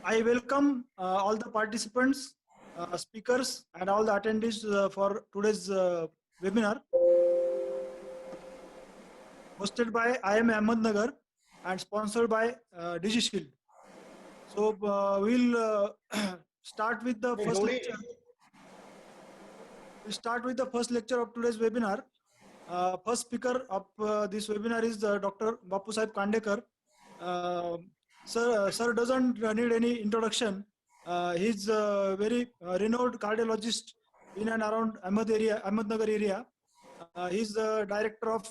I welcome all the participants, speakers, and all the attendees for today's webinar hosted by IIM Ahmednagar and sponsored by DigiShield. So we'll start with the first lecture. We'll start with the first lecture of today's webinar. First speaker of this webinar is Dr. Bapusaheb Khandekar. Sir doesn't need any introduction. He's a very renowned cardiologist in and around Ahmednagar area. He's the director of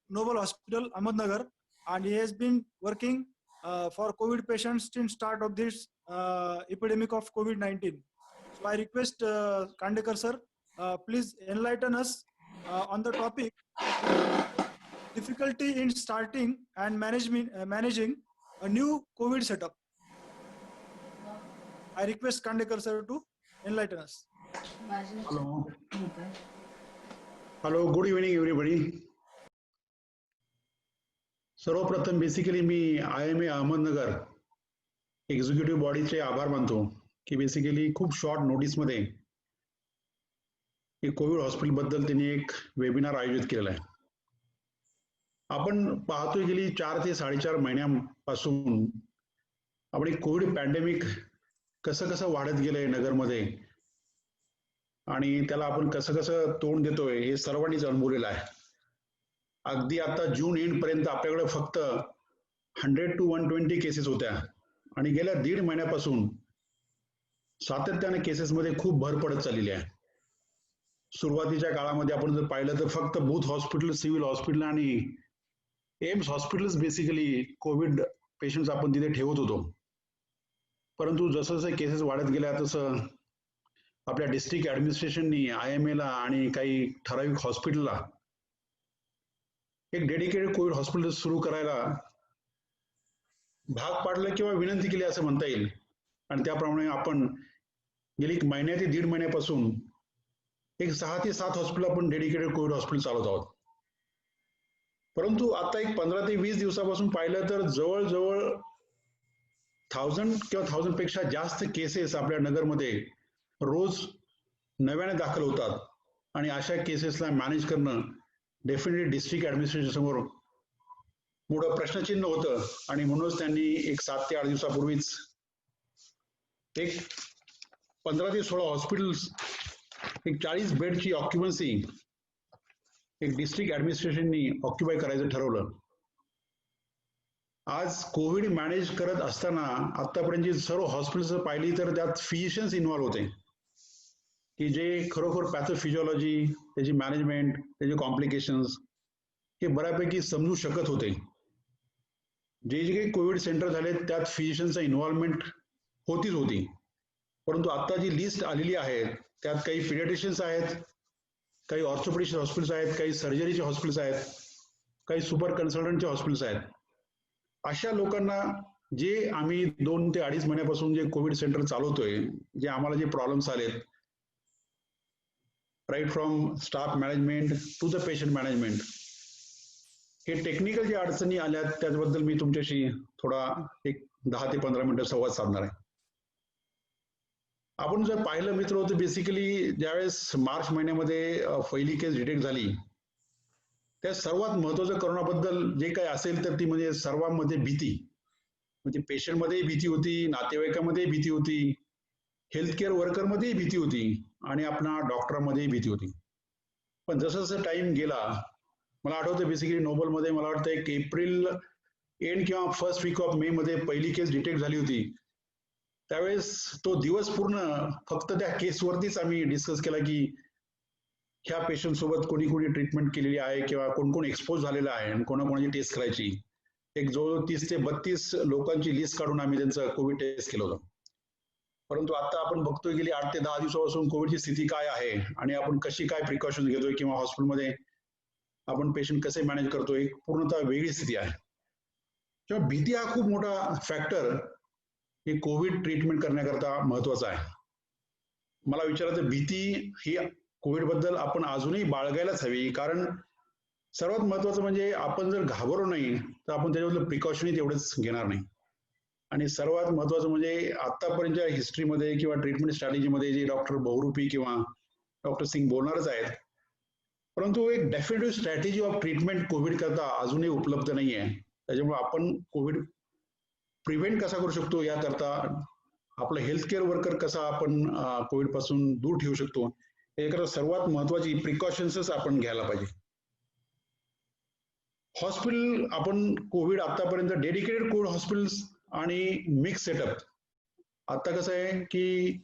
Noble Hospital, Ahmednagar, and he has been working for COVID patients since start of this epidemic of COVID-19. So I request Khandekar sir, please enlighten us on the topic difficulty in starting and managing a new COVID setup. I request Khandekar sir to enlighten us. Hello, good evening everybody. सर्वप्रथम basically मी IIM Ahmednagar executive बॉडीचे आभार मानतो की basically खूप short notice मध्ये Covid hospital बद्दल त्यांनी एक webinar आयोजित केलेला आहे. आपण पाहतोय गेली 4 ते 4.5 महिन्यांपासून आपण कोविड पॅन्डेमिक कसं वाढत गेलंय नगरमध्ये आणि त्याला आपण कसं तोंड देतोय हे सर्वांनीच अनुभवलेलं आहे. अगदी आता जून एंड पर्यंत आपल्याकडे फक्त 100 to 120 केसेस होत्या आणि गेल्या 1.5 महिन्यापासून सातत्याने केसेस मध्ये खूप भर पडत चाललेली आहे. सुरुवातीच्या काळामध्ये आपण जर पाहिलं तर फक्त बूथ हॉस्पिटल, सिव्हिल हॉस्पिटल आणि AIIMS hospitals basically Covid patients आपण तिथे ठेवत होतो. परंतु जसं केसेस वाढत गेल्या तसं आपल्या डिस्ट्रिक्ट ऍडमिनिस्ट्रेशननी IIM ला आणि काही ठराविक हॉस्पिटलला एक डेडिकेटेड कोविड हॉस्पिटल सुरू करायला भाग पाडलं किंवा विनंती केली असं म्हणता येईल. आणि त्याप्रमाणे आपण गेली 1 महिन्या ते 1.5 महिन्यापासून एक 6 ते 7 हॉस्पिटल आपण डेडिकेटेड कोविड हॉस्पिटल चालवत आहोत. परंतु आता एक 15 ते 20 दिवसापासून पाहिलं तर जवळजवळ 1000 किंवा 1000 पेक्षा जास्त केसेस आपल्या नगरमध्ये रोज नव्याने दाखल होतात आणि अशा केसेसला मॅनेज करणं डेफिनेटली डिस्ट्रिक्ट ऍडमिनिस्ट्रेशन समोर मोठं प्रश्नचिन्ह होतं आणि म्हणूनच त्यांनी एक 7 ते 8 दिवसापूर्वीच एक 15 ते 16 हॉस्पिटल्स एक 40 बेडची ऑक्युपन्सी एक डिस्ट्रिक्ट ऍडमिनिस्ट्रेशननी ऑक्युपाय करायचं ठरवलं. आज कोविड मॅनेज करत असताना आतापर्यंत सर्व हॉस्पिटल्स पाहिली तर त्यात फिजिशियन्स इन्व्हॉल्व होते की जे खरोखर पॅथोफिजिओलॉजी, त्याची मॅनेजमेंट, त्याचे कॉम्प्लिकेशन्स हे बऱ्यापैकी समजू शकत होते. जे काही कोविड सेंटर झाले त्यात फिजिशियन्सचा इन्व्हॉल्वमेंट होती. परंतु आता जी लिस्ट आलेली आहे त्यात काही पिडियाट्रिशियन्स आहेत, काही ऑर्थोपेडिक्स हॉस्पिटल्स आहेत, काही सर्जरीचे हॉस्पिटल्स आहेत, काही सुपर कन्सल्टंटचे हॉस्पिटल्स आहेत. अशा लोकांना जे आम्ही 2 ते 2.5 महिन्यापासून जे कोविड सेंटर चालवतोय, जे आम्हाला जे प्रॉब्लेम्स आलेत right from staff management to the patient management, हे टेक्निकल जे अडचणी आल्यात त्याबद्दल मी तुमच्याशी थोडा एक 10 ते 15 मिनिटं संवाद साधणार आहे. आपण जर पाहिलं मित्र होतं बेसिकली ज्यावेळेस मार्च महिन्यामध्ये पहिली केस डिटेक्ट झाली त्या सर्वात महत्वाचं कोरोनाबद्दल जे काही असेल तर ती म्हणजे सर्वांमध्ये भीती, म्हणजे पेशंटमध्येही भीती होती, नातेवाईकांमध्ये भीती होती, हेल्थ केअर वर्करमध्येही भीती होती आणि आपल्या डॉक्टरमध्येही भीती होती. पण जसं टाइम गेला, मला आठवतं बेसिकली नोबलमध्ये मला वाटतं एक एप्रिल एंड किंवा फर्स्ट वीक ऑफ मे मध्ये पहिली केस डिटेक्ट झाली होती. त्यावेळेस तो दिवस पूर्ण फक्त त्या केसवरतीच आम्ही डिस्कस केला की ह्या पेशंट सोबत कोणी ट्रीटमेंट केलेली आहे किंवा कोण एक्सपोज झालेला आहे आणि कोणाकोणाची टेस्ट करायची. एक जवळ 30 ते 32 लोकांची लिस्ट काढून आम्ही त्यांचं कोविड टेस्ट केलं होतं. परंतु आता आपण बघतोय गेली 8 ते 10 दिवसापासून कोविडची स्थिती काय आहे आणि आपण कशी काय प्रिकॉशन घेतोय किंवा हॉस्पिटलमध्ये आपण पेशंट कसे मॅनेज करतोय, पूर्णतः वेगळी स्थिती आहे. किंवा भीती हा खूप मोठा फॅक्टर हे कोविड ट्रीटमेंट करण्याकरता महत्वाचा आहे. मला विचारायचं, भीती ही कोविड बद्दल आपण अजूनही बाळगायलाच हवी, कारण सर्वात महत्वाचं म्हणजे आपण जर घाबरू नाही तर आपण त्याच्याबद्दल प्रिकॉशनही तेवढेच घेणार नाही. आणि सर्वात महत्वाचं म्हणजे आतापर्यंतच्या हिस्ट्रीमध्ये किंवा ट्रीटमेंट स्ट्रॅटेजीमध्ये जे डॉक्टर बहुरूपी किंवा डॉक्टर सिंग बोलणारच आहेत, परंतु एक डेफिनेटिव्ह स्ट्रॅटेजी ऑफ ट्रीटमेंट कोविड करता अजूनही उपलब्ध नाही आहे. त्याच्यामुळे आपण कोविड प्रिव्हेंट कसा करू शकतो याकरता आपलं हेल्थ केअर वर्कर कसा आपण कोविड पासून दूर ठेवू शकतो याकरता सर्वात महत्वाची प्रिकॉशन्सच आपण घ्यायला पाहिजे. हॉस्पिटल आपण कोविड आतापर्यंत डेडिकेटेड कोविड हॉस्पिटल्स आणि मिक्स सेटअप. आता कसं आहे की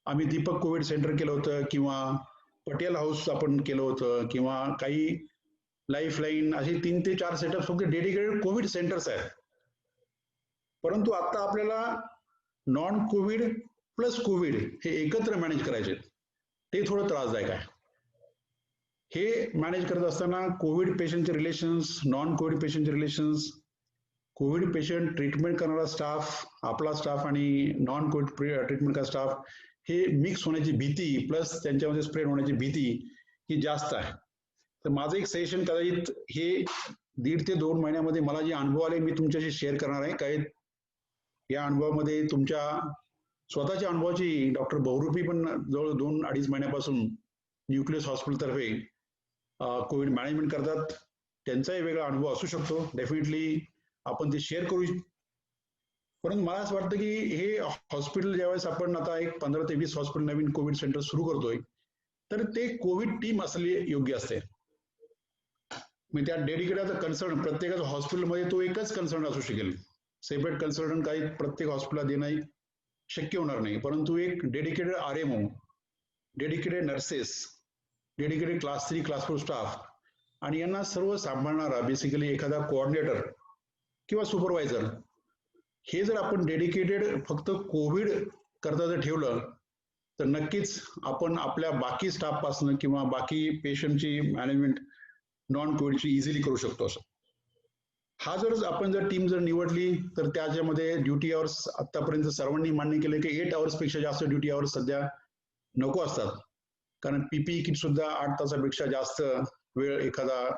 आम्ही दीपक कोविड सेंटर केलं होतं किंवा पटेल हाऊस आपण केलं होतं किंवा काही लाईफलाईन असे 3 ते 4 सेटअप फक्त डेडिकेटेड कोविड सेंटर्स आहेत. परंतु आता आपल्याला नॉन कोविड प्लस कोविड हे एकत्र मॅनेज करायचे, ते थोडं त्रासदायक आहे. हे मॅनेज करत असताना कोविड पेशंटचे रिलेशन्स, नॉन कोविड पेशंटचे रिलेशन्स, कोविड पेशंट ट्रीटमेंट करणारा स्टाफ, आपला स्टाफ आणि नॉन कोविड ट्रीटमेंट करणारा स्टाफ हे मिक्स होण्याची भीती प्लस त्यांच्यामध्ये स्प्रेड होण्याची भीती ही जास्त आहे. तर माझं एक सजेशन कदाचित हे 1.5 ते 2 महिन्यामध्ये मला जे अनुभव आले मी तुमच्याशी शेअर करणार आहे. काही या अनुभवामध्ये तुमच्या स्वतःच्या अनुभवाची डॉक्टर बहुरूपी पण जवळ 2-2.5 महिन्यापासून न्यूक्लियस हॉस्पिटलतर्फे कोविड मॅनेजमेंट करतात. त्यांचाही वेगळा अनुभव असू शकतो. डेफिनेटली आपण ते शेअर करू. परंतु मला असं वाटतं की हे हॉस्पिटल ज्यावेळेस आपण आता एक 15 ते 20 हॉस्पिटल नवीन कोविड सेंटर सुरू करतोय तर ते कोविड टीम असले योग्य असते. मी त्या डेडिकेटेड कन्सर्न प्रत्येकाच्या हॉस्पिटलमध्ये तो एकच कन्सर्न असू शकेल. सेपरेट कन्सल्टंट काही प्रत्येक हॉस्पिटलला देणं शक्य होणार नाही. परंतु एक dedicated RMO, dedicated nurses, dedicated class 3, class 4 staff आणि यांना सर्व सांभाळणारा बेसिकली एखादा कोऑर्डिनेटर किंवा सुपरवायझर, हे जर आपण डेडिकेटेड फक्त कोविड करता जर ठेवलं तर नक्कीच आपण आपल्या बाकी स्टाफ पासून किंवा बाकी पेशंटची मॅनेजमेंट नॉन कोविडची इझिली करू शकतो. असं हा आपण जर टीम जर निवडली तर त्याच्यामध्ये ड्युटी आवर्स आतापर्यंत सर्वांनी मान्य केलं की 8 आवर्स पेक्षा जास्त ड्युटी आवर्स सध्या नको असतात. कारण PPE किट सुद्धा 8 तासापेक्षा जास्त वेळ एखादा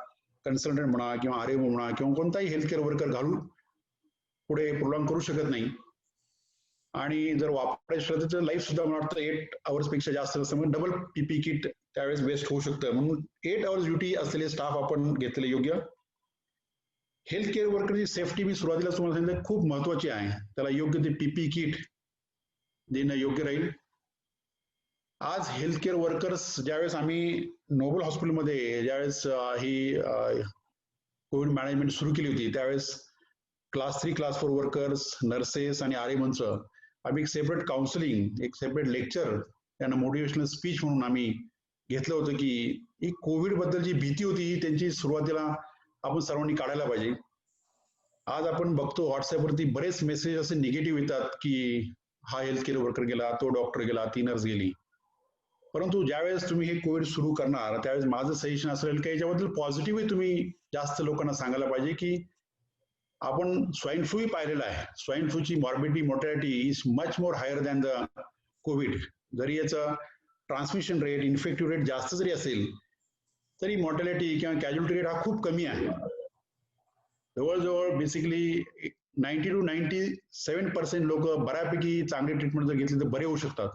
कन्सल्टंट म्हणा किंवा RMO म्हणा किंवा कोणताही हेल्थ केअर वर्कर घालून पुढे प्रोलॉंग करू शकत नाही. आणि जर वापरायचं तर लाईफ सुद्धा मला वाटतं 8 आवर्स पेक्षा जास्त असतं, डबल PPE किट त्यावेळेस वेस्ट होऊ शकतं. म्हणून 8 आवर्स ड्युटी असलेले स्टाफ आपण घेतले योग्य. हेल्थ केअर वर्करची सेफ्टी मी सुरुवातीला तुम्हाला सांगितलं खूप महत्वाची आहे. त्याला योग्य ते PPE किट देणं योग्य राहील. आज हेल्थ केअर वर्कर्स ज्यावेळेस आम्ही नोबल हॉस्पिटलमध्ये ज्यावेळेस ही कोविड मॅनेजमेंट सुरू केली होती त्यावेळेस क्लास 3, क्लास 4 वर्कर्स, नर्सेस आणि RMOंचं आम्ही एक सेपरेट काउन्सिलिंग, एक सेपरेट लेक्चर, त्यांना मोटिवेशनल स्पीच म्हणून आम्ही घेतलं होतं की ही कोविड बद्दल जी भीती होती ही त्यांची सुरुवातीला आपण सर्वांनी काढायला पाहिजे. आज आपण बघतो व्हॉट्सअपवरती बरेच मेसेज असे निगेटिव्ह येतात की हा हेल्थ केअर वर्कर गेला, तो डॉक्टर गेला, ती नर्स गेली. परंतु ज्यावेळेस तुम्ही हे कोविड सुरू करणार त्यावेळेस माझं सजेशन असेल की याच्याबद्दल पॉझिटिव्हली तुम्ही जास्त लोकांना सांगायला पाहिजे की आपण स्वाईन फ्लू पाहिलेला आहे. स्वाईन फ्लूची morbidity mortality is much more higher than the Covid. जरी याचं ट्रान्समिशन रेट, इन्फेक्टिव्ह रेट जास्त जरी असेल तरी मॉर्टॅलिटी किंवा कॅज्युअलिटी रेट हा खूप कमी आहे. जवळजवळ बेसिकली 90 to 97% लोक बऱ्यापैकी चांगली ट्रीटमेंट जर घेतली तर बरे होऊ शकतात.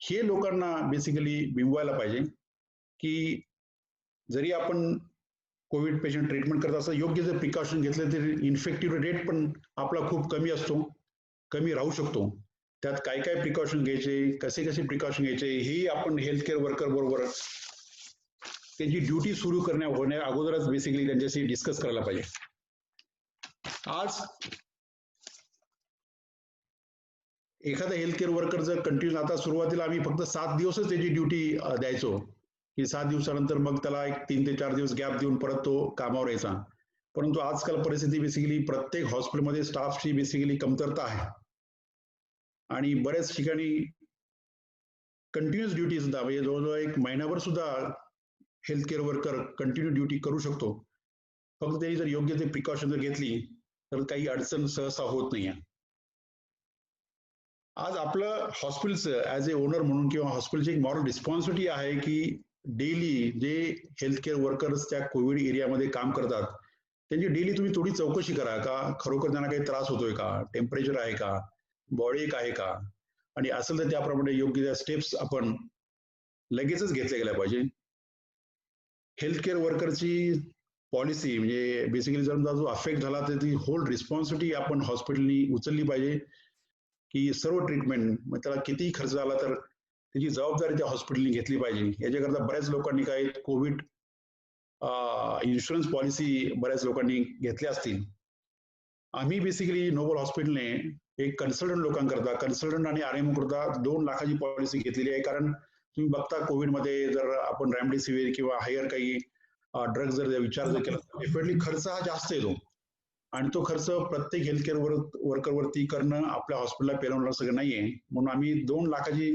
हे लोकांना बेसिकली बिंबवायला पाहिजे की जरी आपण कोविड पेशंट ट्रीटमेंट करत असं योग्य जर प्रिकॉशन घेतले तरी इन्फेक्टिव्ह रेट पण आपला खूप कमी असतो, कमी राहू शकतो. त्यात काय काय प्रिकॉशन घ्यायचे, कसे प्रिकॉशन घ्यायचे हे आपण हेल्थ केअर वर्कर बरोबर त्यांची ड्युटी सुरू होण्या अगोदरच बेसिकली त्यांच्याशी डिस्कस करायला पाहिजे. आज एखादा हेल्थ केअर वर्कर जर कंटिन्यू, आता सुरुवातीला आम्ही फक्त 7 दिवसच त्याची ड्युटी द्यायचो की 7 दिवसानंतर मग त्याला एक 3 ते 4 दिवस गॅप देऊन परत तो कामावर यायचा. परंतु आजकाल परिस्थिती बेसिकली प्रत्येक हॉस्पिटलमध्ये स्टाफची बेसिकली कमतरता आहे आणि बऱ्याच ठिकाणी कंटिन्युअस ड्युटी सुद्धा म्हणजे जवळजवळ 1 महिनाभर सुद्धा health care worker continue duty करू शकतो. फक्त त्यांनी जर योग्य ते प्रिकॉशन जर घेतली तर काही अडचण सहसा होत नाहीये. आज आपलं हॉस्पिटलचं ऍज ए ओनर म्हणून किंवा हॉस्पिटलची एक मॉरल रिस्पॉन्सिबिलिटी आहे की डेली जे हेल्थ केअर वर्कर्स त्या कोविड एरियामध्ये काम करतात त्यांची डेली तुम्ही थोडी चौकशी करा का खरोखर त्यांना काही त्रास होतोय का, टेम्परेचर आहे का, बॉडी एक आहे का, आणि असेल तर त्याप्रमाणे योग्य त्या स्टेप्स आपण लगेचच घेतल्या गेल्या पाहिजे. हेल्थ केअर वर्करची पॉलिसी म्हणजे बेसिकली जर जो अफेक्ट झाला तर ती होल रिस्पॉन्सिबिलिटी आपण हॉस्पिटलनी उचलली पाहिजे की सर्व ट्रीटमेंट मग त्याला कितीही खर्च झाला तर त्याची जबाबदारी त्या हॉस्पिटलनी घेतली पाहिजे. याच्याकरता बऱ्याच लोकांनी काही कोविड इन्शुरन्स पॉलिसी बऱ्याच लोकांनी घेतल्या असतील. आम्ही बेसिकली नोबल हॉस्पिटलने एक कन्सल्टंट लोकांकरता, कन्सल्टंट आणि आरएमओ करता 2 लाखाची पॉलिसी घेतलेली आहे. कारण तुम्ही बघता कोविडमध्ये जर आपण रेमडेसिवीर किंवा हायर काही ड्रग जर विचार जर केला तर डेफिनेटली खर्च हा जास्त येतो आणि तो खर्च प्रत्येक हेल्थकेअर वर्करवरती करणं आपल्या हॉस्पिटलला पेलवणार सगळं नाहीये. म्हणून आम्ही 2 लाखाची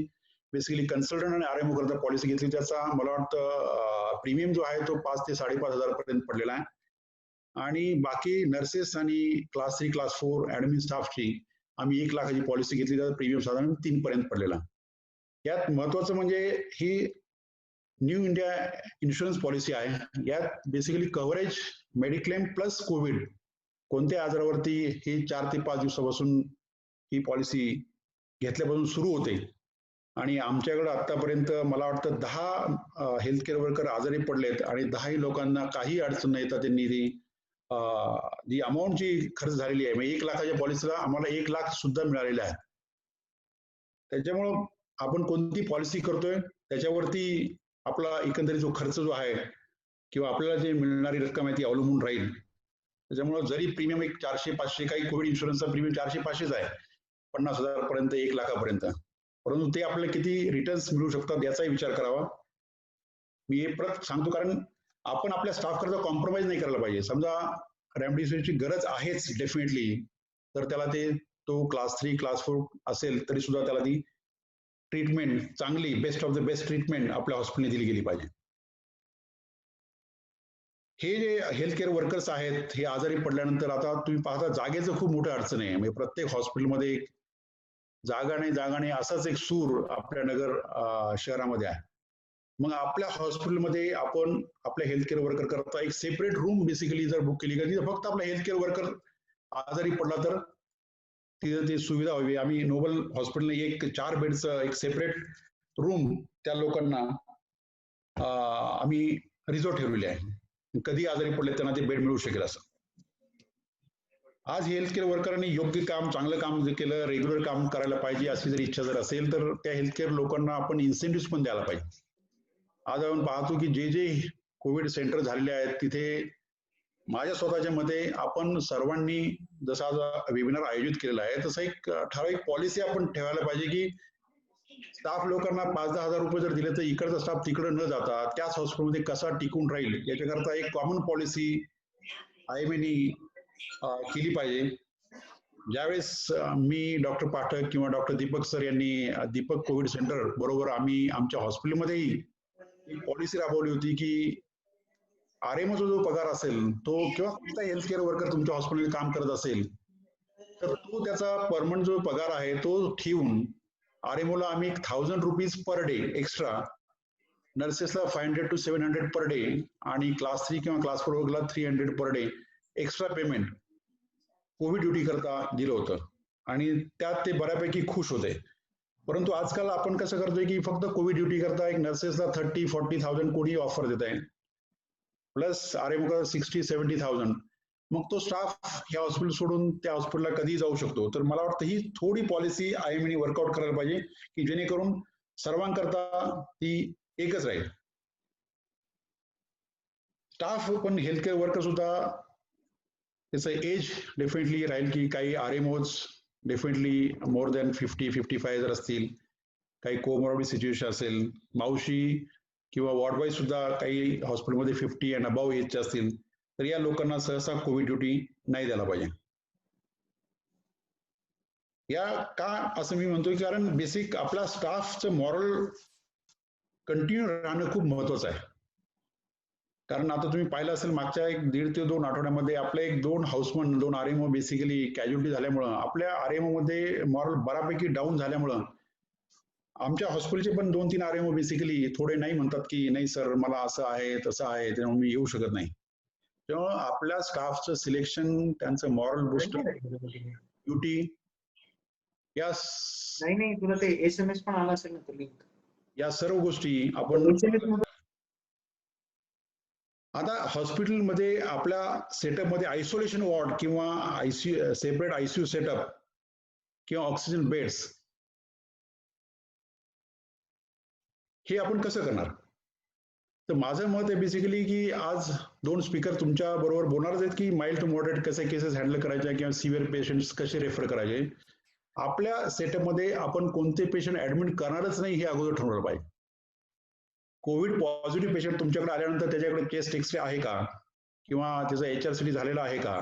बेसिकली कन्सल्टंट आणि आरएमओ करता पॉलिसी घेतली. त्याचा मला वाटतं प्रीमियम जो आहे तो 5 ते 5,500 पर्यंत पडलेला आहे आणि बाकी नर्सेस आणि क्लास 3 क्लास 4 ऍडमिन स्टाफची आम्ही 1 लाखाची पॉलिसी घेतली. त्याचा प्रीमियम साधारण 3 पर्यंत पडलेला. यात महत्वाचं म्हणजे ही न्यू इंडिया इन्शुरन्स पॉलिसी आहे. यात basically coverage mediclaim plus Covid कोणत्या आजारावरती ही 4 ते 5 दिवसापासून ही पॉलिसी घेतल्यापासून सुरू होते आणि आमच्याकडे आतापर्यंत मला वाटतं 10 हेल्थकेअर वर्कर आजारी पडलेत आणि 10 लोकांना काही अडचण न येता त्यांनी ती जी अमाऊंट जी खर्च झालेली आहे, म्हणजे 1 लाखाच्या पॉलिसीला आम्हाला 1 लाख सुद्धा मिळालेले आहे. त्याच्यामुळं आपण कोणती पॉलिसी करतोय त्याच्यावरती आपला एकंदरीत जो खर्च जो आहे किंवा आपल्याला जे मिळणारी रक्कम आहे ती अवलंबून राहील. त्याच्यामुळे जरी प्रीमियम एक 400-500 काही कोविड इन्शुरन्सचा प्रीमियम 400-500 आहे, 50,000 पर्यंत 1 लाखापर्यंत, परंतु ते आपल्याला किती रिटर्न्स मिळू शकतात याचाही विचार करावा. मी हे परत सांगतो कारण आपण आपल्या स्टाफ करता कॉम्प्रोमाइज नाही करायला पाहिजे. समजा रेमडेसिवीरची गरज आहेच डेफिनेटली, तर त्याला ते तो क्लास 3 क्लास 4 असेल तरी सुद्धा त्याला ती ट्रीटमेंट चांगली best of the best treatment आपल्या हॉस्पिटलने दिली गेली पाहिजे. हे जे हेल्थकेअर वर्कर्स आहेत हे आजारी पडल्यानंतर आता तुम्ही पाहता जागेचं खूप मोठं अडचण आहे. म्हणजे प्रत्येक हॉस्पिटलमध्ये जागा नाही असाच एक सूर आपल्या नगर शहरामध्ये आहे. मग आपल्या हॉस्पिटलमध्ये आपण आपल्या हेल्थकेअर वर्कर करता एक सेपरेट रूम बेसिकली जर बुक केली तर फक्त आपला हेल्थकेअर वर्कर आजारी पडला तर तिथं ती सुविधा व्हावी. आम्ही नोबल हॉस्पिटलने एक 4 बेडचं एक सेपरेट रूम त्या लोकांना आम्ही रिझर्व ठेवलेले आहे. कधी आजारी पडले त्यांना ते बेड मिळू शकेल असं. आज हेल्थकेअर वर्करांनी योग्य काम, चांगलं काम जर केलं, रेग्युलर काम करायला पाहिजे अशी जर इच्छा जर असेल तर त्या हेल्थकेअर लोकांना आपण इन्सेंटिव्ह पण द्यायला पाहिजे. आज आपण पाहतो की जे कोविड सेंटर झालेले आहेत तिथे माझ्या स्वतःच्या मते आपण सर्वांनी जसा आज वेबिनार आयोजित केलेला आहे तसं एक ठराविक पॉलिसी आपण ठेवायला पाहिजे की स्टाफ लोकांना 5-10 हजार रुपये जर दिले तर इकडचा स्टाफ तिकडे न जाता त्याच हॉस्पिटलमध्ये कसा टिकून राहील याच्याकरता एक कॉमन पॉलिसी आयएमएनी केली पाहिजे. ज्यावेळेस मी डॉक्टर पाठक किंवा डॉक्टर दीपक सर यांनी दीपक कोविड सेंटर बरोबर आम्ही आमच्या हॉस्पिटलमध्येही एक पॉलिसी राबवली होती की आरएमओचा जो पगार असेल तो किंवा कोणता हेल्थकेअर वर्कर तुमच्या हॉस्पिटलमध्ये काम करत असेल तर तो त्याचा परमनंट जो पगार आहे तो ठेवून आरएमओला आम्ही 1,000 rupees per day extra, नर्सेसला 500 to 700 per day आणि क्लास 3 किंवा class 4 वर्गला 300 per day extra payment Covid duty करता दिलं होतं आणि त्यात ते बऱ्यापैकी खुश होते. परंतु आजकाल आपण कसं करतोय की फक्त कोविड ड्युटी करता एक नर्सेसला 30-40,000 कोणी ऑफर देत आहे, प्लस आरएमओ 60-70,000. मग तो स्टाफ ह्या हॉस्पिटल सोडून त्या हॉस्पिटलला कधी जाऊ शकतो. तर मला वाटतं ही थोडी पॉलिसी आयएमएने वर्कआउट करायला पाहिजे की जेणेकरून सर्वांकरता ती एकच राहील. स्टाफ पण हेल्थकेअर वर्कर सुद्धा त्याचं एज डेफिनेटली राहील की काही आरएमओज डेफिनेटली मोर दॅन 50-55 जर असतील, काही कोमॉर्बिड सिच्युएशन असेल, मावशी किंवा वॉर्ड बॉय सुद्धा काही हॉस्पिटलमध्ये 50 अँड अबाव एजचे असतील तर या लोकांना सहसा कोविड ड्युटी नाही द्यायला पाहिजे. या का असं मी म्हणतोय कारण बेसिक आपला स्टाफचं मॉरल कंटिन्यू राहणं खूप महत्वाचं आहे. कारण आता तुम्ही पाहिलं असेल मागच्या 1.5 ते 2 आठवड्यामध्ये आपले 2 हाऊसमन 2 आरएमओ बेसिकली कॅज्युअलिटी झाल्यामुळं आपल्या आरएमओ मध्ये मॉरल बऱ्यापैकी डाऊन झाल्यामुळं आमच्या हॉस्पिटलचे पण 2-3 आरएमओ बेसिकली थोडे नाही म्हणतात की नाही सर मला असं आहे तसं आहे त्यामुळे मी येऊ शकत नाही. तेव्हा आपल्या स्टाफचं सिलेक्शन, त्यांचं मॉरल बूस्टर, ड्युटी या नाही तुला ते SMS पण आला असेल ना तो लिंक. या सर्व गोष्टी आपण आता हॉस्पिटलमध्ये आपल्या सेटअपमध्ये आयसोलेशन वॉर्ड किंवा आयसीयू सेपरेट आयसीयू सेटअप किंवा ऑक्सिजन बेड्स हे आपण कसं करणार? तर माझं मत आहे बेसिकली की आज 2 स्पीकर तुमच्या बरोबर बोलणारच आहेत की माइल्ड टू मॉडरेट कसे केसेस हँडल करायच्या किंवा सिव्हिअर पेशंट्स कसे रेफर करायचे. आपल्या सेटअपमध्ये आपण कोणते पेशंट ऍडमिट करणारच नाही हे अगोदर ठरवलं पाहिजे. कोविड पॉझिटिव्ह पेशंट तुमच्याकडे आल्यानंतर त्याच्याकडे चेस्ट एक्सरे आहे का, किंवा त्याचा HRCT झालेला आहे का,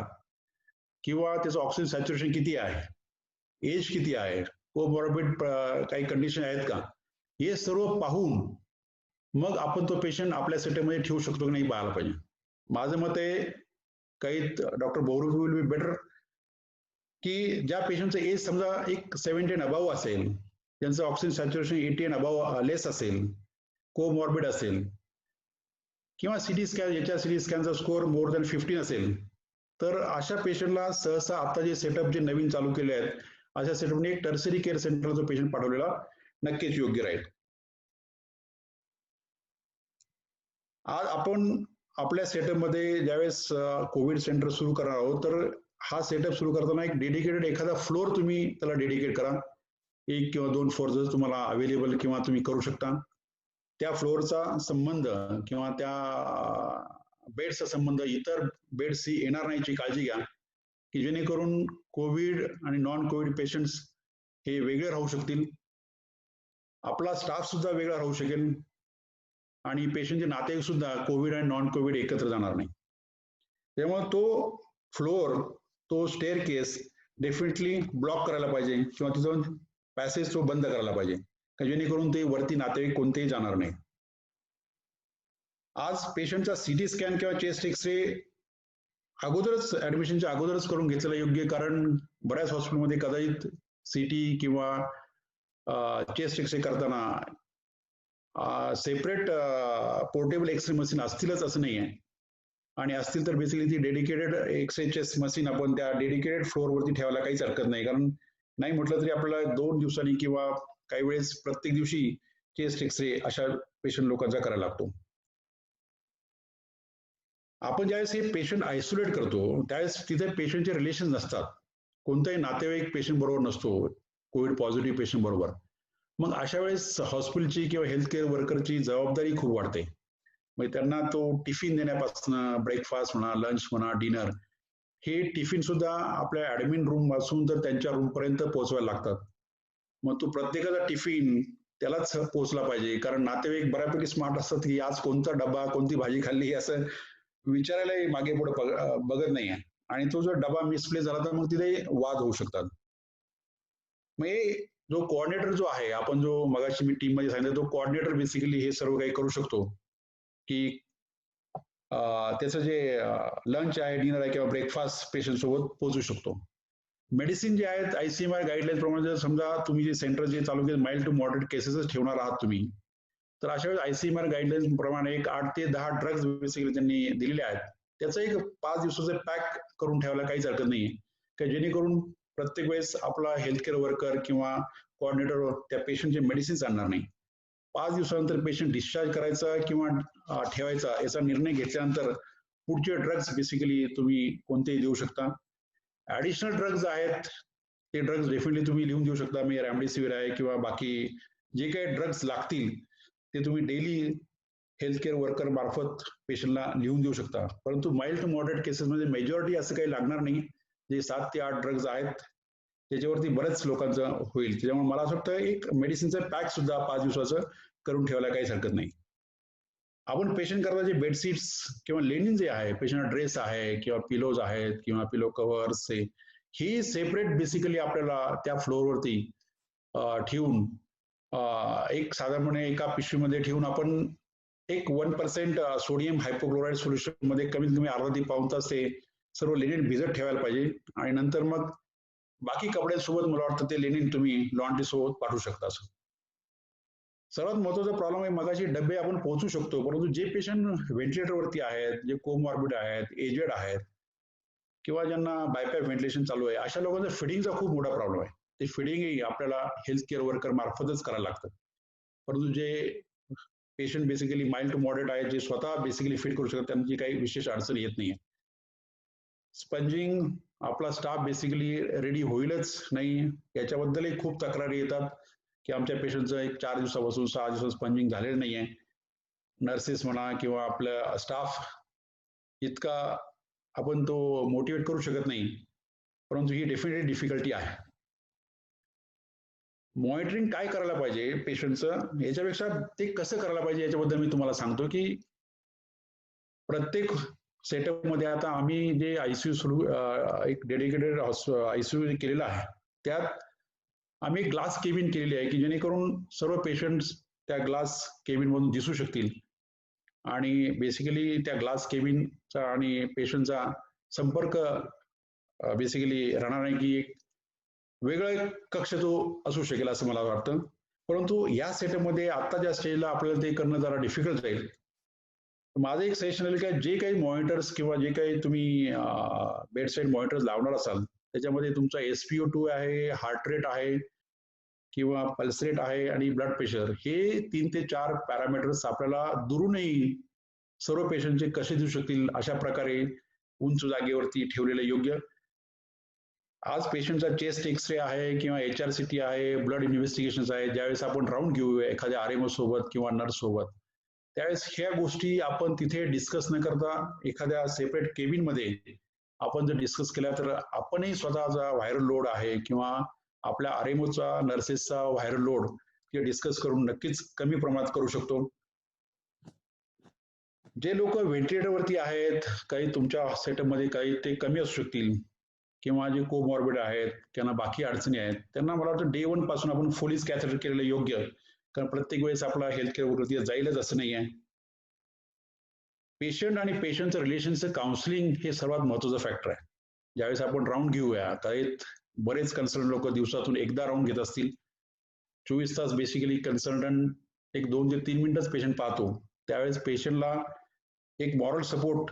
किंवा त्याचं ऑक्सिजन सॅच्युरेशन किती आहे, एज किती आहे, कोमॉर्बिड काही कंडिशन आहेत का, हे सर्व पाहून मग आपण तो पेशंट आपल्या सेटअपमध्ये ठेवू शकतो की नाही पाहायला पाहिजे. माझं मत आहे काही डॉक्टर बोरुक विल बी बेटर की ज्या पेशंटचं एज समजा एक 70 अबाव असेल, त्यांचं ऑक्सिजन सॅच्युरेशन 80 अबाव लेस असेल, कोमॉर्बिड असेल, किंवा सिटी स्कॅन HRCT स्कॅनचा स्कोअर मोर दॅन 15 असेल, तर अशा पेशंटला सहसा आता जे सेटअप जे नवीन चालू केले आहेत अशा सेटअपने एक टर्सरी केअर सेंटरचा पेशंट पाठवलेला नक्कीच योग्य राहील. आज आपण आपल्या सेटअपमध्ये ज्यावेळेस कोविड सेंटर सुरू करणार आहोत, तर हा सेटअप सुरू करताना एक डेडिकेटेड एखादा फ्लोअर तुम्ही त्याला डेडिकेट करा. 1 किंवा 2 फ्लोअर जर तुम्हाला अवेलेबल किंवा तुम्ही करू शकता. त्या फ्लोअरचा संबंध किंवा त्या बेडचा संबंध इतर बेड्सशी येणार नाहीची काळजी घ्या, की जेणेकरून कोविड आणि नॉन कोविड पेशंट्स हे वेगळे राहू शकतील, आपला स्टाफ सुद्धा वेगळा राहू शकेल आणि पेशंटचे नातेवाईक सुद्धा कोविड आणि नॉन कोविड एकत्र जाणार नाही. त्यामुळे तो फ्लोअर, तो स्टेअर केस डेफिनेटली ब्लॉक करायला पाहिजे किंवा तिथं पॅसेज तो बंद करायला पाहिजे, जेणेकरून ते वरती नातेवाईक कोणतेही जाणार नाही. आज पेशंटचा CT स्कॅन किंवा चेस्ट एक्सरे अगोदरच ऍडमिशनच्या अगोदरच करून घेतलेला योग्य, कारण बऱ्याच हॉस्पिटलमध्ये कदाचित CT किंवा चेस्ट एक्सरे करताना सेपरेट पोर्टेबल एक्सरे मशीन असतीलच असं नाही आहे, आणि असतील तर बेसिकली ती डेडिकेटेड एक्सरे चेस्ट मशीन आपण त्या डेडिकेटेड फ्लोअरवरती ठेवायला काहीच हरकत नाही, कारण नाही म्हटलं तरी आपल्याला 2 दिवसांनी किंवा काही वेळेस प्रत्येक दिवशी चेस्ट एक्सरे अशा पेशंट लोकांचा करायला लागतो. आपण ज्यावेळेस हे पेशंट आयसोलेट करतो त्यावेळेस तिथे पेशंटचे रिलेशन नसतात, कोणताही नातेवाईक पेशंट बरोबर नसतो कोविड पॉझिटिव्ह पेशंट बरोबर. मग अशा वेळेस हॉस्पिटलची किंवा हेल्थ केअर वर्करची जबाबदारी खूप वाढते. मग त्यांना तो टिफिन देण्यापासून, ब्रेकफास्ट म्हणा, लंच म्हणा, डिनर, हे टिफिन सुद्धा आपल्या ऍडमिन रूम पासून तर त्यांच्या रूम पर्यंत पोहोचवायला लागतात. मग तो प्रत्येकाचा टिफिन त्यालाच पोहोचला पाहिजे, कारण नातेवाईक बऱ्यापैकी स्मार्ट असतात की आज कोणता डबा, कोणती भाजी खाल्ली असं विचारायलाही मागे पुढे बघत नाहीये, आणि तो जर डबा मिसप्लेस झाला तर मग तिथे वाद होऊ शकतात. मग जो कोऑर्डिनेटर जो आहे, आपण जो मगाशी मी टीम मध्ये सांगितलं, तो कोऑर्डिनेटर बेसिकली हे सर्व काही करू शकतो की त्याचं जे लंच आहे, डिनर आहे किंवा ब्रेकफास्ट पेशंट सोबत पोहोचू शकतो. मेडिसिन जे आहेत ICMR गाईडलाईन प्रमाणे जर समजा तुम्ही जे सेंटर जे चालू केलं माइल्ड टू मॉडरेट केसेसच ठेवणार आहात तुम्ही, तर अशा वेळेस ICMR गाईडलाईन प्रमाणे एक 8 ते 10 ड्रग्ज बेसिकली त्यांनी दिलेले आहेत, त्याचं एक 5 दिवसाचं पॅक करून ठेवायला काहीच हरकत नाही, की जेणेकरून प्रत्येक वेळेस आपला हेल्थ केअर वर्कर किंवा कोऑर्डिनेटर त्या पेशंटचे मेडिसिन्स आणणार नाही. 5 दिवसानंतर पेशंट डिस्चार्ज करायचा किंवा ठेवायचा याचा निर्णय घेतल्यानंतर पुढचे ड्रग्ज बेसिकली तुम्ही कोणतेही देऊ शकता. ऍडिशनल ड्रग्ज आहेत ते ड्रग्ज डेफिनेटली तुम्ही लिहून देऊ शकता. मी रेमडेसिवीर आहे किंवा बाकी जे काही ड्रग्ज लागतील ते तुम्ही डेली हेल्थ केअर वर्कर मार्फत पेशंटला लिहून देऊ शकता. परंतु माइल्ड टू मॉडरेट केसेसमध्ये मेजॉरिटी असं काही लागणार नाही. जे 7 ते 8 ड्रग्ज आहेत त्याच्यावरती बऱ्याच लोकांचं होईल. त्याच्यामुळे मला असं वाटतं एक मेडिसिनचं पॅक सुद्धा 5 दिवसाचं करून ठेवायला काहीच हरकत नाही. आपण पेशंट करता जे बेडशीट्स किंवा लेनिन जे आहे, पेशंट ड्रेस आहे किंवा पिलोज आहेत किंवा पिलो कव्हर्स, ही सेपरेट बेसिकली आपल्याला त्या फ्लोअरवरती ठेवून एक साधारणपणे एका पिशवीमध्ये ठेवून आपण एक 1% सोडियम हायपोक्लोराईड सोल्युशन मध्ये कमीत कमी अर्धा ते पाऊण तास ते सर्व लेनिन भिजत ठेवायला पाहिजे, आणि नंतर मग बाकी कपड्यांसोबत मला वाटतं ते लेनिन तुम्ही लॉन्ड्री सोबत पाठवू शकता. सर्वात महत्वाचा प्रॉब्लेम आहे, मगाशी डबे आपण पोहोचू शकतो, परंतु जे पेशंट व्हेंटिलेटरवरती आहेत, जे कोमॉर्बिड आहेत, एजेड आहेत किंवा ज्यांना बायपॅप व्हेंटिलेशन चालू आहे, अशा लोकांचा फिडिंगचा खूप मोठा प्रॉब्लेम आहे. ते फिडिंगही आपल्याला हेल्थ केअर वर्कर मार्फतच करायला लागतं. परंतु जे patient basically mild to moderate आहेत, जे स्वतः बेसिकली फिट करू शकतात, त्यांची काही विशेष अडचण येत नाहीये. स्पंजिंग आपला स्टाफ बेसिकली रेडी होईलच नाही, याच्याबद्दलही खूप तक्रारी येतात की आमच्या पेशंटचं एक 4 दिवसापासून 6 दिवस स्पंजिंग झालेलं नाहीये. नर्सेस म्हणा किंवा आपला स्टाफ इतका आपण तो मोटिवेट करू शकत नाही, परंतु ही डेफिनेटली डिफिकल्टी आहे. मॉनिटरिंग काय करायला पाहिजे पेशंटचं, याच्यापेक्षा ते कसं करायला पाहिजे याच्याबद्दल मी तुम्हाला सांगतो की प्रत्येक सेटअप मध्ये आता आम्ही जे आयसीयू एक डेडिकेटेड आयसीयू केलेला आहे, त्यात आम्ही एक ग्लास केबिन केलेली आहे की जेणेकरून सर्व पेशंट्स त्या ग्लास केबिन मधून दिसू शकतील आणि बेसिकली त्या ग्लास केबिनचा आणि पेशंटचा संपर्क बेसिकली राहणार नाही की एक वेगळा कक्ष तो असू शकेल असं मला वाटतं. परंतु या सेटअपमध्ये आत्ताच्या स्टेजला आपल्याला ते करणं जरा डिफिकल्ट जाईल. माझं एक सजेशन आहे की जे काही मॉनिटर्स किंवा जे काही तुम्ही बेडसाईड मॉनिटर्स लावणार असाल, त्याच्यामध्ये तुमचा SpO2 आहे, हार्ट रेट आहे किंवा पल्स रेट आहे आणि ब्लड प्रेशर, हे 3 ते 4 पॅरामीटर्स आपल्याला दुरूनही सर्व पेशंटचे कसे दिसू शकतील अशा प्रकारे उंच जागेवरती ठेवलेलं योग्य. आज पेशंटचा चेस्ट एक्सरे आहे किंवा HRCT आहे, ब्लड इन्व्हेस्टिगेशन आहे, ज्यावेळेस आपण राऊंड घेऊ एखाद्या RMO सोबत किंवा नर्स सोबत, त्यावेळेस ह्या गोष्टी आपण तिथे डिस्कस न करता एखाद्या सेपरेट केबिन मध्ये आपण जर डिस्कस केल्या तर आपणही स्वतःचा व्हायरल लोड आहे किंवा आपल्या RMOचा नर्सेसचा व्हायरल लोड ते डिस्कस करून नक्कीच कमी प्रमाणात करू शकतो. जे लोक व्हेंटिलेटरवरती आहेत, काही तुमच्या सेटअप मध्ये काही ते कमी असू शकतील किंवा जे कोमॉर्बिड आहेत, त्यांना बाकी अडचणी आहेत, त्यांना मला वाटतं डे 1 पासून आपण फोलिस कॅथेटर केलेलं योग्य, कारण प्रत्येक वेळेस आपला हेल्थ केअर वर्कर जाईलच असं नाही आहे. पेशंट आणि पेशंटचं रिलेशनचं काउन्सिलिंग हे सर्वात महत्वाचं फॅक्टर आहे. ज्यावेळेस आपण राऊंड घेऊया, तर बरेच कन्सल्टंट लोक दिवसातून एकदा राऊंड घेत असतील. 24 तास बेसिकली कन्सल्टंट एक 2 ते 3 मिनिटच पेशंट पाहतो, त्यावेळेस पेशंटला एक मॉरल सपोर्ट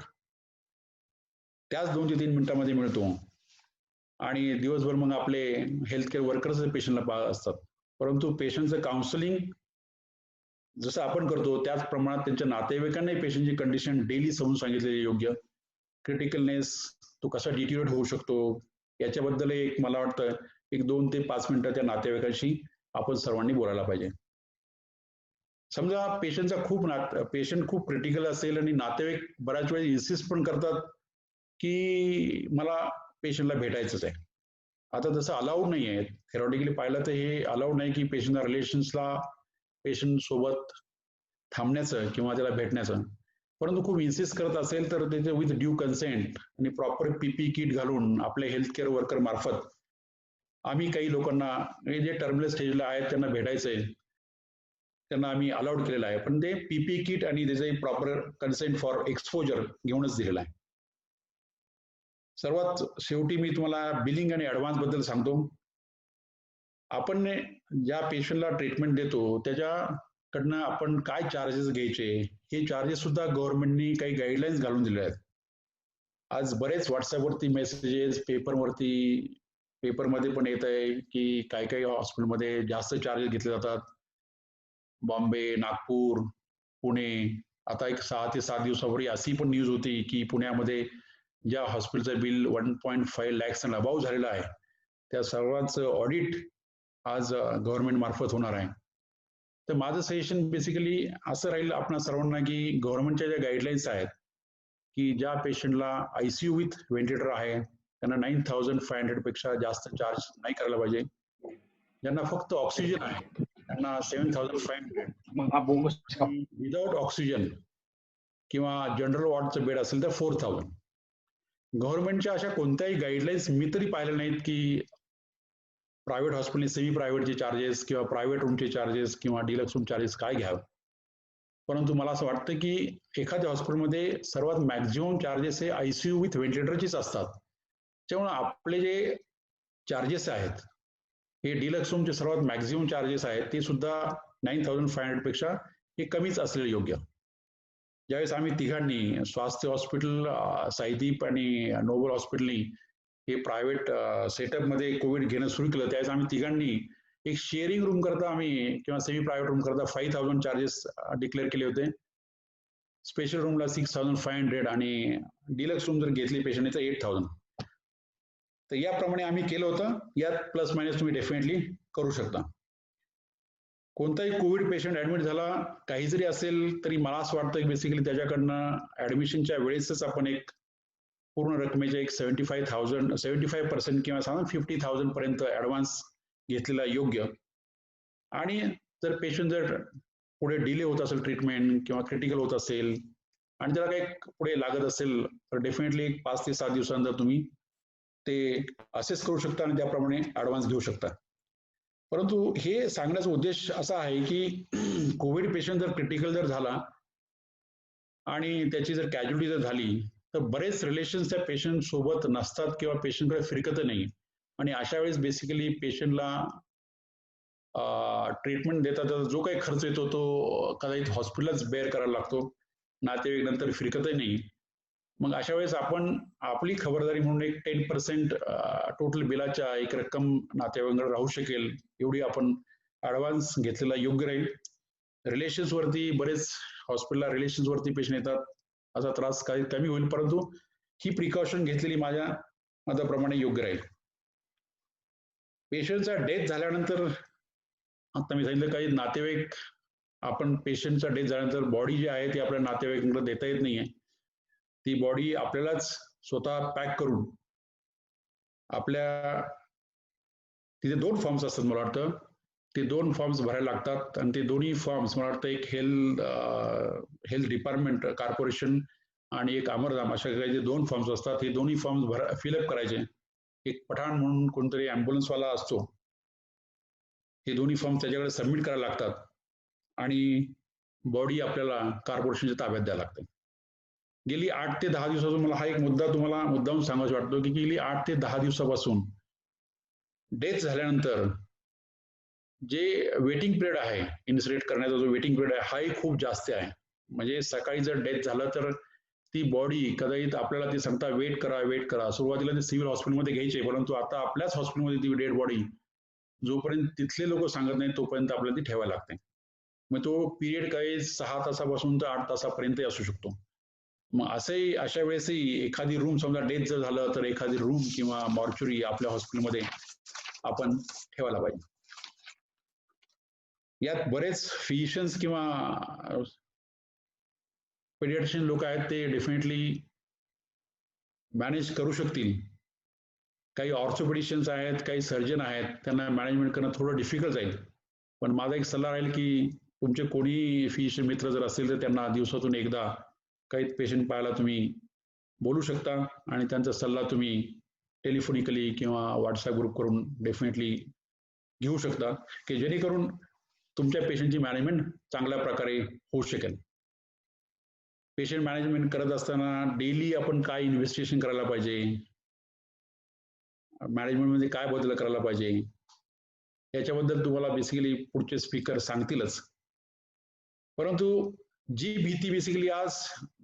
त्याच 2 ते 3 मिनिटांमध्ये मिळतो आणि दिवसभर मग आपले हेल्थ केअर वर्कर्स पेशंटला पाहत असतात. परंतु पेशंटचं काउन्सिलिंग जसं आपण करतो त्याच प्रमाणात त्यांच्या नातेवाईकांनाही पेशंटची कंडिशन डेली समजून सांगितलेली योग्य. क्रिटिकलनेस तो कसा डिटिरिएट होऊ शकतो याच्याबद्दल एक मला वाटतं एक 2 ते 5 मिनिटं त्या नातेवाईकांशी आपण सर्वांनी बोलायला पाहिजे. समजा पेशंट खूप क्रिटिकल असेल आणि नातेवाईक बऱ्याच वेळा इन्सिस्ट पण करतात की मला पेशंटला भेटायचंच आहे. आता तसं अलाउड नाही आहे, थेरॉटिकली पाहिलं तर हे अलाउड नाही की पेशंटच्या रिलेशन्सला पेशंट सोबत थांबण्याचं किंवा त्याला भेटण्याचं. परंतु खूप इन्सिस्ट करत असेल तर त्याचे विथ ड्यू कन्सेंट आणि प्रॉपर PPE किट घालून आपल्या हेल्थ केअर वर्कर मार्फत आम्ही काही लोकांना जे टर्मिनल स्टेजला आहेत त्यांना भेटायचंय, त्यांना आम्ही अलाउड केलेलं आहे, पण ते PPE किट आणि त्याचे प्रॉपर कन्सेंट फॉर एक्सपोजर घेऊनच दिलेलं आहे. सर्वात शेवटी मी तुम्हाला बिलिंग आणि ऍडव्हान्स बद्दल सांगतो. आपण ज्या पेशंटला ट्रीटमेंट देतो त्याच्याकडनं आपण काय चार्जेस घ्यायचे, हे चार्जेस सुद्धा गव्हर्नमेंटनी काही गाईडलाईन्स घालून दिले आहेत. आज बरेच व्हॉट्सअपवरती मेसेजेस, पेपरमध्ये पण येत आहे की काही हॉस्पिटलमध्ये जास्त चार्जेस घेतले जातात. बॉम्बे, नागपूर, पुणे, आता एक 6 ते 7 दिवसापूर्वी अशी पण न्यूज होती की पुण्यामध्ये ज्या हॉस्पिटलचं बिल 1.5 lakhs आणि अबाव झालेलं आहे, त्या सर्वांचं ऑडिट आज गव्हर्नमेंट मार्फत होणार आहे. तर माझं सजेशन बेसिकली असं राहील आपणा सर्वांना की गव्हर्नमेंटच्या ज्या गाईडलाईन्स आहेत की ज्या पेशंटला ICU विथ व्हेंटिलेटर आहे त्यांना 9,500 पेक्षा जास्त चार्ज नाही करायला पाहिजे. ज्यांना फक्त ऑक्सिजन आहे त्यांना 7,500, विदाउट ऑक्सिजन किंवा जनरल वॉर्डचं बेड असेल तर 4,000. गव्हर्नमेंटच्या अशा कोणत्याही गाईडलाईन्स मी तरी पाहिल्या नाहीत की प्रायव्हेट हॉस्पिटल सेमी प्रायव्हेटचे चार्जेस किंवा प्रायव्हेट रूमचे चार्जेस किंवा डिलक्स रूम चार्जेस काय घ्यावं. परंतु मला असं वाटतं की एखाद्या हॉस्पिटलमध्ये सर्वात मॅक्झिमम चार्जेस हे ICU विथ व्हेंटिलेटरचीच असतात. त्यामुळे आपले जे चार्जेस आहेत हे डिलक्स रूमचे सर्वात मॅक्झिमम चार्जेस आहेत ते सुद्धा 9,500 पेक्षा हे कमीच असलेलं योग्य. ज्यावेळेस आम्ही तिघांनी स्वास्थ्य हॉस्पिटल, साईदीप आणि नोबल हॉस्पिटलनी हे प्रायव्हेट सेटअपमध्ये कोविड घेणं सुरू केलं, त्यावेळेस आम्ही तिघांनी एक शेअरिंग रूम करता आम्ही किंवा सेमी प्रायव्हेट रूम करता 5,000 चार्जेस डिक्लेअर केले होते. स्पेशल रूमला 6,500 आणि डिलक्स रूम जर घेतली पेशंटने तर 8,000. तर याप्रमाणे आम्ही केलं होतं. यात प्लस मायनस तुम्ही डेफिनेटली करू शकता. कोणताही कोविड पेशंट ऍडमिट झाला, काही जरी असेल तरी मला असं वाटतं की बेसिकली त्याच्याकडनं ऍडमिशनच्या वेळेसच आपण एक पूर्ण रकमेच्या एक 75% किंवा 50,000 पर्यंत ऍडव्हान्स घेतलेला योग्य. आणि जर पेशंट जर पुढे डिले होत असेल ट्रीटमेंट किंवा क्रिटिकल होत असेल आणि त्याला काही पुढे लागत असेल तर डेफिनेटली 5 ते 7 दिवसानंतर तुम्ही ते असेस करू शकता आणि त्याप्रमाणे ऍडव्हान्स घेऊ शकता. परंतु हे सांगण्याचा उद्देश असा आहे की कोविड पेशंट जर क्रिटिकल जर झाला आणि त्याची जर कॅज्युलिटी जर झाली तर बरेच रिलेशन्स त्या पेशंट सोबत नसतात किंवा पेशंटकडे फिरकत नाही. आणि अशा वेळेस बेसिकली पेशंटला ट्रीटमेंट देतात जो काही खर्च येतो तो कदाचित हॉस्पिटलच बेअर करायला लागतो, नातेवाईक नंतर फिरकतही नाही. मग अशा वेळेस आपण आपली खबरदारी म्हणून एक 10% टोटल बिलाच्या एक रक्कम नातेवाईकांकडे राहू शकेल एवढी आपण ऍडव्हान्स घेतलेला योग्य राहील. रिलेशन्स वरती बरेच हॉस्पिटलला रिलेशन्स वरती पेशंट येतात, असा त्रास काही कमी होईल, परंतु ही प्रिकॉशन घेतलेली माझ्या मताप्रमाणे योग्य राहील. पेशंटचा डेथ झाल्यानंतर आता मी सांगितलं काही नातेवाईक आपण पेशंटचा डेथ झाल्यानंतर बॉडी जी आहे ती आपल्या नातेवाईकांकडे देता येत नाहीये. ती बॉडी आपल्यालाच स्वतः पॅक करून आपल्या तिथे 2 फॉर्म्स असतात मला वाटतं, ते 2 फॉर्म्स भरायला लागतात आणि ते दोन्ही फॉर्म्स मला वाटतं एक हेल्थ डिपार्टमेंट कॉर्पोरेशन आणि एक अमरधाम अशा काही 2 फॉर्म्स असतात. हे दोन्ही फॉर्म्स फिलअप करायचे. एक पठाण म्हणून कोणतरी ॲम्ब्युलन्सवाला असतो, हे दोन्ही फॉर्म त्याच्याकडे सबमिट करायला लागतात आणि बॉडी आपल्याला कॉर्पोरेशनच्या ताब्यात द्यायला लागते. गेली 8 ते 10 दिवसापासून मला हा एक मुद्दा तुम्हाला मुद्दाम सांगायचा वाटतो की गेली 8 ते 10 दिवसापासून डेथ झाल्यानंतर जे वेटिंग पिरियड आहे, इन्सिडेंट करण्याचा जो वेटिंग पिरियड आहे हाही खूप जास्त आहे. म्हणजे सकाळी जर डेथ झालं तर ती बॉडी कदाचित आपल्याला ते सांगता वेट करा. सुरुवातीला ते सिव्हिल हॉस्पिटलमध्ये घ्यायचे, परंतु आता आपल्याच हॉस्पिटलमध्ये ती डेड बॉडी जोपर्यंत तिथले लोक सांगत नाही तोपर्यंत आपल्याला ती ठेवायला लागते. मग तो पिरियड काही 6 तासापासून तर 8 तासापर्यंत असू शकतो. मग असंही अशा वेळेसही एखादी रूम समजा डेथ जर झालं तर एखादी रूम किंवा मॉर्च्युरी आपल्या हॉस्पिटलमध्ये आपण ठेवायला पाहिजे. यात बरेच फिजिशियन्स किंवा पेडियाट्रिशियन लोक आहेत ते डेफिनेटली मॅनेज करू शकतील. काही ऑर्थोपेडिशियन्स आहेत, काही सर्जन आहेत, त्यांना मॅनेजमेंट करणं थोडं डिफिकल्ट जाईल. पण माझा एक सल्ला राहील की तुमचे कोणी फिजिशियन मित्र जर असतील तर त्यांना दिवसातून एकदा काही पेशंट पाहायला तुम्ही बोलू शकता आणि त्यांचा सल्ला तुम्ही टेलिफोनिकली किंवा व्हॉट्सअप ग्रुप करून डेफिनेटली घेऊ शकता की जेणेकरून तुमच्या पेशंटची मॅनेजमेंट चांगल्या प्रकारे होऊ शकेल. पेशंट मॅनेजमेंट करत असताना डेली आपण काय इन्व्हेस्टिगेशन करायला पाहिजे, मॅनेजमेंटमध्ये काय बदल करायला पाहिजे, याच्याबद्दल तुम्हाला बेसिकली पुढचे स्पीकर सांगतीलच. परंतु जी भीती बेसिकली आज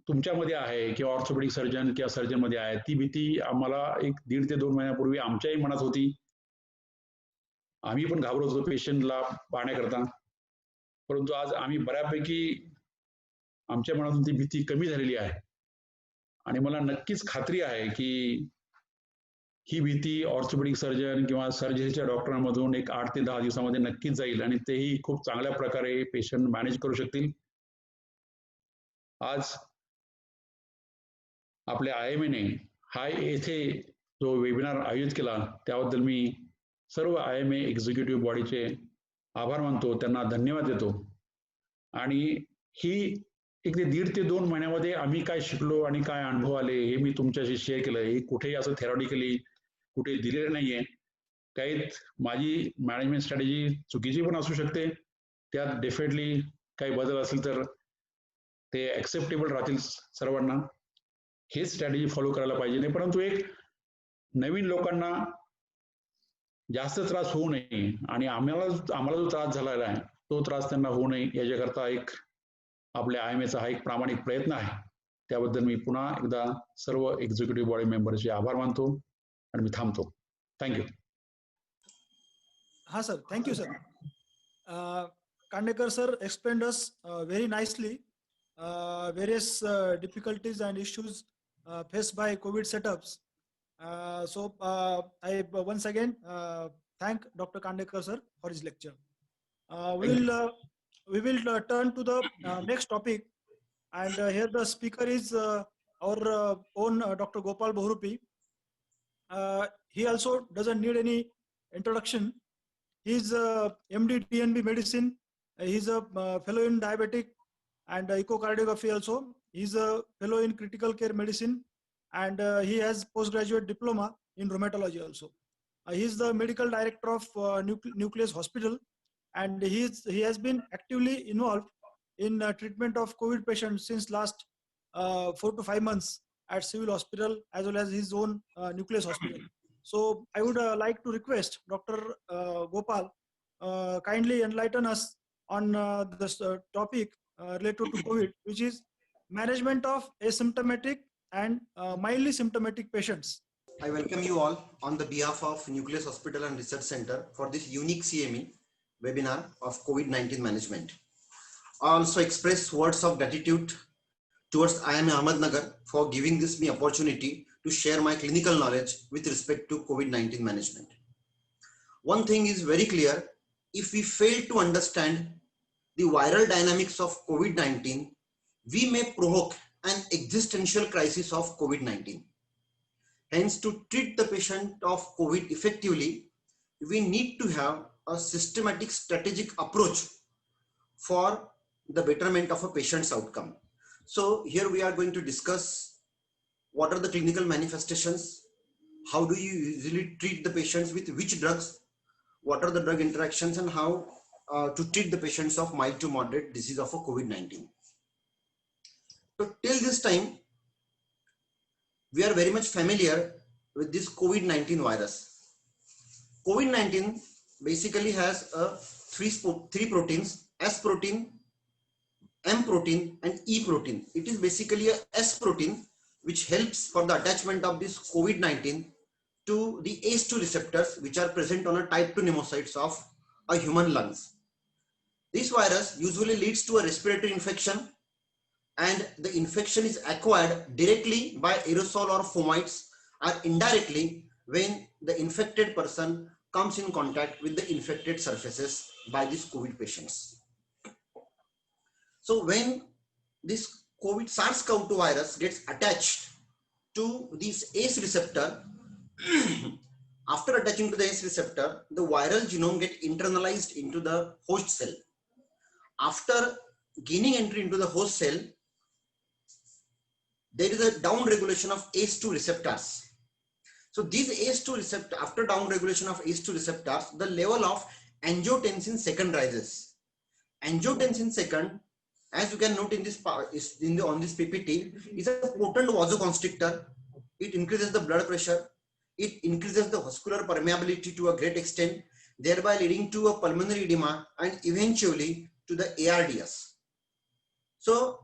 तुमच्यामध्ये आहे किंवा ऑर्थोपेडिक सर्जन किंवा सर्जनमध्ये आहे, ती भीती आम्हाला एक 1.5 ते 2 महिन्यापूर्वी आमच्याही मनात होती. आम्ही पण घाबरत होतो पेशंटला पाहण्याकरता. परंतु आज आम्ही बऱ्यापैकी आमच्या मनातून ती भीती कमी झालेली आहे आणि मला नक्कीच खात्री आहे की ही भीती ऑर्थोपेडिक सर्जन किंवा सर्जरीच्या डॉक्टरांमधून एक 8 ते 10 दिवसामध्ये नक्कीच जाईल आणि तेही खूप चांगल्या प्रकारे पेशंट मॅनेज करू शकतील. आज आपल्या IMA ने हा येथे जो वेबिनार आयोजित केला त्याबद्दल मी सर्व IMA एक्झिक्युटिव्ह बॉडीचे आभार मानतो, त्यांना धन्यवाद देतो. आणि ही एक 1.5 ते 2 महिन्यामध्ये आम्ही काय शिकलो आणि काय अनुभव आले हे मी तुमच्याशी शेअर केलं. हे कुठेही असं थेरॉटिकली कुठे दिलेलं नाहीये. काही माझी मॅनेजमेंट स्ट्रॅटेजी चुकीची पण असू शकते, त्यात डेफिनेटली काही बदल असेल तर ते ऍक्सेप्टेबल राहतील सर्वांना. हेच स्ट्रॅटेजी फॉलो करायला पाहिजे नाही, परंतु एक नवीन लोकांना जास्त त्रास होऊ नये आणि आम्हाला जो त्रास झालेला आहे तो त्रास त्यांना होऊ नये याच्याकरता एक आपल्या IMA चा हा एक प्रामाणिक प्रयत्न आहे. त्याबद्दल मी पुन्हा एकदा सर्व एक्झिक्युटिव्ह बॉडी मेंबरचे आभार मानतो आणि मी थांबतो. Thank you. Ha sir, thank you sir. Kandekar sir explained us very nicely various difficulties and issues faced by COVID setups. So I once again thank Dr. Kandekar sir for his lecture. We will turn to the next topic, and here the speaker is our own Dr. Gopal Bohrupi. He also doesn't need any introduction. He's MD DNB medicine. He's a fellow in diabetic and echocardiography also. He's a fellow in critical care medicine, and he has postgraduate diploma in rheumatology also. He's the medical director of Nucleus Hospital, and he has been actively involved in treatment of COVID patients since last 4 to 5 months at civil hospital as well as his own Nucleus Hospital. So I would like to request Dr. Gopal kindly enlighten us on this topic related to COVID, which is management of asymptomatic and mildly symptomatic patients. I welcome you all on the behalf of Nucleus Hospital and Research Center for this unique CME webinar of COVID-19 management. I also express words of gratitude towards IIM Ahmednagar for giving this me opportunity to share my clinical knowledge with respect to COVID-19 management. One thing is very clear: if we fail to understand the viral dynamics of COVID-19, we may provoke an existential crisis of COVID-19. Hence, to treat the patient of COVID effectively, we need to have a systematic strategic approach for the betterment of a patient's outcome. So here we are going to discuss what are the clinical manifestations, how do you usually treat the patients with which drugs, what are the drug interactions, and how to treat the patients of mild to moderate disease of a COVID-19. So till this time, we are very much familiar with this COVID-19 virus. COVID-19 basically has three proteins: S protein, M protein, and E protein. It is basically a S protein which helps for the attachment of this COVID-19 to the ACE2 receptors, which are present on a type 2 pneumocytes of a human lungs. This virus usually leads to a respiratory infection, and the infection is acquired directly by aerosol or fomites, or indirectly when the infected person comes in contact with the infected surfaces by these COVID patients. So when this COVID SARS-CoV-2 virus gets attached to this ACE receptor, after attaching to the ACE receptor, the viral genome gets internalized into the host cell. After gaining entry into the host cell, there is a down regulation of ACE2 receptors. So these ACE2 receptors, after down regulation of ACE2 receptors, the level of angiotensin second rises. Angiotensin second, as you can note in this on this PPT, is a potent vasoconstrictor. It increases the blood pressure. It increases the vascular permeability to a great extent, thereby leading to a pulmonary edema and eventually to the ARDS. So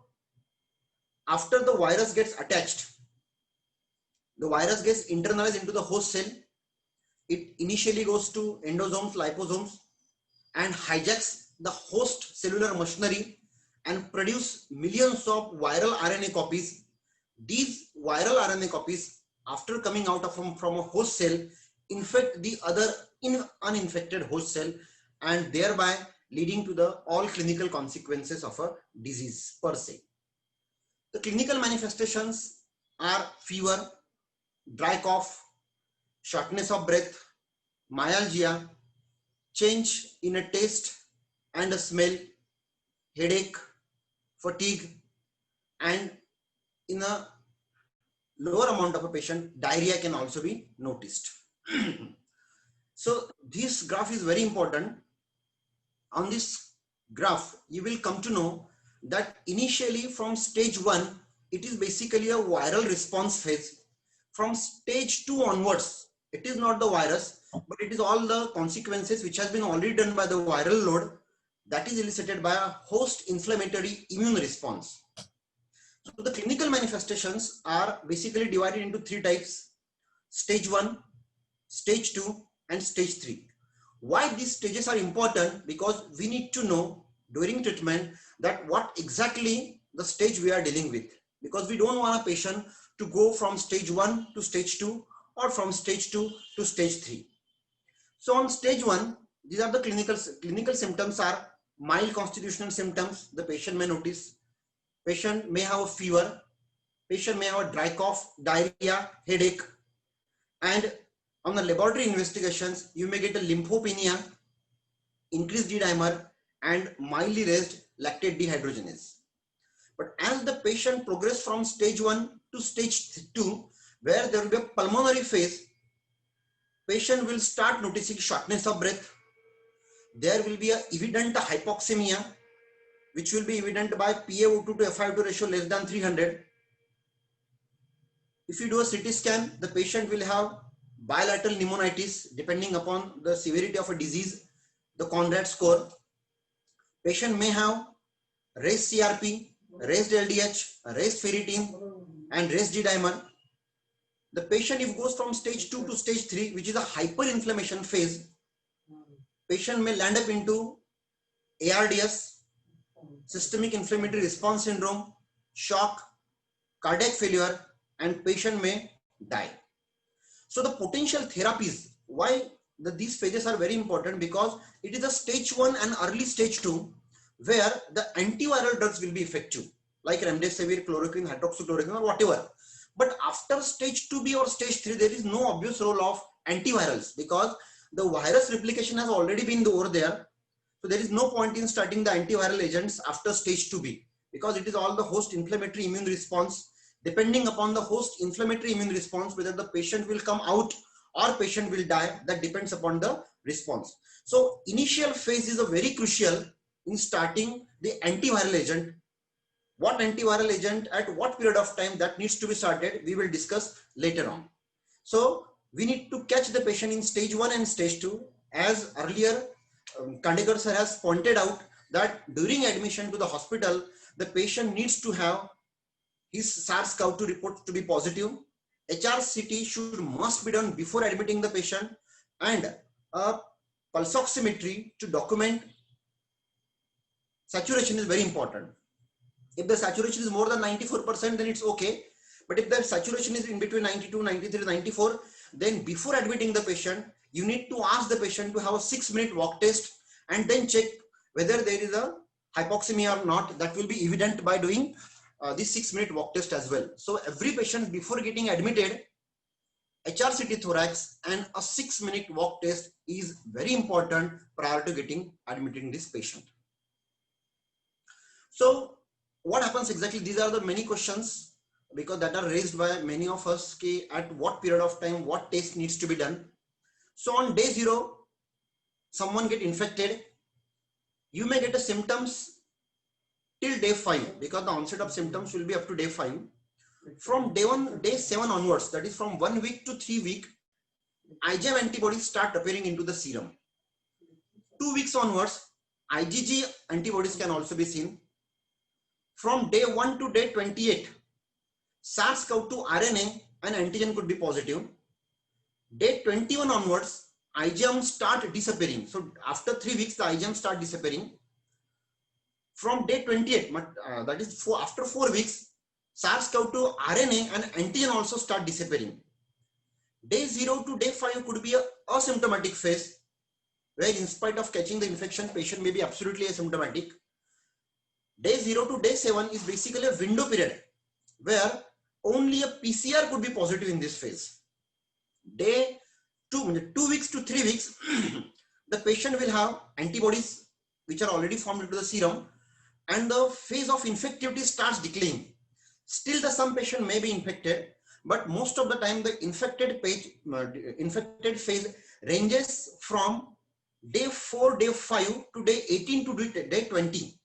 after the virus gets attached, the virus gets internalized into the host cell. It initially goes to endosomes, liposomes, and hijacks the host cellular machinery and produce millions of viral RNA copies. These viral RNA copies, after coming out from a host cell, infect the other uninfected host cell, and thereby leading to the all clinical consequences of a disease per se. The clinical manifestations are fever, dry cough, shortness of breath, myalgia, change in a taste and a smell, headache, fatigue, and in a lower amount of a patient, diarrhea can also be noticed. So this graph is very important. On this graph, you will come to know that initially from stage 1, it is basically a viral response phase. From stage 2 onwards, it is not the virus, but it is all the consequences which has been already done by the viral load. that is elicited by a host inflammatory immune response. So the clinical manifestations are basically divided into three types: stage 1, stage 2, and stage 3. Why these stages are important? Because we need to know during treatment that what exactly the stage we are dealing with, because we don't want a patient to go from stage 1 to stage 2 or from stage 2 to stage 3. So on stage 1, these are the clinical symptoms are mild constitutional symptoms. The patient may notice, patient may have a fever, patient may have a dry cough, diarrhea, headache, and on the laboratory investigations, you may get a lymphopenia, increased D-dimer, and mildly raised lactate dehydrogenase. But as the patient progresses from stage 1 to stage 2, where there will be a pulmonary phase, patient will start noticing shortness of breath. There will be a evident hypoxemia, which will be evident by PaO2 to FiO2 ratio less than 300. If you do a CT scan, the patient will have bilateral pneumonitis depending upon the severity of a disease, the Conrad score. Patient may have raised CRP, raised LDH, raised ferritin, and raised D-dimer. The patient, if goes from stage 2 to stage 3, which is a hyperinflammation phase, patient may land up into ARDS, systemic inflammatory response syndrome, shock, cardiac failure, and patient may die. So the potential therapies, why these phases are very important, because it is a stage 1 and early stage 2 where the antiviral drugs will be effective, like remdesivir, chloroquine, hydroxychloroquine, or whatever. But after stage 2B or stage 3, there is no obvious role of antivirals, because the virus replication has already been over there. So there is no point in starting the antiviral agents after stage 2B, because it is all the host inflammatory immune response. Depending upon the host inflammatory immune response, whether the patient will come out or patient will die, that depends upon the response. So initial phase is a very crucial in starting the antiviral agent. What antiviral agent at what period of time that needs to be started, we will discuss later on. So we need to catch the patient in stage 1 and stage 2. As earlier Kandekar sir has pointed out that during admission to the hospital, the patient needs to have his SARS-CoV-2 report to be positive. HRCT must be done before admitting the patient, and a pulse oximetry to document saturation is very important. If the saturation is more than 94%, then it's okay. But if the saturation is in between 92, 93, 94, then before admitting the patient, you need to ask the patient to have a 6-minute walk test and then check whether there is a hypoxemia or not. That will be evident by doing this 6-minute walk test as well. So every patient before getting admitted, HRCT thorax and a 6-minute walk test is very important prior to getting admitting this patient. So what happens exactly? These are the many questions because that are raised by many of us. At what period of time, what test needs to be done? So on day 0, someone get infected. You may get the symptoms till day 5 because the onset of symptoms will be up to day 5. From day 7 onwards, that is from 1 week to 3 weeks, IgM antibodies start appearing into the serum. 2 weeks onwards, IgG antibodies can also be seen. From day 1 to day 28, SARS-CoV-2 RNA and antigen could be positive. Day 21 onwards, IgM start disappearing. So after 3 weeks, the IgM start disappearing. From day 28, that is after 4 weeks, SARS-CoV-2 RNA and antigen also start disappearing. Day 0 to day 5 could be a asymptomatic phase, where in spite of catching the infection, patient may be absolutely asymptomatic. Day 0 to day 7 is basically a window period where only a PCR could be positive in this phase. Day 2 weeks to 3 weeks, the patient will have antibodies which are already formed into the serum, and the phase of infectivity starts declining. Still, some patient may be infected, but most of the time the infected phase ranges from day 4, day 5 to day 18 to day 20.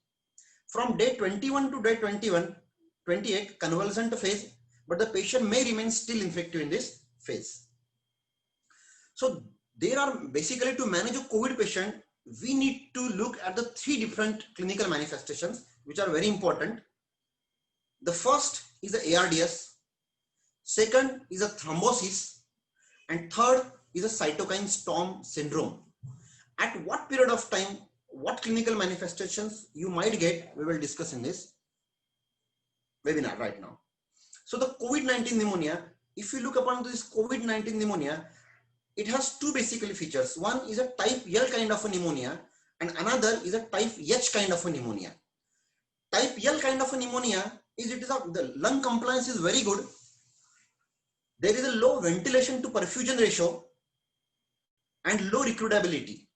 From day 21 to day 28, convalescent phase, but the patient may remain still infective in this phase. So there are basically, to manage a COVID patient, we need to look at the 3 different clinical manifestations which are very important. The first is the ARDS, second is a thrombosis, and third is a cytokine storm syndrome. At what period of time, what clinical manifestations you might get, we will discuss in this webinar right now. So the COVID-19 pneumonia, if you look upon this COVID-19 pneumonia, it has 2 basically features. One is a type L kind of a pneumonia and another is a type H kind of a pneumonia. Type L kind of a pneumonia is the lung compliance is very good. There is a low ventilation to perfusion ratio and low recruitability.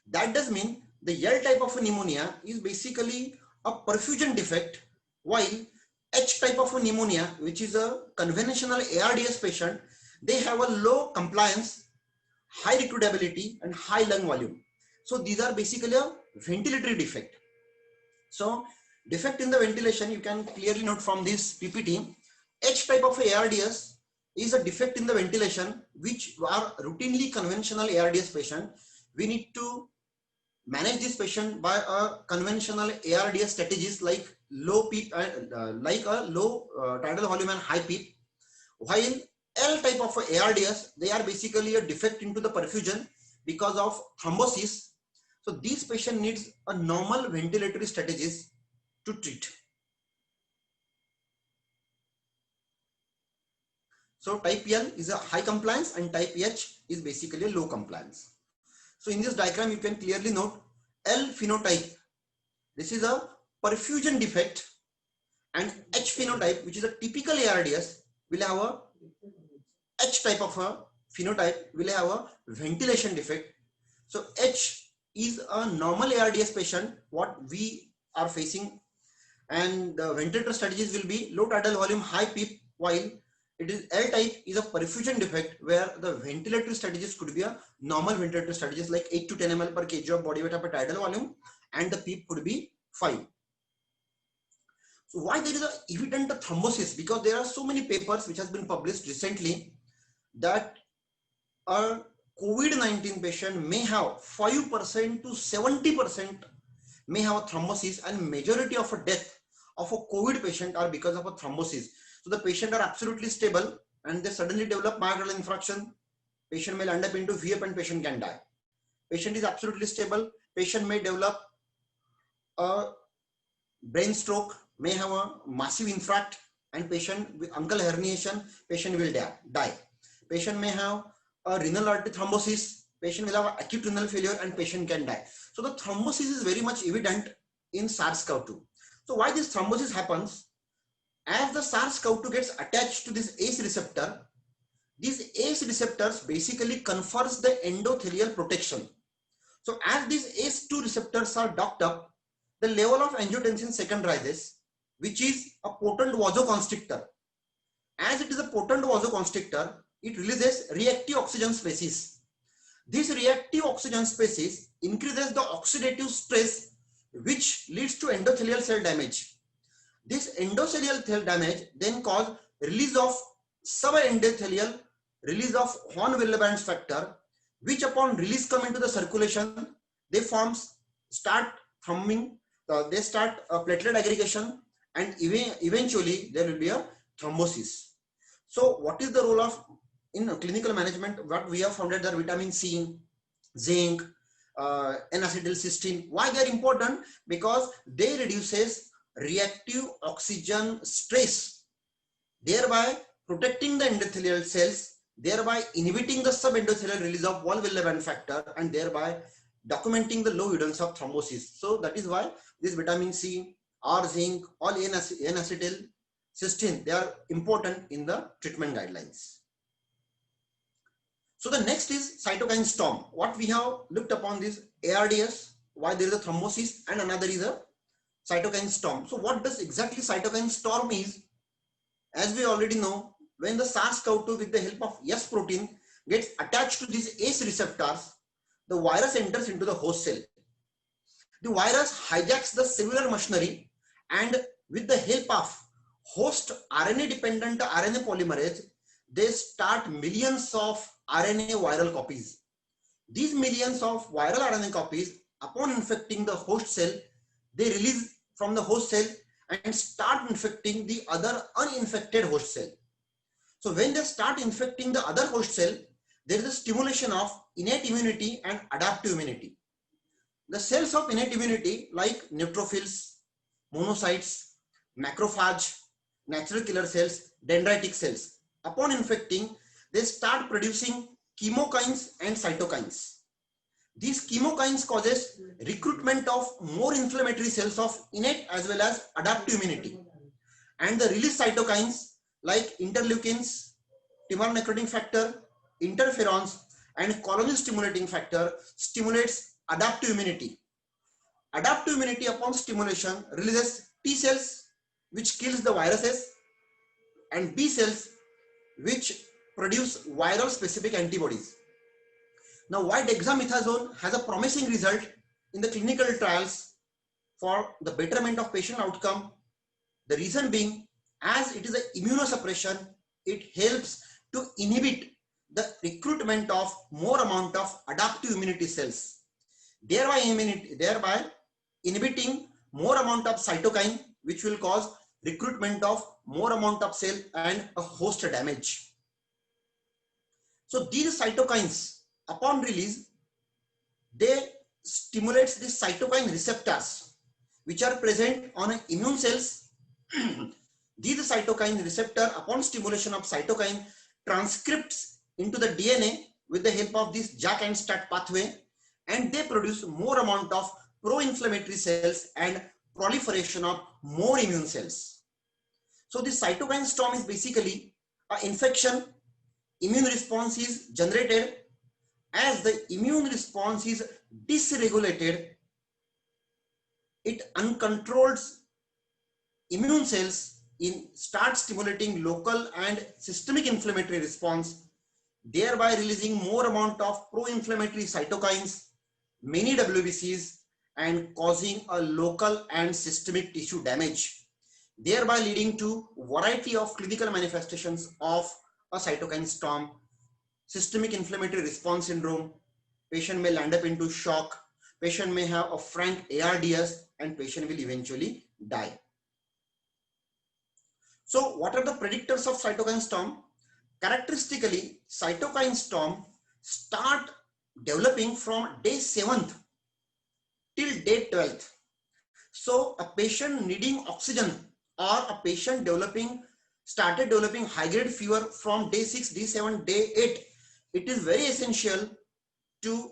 That does mean the L type of a pneumonia is basically a perfusion defect, while H type of a pneumonia, which is a conventional ARDS patient, they have a low compliance, high recruitability and high lung volume. So these are basically a ventilatory defect. So defect in the ventilation, you can clearly note from this PPT. H type of ARDS is a defect in the ventilation, which are routinely conventional ARDS patient. We need to manage this patient by a conventional ARDS strategies like low PEEP, like a low tidal volume and high PEEP. While L type of ARDS, they are basically a defect into the perfusion because of thrombosis. So these patient needs a normal ventilatory strategies to treat. So type L is a high compliance and type H is basically a low compliance. So in this diagram, you can clearly note L phenotype. This is a perfusion defect, and H phenotype, which is a typical ARDS, will have a H type of a phenotype, will have a ventilation defect. So H is a normal ARDS patient, what we are facing, and the ventilator strategies will be low tidal volume, high PEEP, while it is L type is a perfusion defect where the ventilatory strategies could be a normal ventilatory strategies like 8 to 10 ml per kg of body weight of a tidal volume, and the PEEP could be 5. So why there is a evident thrombosis? Because there are so many papers which has been published recently that a COVID-19 patient may have 5% to 70% may have a thrombosis, and majority of a death of a COVID patient are because of a thrombosis. So the patient are absolutely stable and they suddenly develop myocardial infarction. Patient may land up into VF and patient can die. Patient is absolutely stable. Patient may develop a brain stroke, may have a massive infarct, and patient with uncal herniation, patient will die. Patient may have a renal artery thrombosis, patient will have acute renal failure and patient can die. So the thrombosis is very much evident in SARS-CoV-2. So why this thrombosis happens? As the SARS-CoV-2 gets attached to this ACE receptor, these ACE receptors basically confers the endothelial protection. So as these ACE2 receptors are docked up, the level of angiotensin II rises, which is a potent vasoconstrictor. As it is a potent vasoconstrictor, it releases reactive oxygen species. This reactive oxygen species increases the oxidative stress, which leads to endothelial cell damage. This endothelial cell damage then cause release of subendothelial release of von Willebrand's factor, which upon release come into the circulation, they start forming, they start platelet aggregation, and eventually there will be a thrombosis. So what is the role of in clinical management? What we have found that vitamin C, zinc, N-acetylcysteine. Why they are important? Because they reduces reactive oxygen stress, thereby protecting the endothelial cells, thereby inhibiting the subendothelial release of von Willebrand factor, and thereby documenting the low evidence of thrombosis. So that is why this vitamin C or zinc or N-acetylcysteine, they are important in the treatment guidelines. So the next is cytokine storm. What we have looked upon this ARDS, why there is a thrombosis, and another is a cytokine storm. So what does exactly cytokine storm is? As we already know, when the SARS-CoV-2 with the help of S protein gets attached to these ACE receptors, the virus enters into the host cell. The virus hijacks the cellular machinery, and with the help of host RNA-dependent RNA polymerase, they start millions of RNA viral copies. These millions of viral RNA copies, upon infecting the host cell, they release from the host cell and start infecting the other uninfected host cell. So when they start infecting the other host cell, there is a stimulation of innate immunity and adaptive immunity. The cells of innate immunity like neutrophils, monocytes, macrophage, natural killer cells, dendritic cells, upon infecting, they start producing chemokines and cytokines. These chemokines causes recruitment of more inflammatory cells of innate as well as adaptive immunity. And the release cytokines like interleukins, tumor necrotic factor, interferons, and collagen stimulating factor stimulates adaptive immunity. Adaptive immunity upon stimulation releases T cells, which kills the viruses, and B cells, which produce viral specific antibodies. Now, why dexamethasone has a promising result in the clinical trials for the betterment of patient outcome? The reason being, as it is an immunosuppression, it helps to inhibit the recruitment of more amount of adaptive immunity cells, thereby inhibiting more amount of cytokine, which will cause recruitment of more amount of cell and a host damage. So these cytokines, upon release, they stimulates the cytokine receptors which are present on immune cells. These cytokine receptor, upon stimulation of cytokine, transcripts into the DNA with the help of this JAK and STAT pathway, and they produce more amount of pro-inflammatory cells and proliferation of more immune cells. So this cytokine storm is basically an infection. Immune response is generated. As the immune response is dysregulated, it uncontrolled immune cells start stimulating local and systemic inflammatory response, thereby releasing more amount of pro-inflammatory cytokines, many WBCs, and causing a local and systemic tissue damage, thereby leading to variety of clinical manifestations of a cytokine storm. Systemic inflammatory response syndrome, patient may land up into shock, patient may have a frank ARDS, and patient will eventually die. So what are the predictors of cytokine storm? Characteristically, cytokine storm start developing from day 7th till day 12th. So a patient needing oxygen or a patient started developing high-grade fever from day 6, day 7, day 8, it is very essential to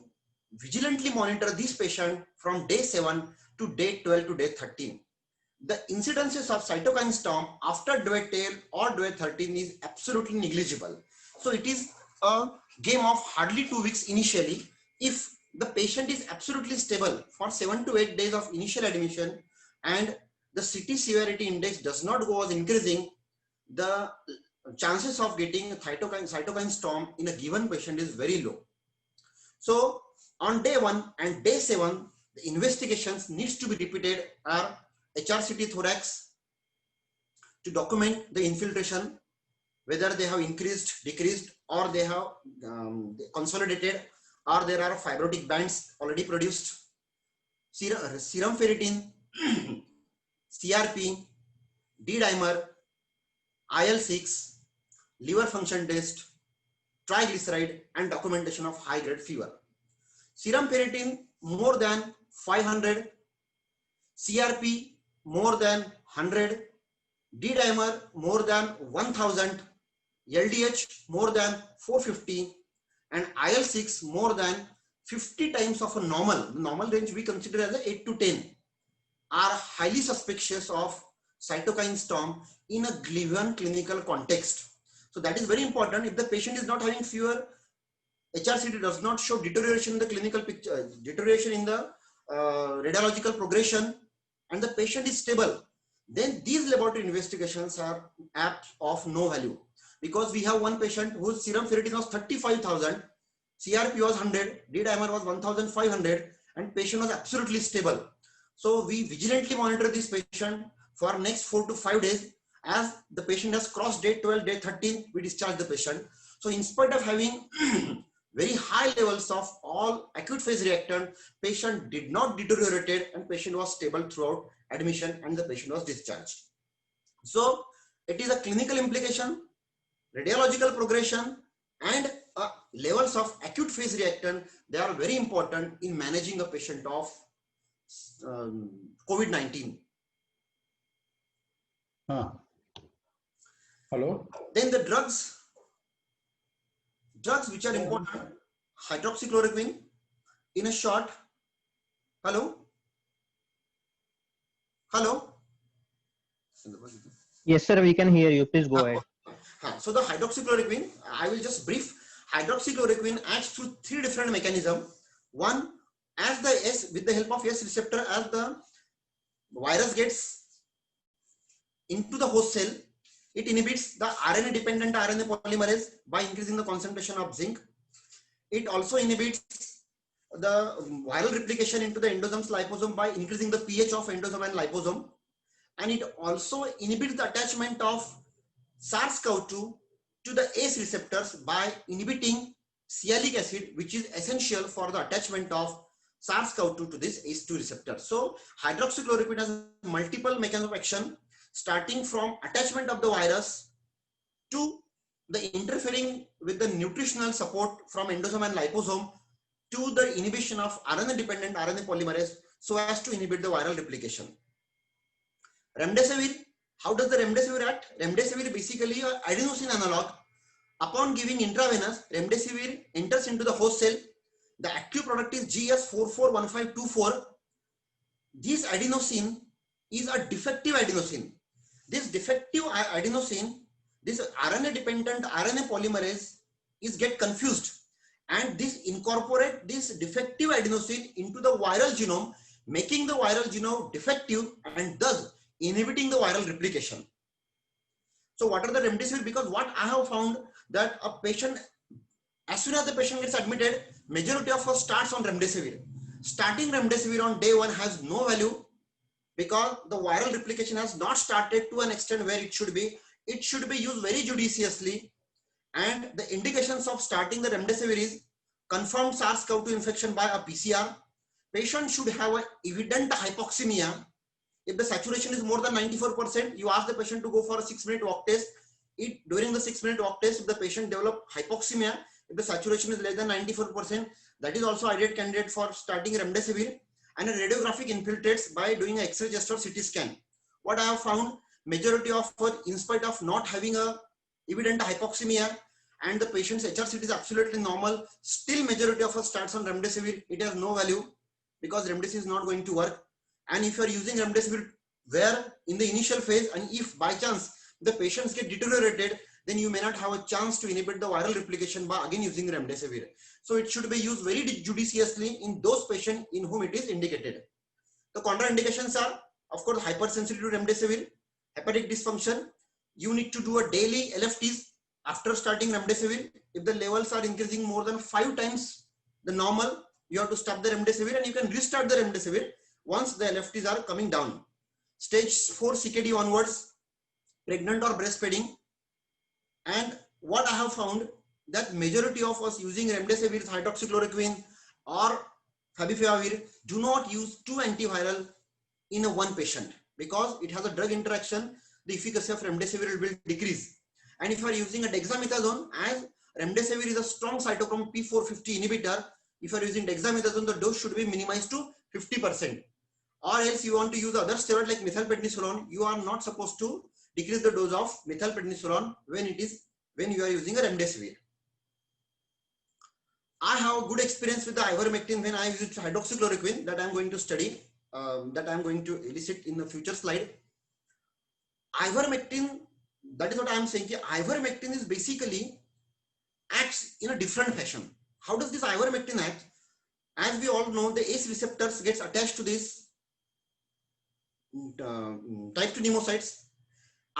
vigilantly monitor this patient from day 7 to day 12 to day 13. The incidences of cytokine storm after day 10 or day 13 is absolutely negligible. So it is a game of hardly 2 weeks initially. If the patient is absolutely stable for 7 to 8 days of initial admission and the CT severity index does not go as increasing, the chances of getting a cytokine storm in a given patient is very low. So on day 1 and day 7, the investigations needs to be repeated are HRCT thorax to document the infiltration, whether they have increased, decreased, or they have consolidated, or there are fibrotic bands already produced. Serum ferritin, CRP, D-dimer, IL-6, liver function test, triglyceride, and documentation of high-grade fever. Serum ferritin more than 500, CRP more than 100, D-dimer more than 1000, LDH more than 450, and IL-6 more than 50 times of a normal range we consider as a 8 to 10 are highly suspicious of cytokine storm in a given clinical context. So that is very important. If the patient is not having fever, HRCT does not show deterioration in the clinical picture, deterioration in the radiological progression, and the patient is stable, then these laboratory investigations are apt of no value. Because we have one patient whose serum ferritin was 35,000, CRP was 100, D-dimer was 1,500, and patient was absolutely stable. So we vigilantly monitor this patient for next 4 to 5 days. As the patient has crossed day 12, day 13, we discharge the patient. So in spite of having very high levels of all acute phase reactant. Patient did not deteriorated and patient was stable throughout admission and the patient was discharged. So it is a clinical implication, radiological progression, and levels of acute phase reactant. They are very important in managing a patient of COVID-19. Hello. Then the drugs which are important: hydroxychloroquine. In a short, hello. Yes, sir, we can hear you. Please go ahead. So the hydroxychloroquine, I will just brief. Hydroxychloroquine acts through 3 different mechanisms. One, as the S, with the help of S receptor, as the virus gets into the host cell, it inhibits the RNA dependent RNA polymerase by increasing the concentration of zinc. It also inhibits the viral replication into the endosome's liposome by increasing the pH of endosome and liposome. And it also inhibits the attachment of SARS-CoV-2 to the ACE receptors by inhibiting sialic acid, which is essential for the attachment of SARS-CoV-2 to this ACE2 receptor. So hydroxychloroquine has multiple mechanisms of action, starting from attachment of the virus to the interfering with the nutritional support from endosome and liposome to the inhibition of RNA-dependent RNA polymerase so as to inhibit the viral replication. Remdesivir, how does the remdesivir act? Remdesivir basically an adenosine analog. Upon giving intravenous, remdesivir enters into the host cell. The active product is GS441524. This adenosine is a defective adenosine. This defective adenosine, this RNA-dependent RNA polymerase is get confused, and this incorporate this defective adenosine into the viral genome, making the viral genome defective and thus inhibiting the viral replication. So what are the remdesivir? Because what I have found that a patient, as soon as the patient gets admitted, majority of us starts on remdesivir. Starting remdesivir on day 1 has no value because the viral replication has not started to an extent where it should be. It should be used very judiciously. And the indications of starting the remdesivir is confirmed SARS-CoV-2 infection by a PCR. Patient should have an evident hypoxemia. If the saturation is more than 94%, you ask the patient to go for a 6-minute walk test. During the 6-minute walk test, if the patient develop hypoxemia, if the saturation is less than 94%, that is also ideal candidate for starting remdesivir. And a radiographic infiltrates by doing an X-ray chest or CT scan. What I have found, majority of, in spite of not having a evident hypoxemia and the patient's HRCT is absolutely normal, still majority of us starts on remdesivir. It has no value because remdesivir is not going to work. And if you are using remdesivir where in the initial phase, and if by chance the patients get deteriorated, then you may not have a chance to inhibit the viral replication by again using remdesivir. So it should be used very judiciously in those patients in whom it is indicated. The contraindications are, of course, hypersensitivity to remdesivir, hepatic dysfunction. You need to do a daily LFTs after starting remdesivir. If the levels are increasing more than 5 times the normal, you have to stop the remdesivir and you can restart the remdesivir once the LFTs are coming down. Stage 4 CKD onwards, pregnant or breastfeeding. And what I have found that majority of us using remdesivir, hydroxychloroquine or favipiravir do not use 2 antiviral in a one patient because it has a drug interaction. The efficacy of remdesivir will decrease. And if you are using a dexamethasone, as remdesivir is a strong cytochrome P450 inhibitor, if you are using dexamethasone, the dose should be minimized to 50%. Or else you want to use other steroid like methylprednisolone, you are not supposed to decrease the dose of methylprednisolone when you are using a remdesivir. I have a good experience with the ivermectin when I used hydroxychloroquine that I am going to study, that I am going to elicit in the future slide. Ivermectin, that is what I am saying. Ivermectin is basically acts in a different fashion. How does this ivermectin act? As we all know, the ACE receptors gets attached to this type 2 pneumocytes.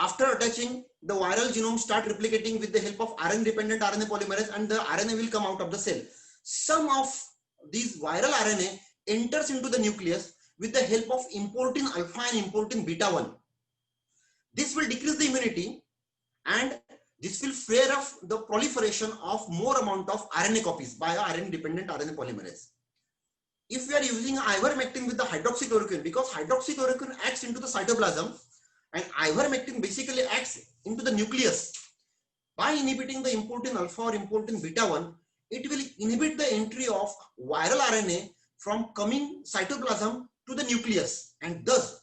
After attaching, the viral genome start replicating with the help of RNA-dependent RNA polymerase, and the RNA will come out of the cell. Some of these viral RNA enters into the nucleus with the help of importin alpha and importin beta 1. This will decrease the immunity, and This will flare up the proliferation of more amount of RNA copies by a RNA-dependent RNA polymerase. If we are using ivermectin with the hydroxychloroquine, because hydroxychloroquine acts into the cytoplasm and ivermectin basically acts into the nucleus, by inhibiting the importin alpha or importin beta 1, it will inhibit the entry of viral RNA from coming cytoplasm to the nucleus, and thus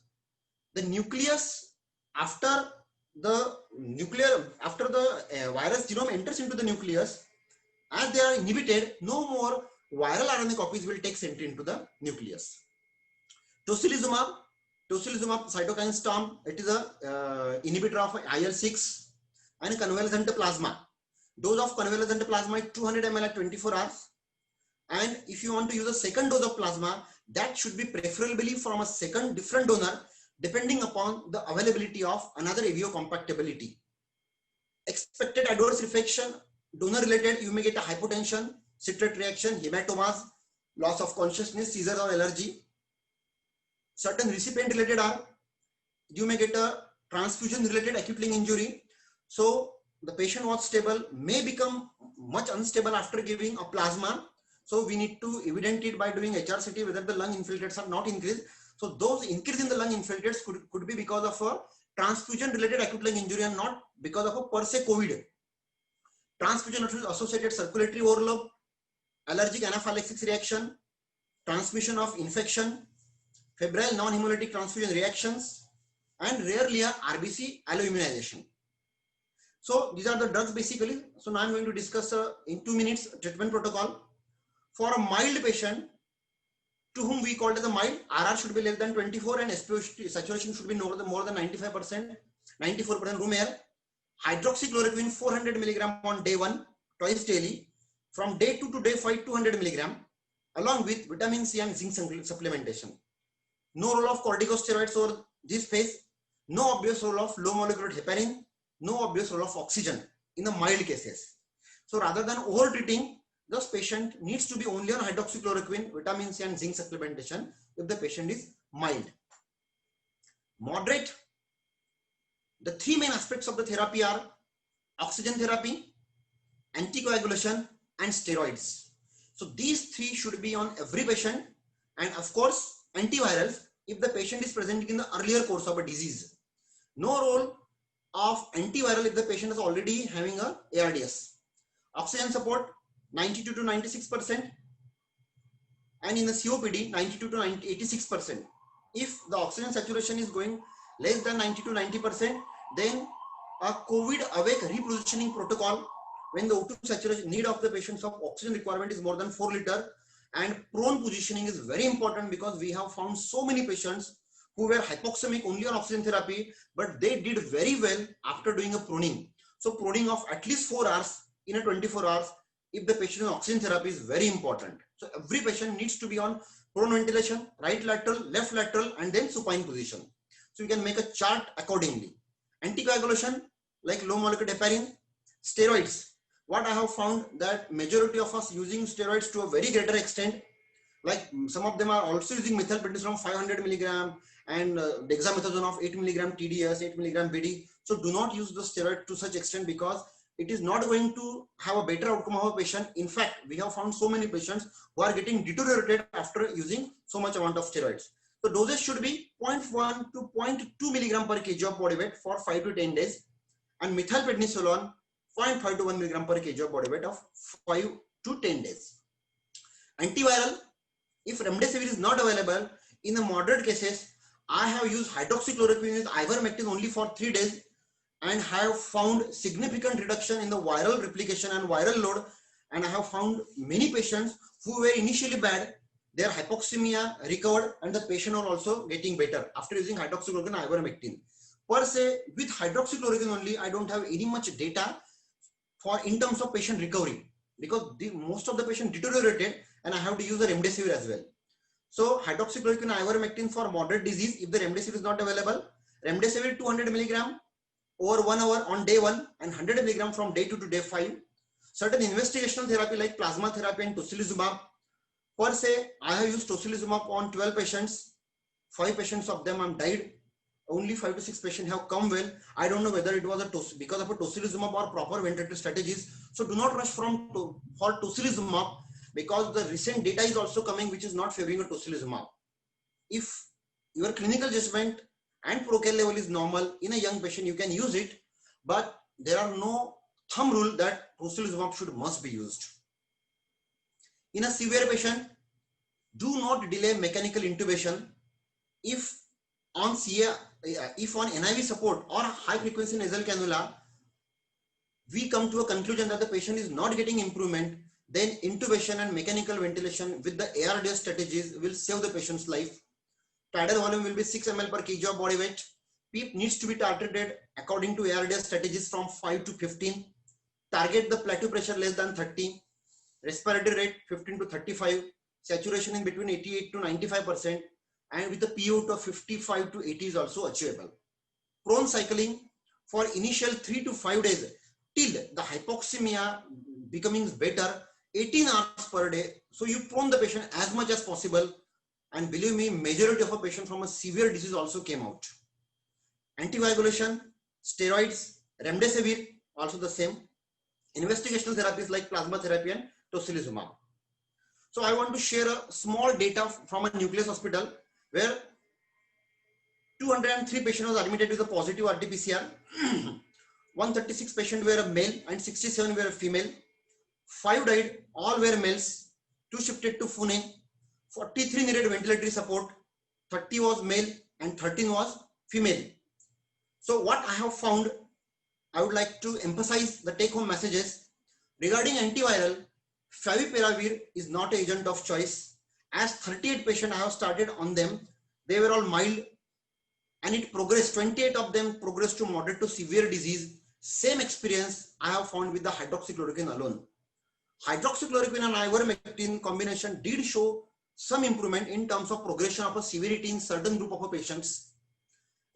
the nucleus, after the virus genome enters into the nucleus, as they are inhibited, no more viral RNA copies will take entry into the nucleus. Tocilizumab cytokine storm, it is a inhibitor of IL-6 and convalescent plasma. Dose of convalescent plasma is 200 ml at 24 hours. And if you want to use a second dose of plasma, that should be preferably from a second different donor, depending upon the availability of another AVO compatibility. Expected adverse reaction, donor related, you may get a hypotension, citrate reaction, hematomas, loss of consciousness, seizure or allergy. Certain recipient related are, you may get a transfusion related acute lung injury. So the patient was stable, may become much unstable after giving a plasma. So we need to evident it by doing HRCT whether the lung infiltrates are not increased. So those increase in the lung infiltrates could be because of a transfusion related acute lung injury and not because of a per se COVID. Transfusion associated circulatory overload, allergic anaphylaxis reaction, transmission of infection, febrile non-hemolytic transfusion reactions, and rarely a RBC alloimmunization. So these are the drugs basically. So now I'm going to discuss in 2 minutes treatment protocol. For a mild patient to whom we called as a mild, RR should be less than 24 and SpO2 saturation should be more than 95%, 94% room air. Hydroxychloroquine 400 mg on day 1, twice daily. From day 2 to day 5, 200 mg, along with vitamin C and zinc supplementation. No role of corticosteroids over this phase. No obvious role of low molecular heparin. No obvious role of oxygen in the mild cases. So rather than over treating, this patient needs to be only on hydroxychloroquine, vitamin C and zinc supplementation if the patient is mild. Moderate, the 3 main aspects of the therapy are oxygen therapy, anticoagulation and steroids. So these 3 should be on every patient, and of course antivirals if the patient is presenting in the earlier course of a disease. No role of antiviral if the patient is already having a ARDS. Oxygen support 92 to 96%, and in the COPD 92 to 86%. If the oxygen saturation is going less than 90 to 90%, then a COVID awake repositioning protocol, when the O2 saturation need of the patient's of oxygen requirement is more than 4 liter, and prone positioning is very important because we have found so many patients who were hypoxemic only on oxygen therapy, but they did very well after doing a proning. So proning of at least 4 hours in a 24 hours if the patient on oxygen therapy is very important. So every patient needs to be on prone ventilation, right lateral, left lateral, and then supine position. So you can make a chart accordingly. Anticoagulation like low molecular heparin, steroids. What I have found that majority of us using steroids to a very greater extent, like some of them are also using methylprednisolone 500 mg and dexamethasone of 8 mg TDS, 8 mg BD. So do not use the steroid to such extent because it is not going to have a better outcome of a patient. In fact, we have found so many patients who are getting deteriorated after using so much amount of steroids. The dosage should be 0.1 to 0.2 mg per kg of body weight for 5 to 10 days, and methylprednisolone 0.5 to 1 mg per kg of body weight of 5 to 10 days. Antiviral, if remdesivir is not available, in the moderate cases, I have used hydroxychloroquine with ivermectin only for 3 days and have found significant reduction in the viral replication and viral load. And I have found many patients who were initially bad, their hypoxemia recovered and the patient are also getting better after using hydroxychloroquine and ivermectin. Per se, with hydroxychloroquine only, I don't have any much data for in terms of patient recovery because most of the patient deteriorated and I have to use the remdesivir as well. So hydroxychloroquine and ivermectin for moderate disease, if the remdesivir is not available, remdesivir 200 mg over 1 hour on day 1 and 100 mg from day 2 to day 5. Certain investigational therapy like plasma therapy and tocilizumab. Per se, I have used tocilizumab on 12 patients. 5 patients of them have died. only 5 to 6 patients have come well. I don't know whether it was because of a tocilizumab or proper ventilator strategies. So do not rush for tocilizumab, because the recent data is also coming which is not favoring a tocilizumab. If your clinical judgment and procare level is normal in a young patient, you can use it, but there are no thumb rule that tocilizumab must be used. In a severe patient, do not delay mechanical intubation. If on NIV support or high frequency nasal cannula, we come to a conclusion that the patient is not getting improvement, then intubation and mechanical ventilation with the ARDS strategies will save the patient's life. Tidal volume will be 6 ml per kg of body weight. PEEP needs to be targeted according to ARDS strategies from 5 to 15. Target the plateau pressure less than 30. Respiratory rate 15 to 35. Saturation in between 88 to 95%. And with a PO2 of 55 to 80 is also achievable. Prone cycling for initial 3 to 5 days till the hypoxemia becoming better, 18 hours per day. So you prone the patient as much as possible. And believe me, majority of a patient from a severe disease also came out. Anticoagulation, steroids, remdesivir, also the same. Investigational therapies like plasma therapy and tocilizumab. So I want to share a small data from a nucleus hospital where 203 patients was admitted with a positive RT-PCR. 136 patients were a male and 67 were a female. 5 died, all were males. 2 shifted to Pune. 43 needed ventilatory support. 30 was male and 13 was female. So what I have found, I would like to emphasize the take-home messages. Regarding antiviral, favipiravir is not an agent of choice. As 38 patients I have started on them, they were all mild and it progressed. 28 of them progressed to moderate to severe disease. Same experience I have found with the hydroxychloroquine alone. Hydroxychloroquine and ivermectin combination did show some improvement in terms of progression of a severity in certain group of patients.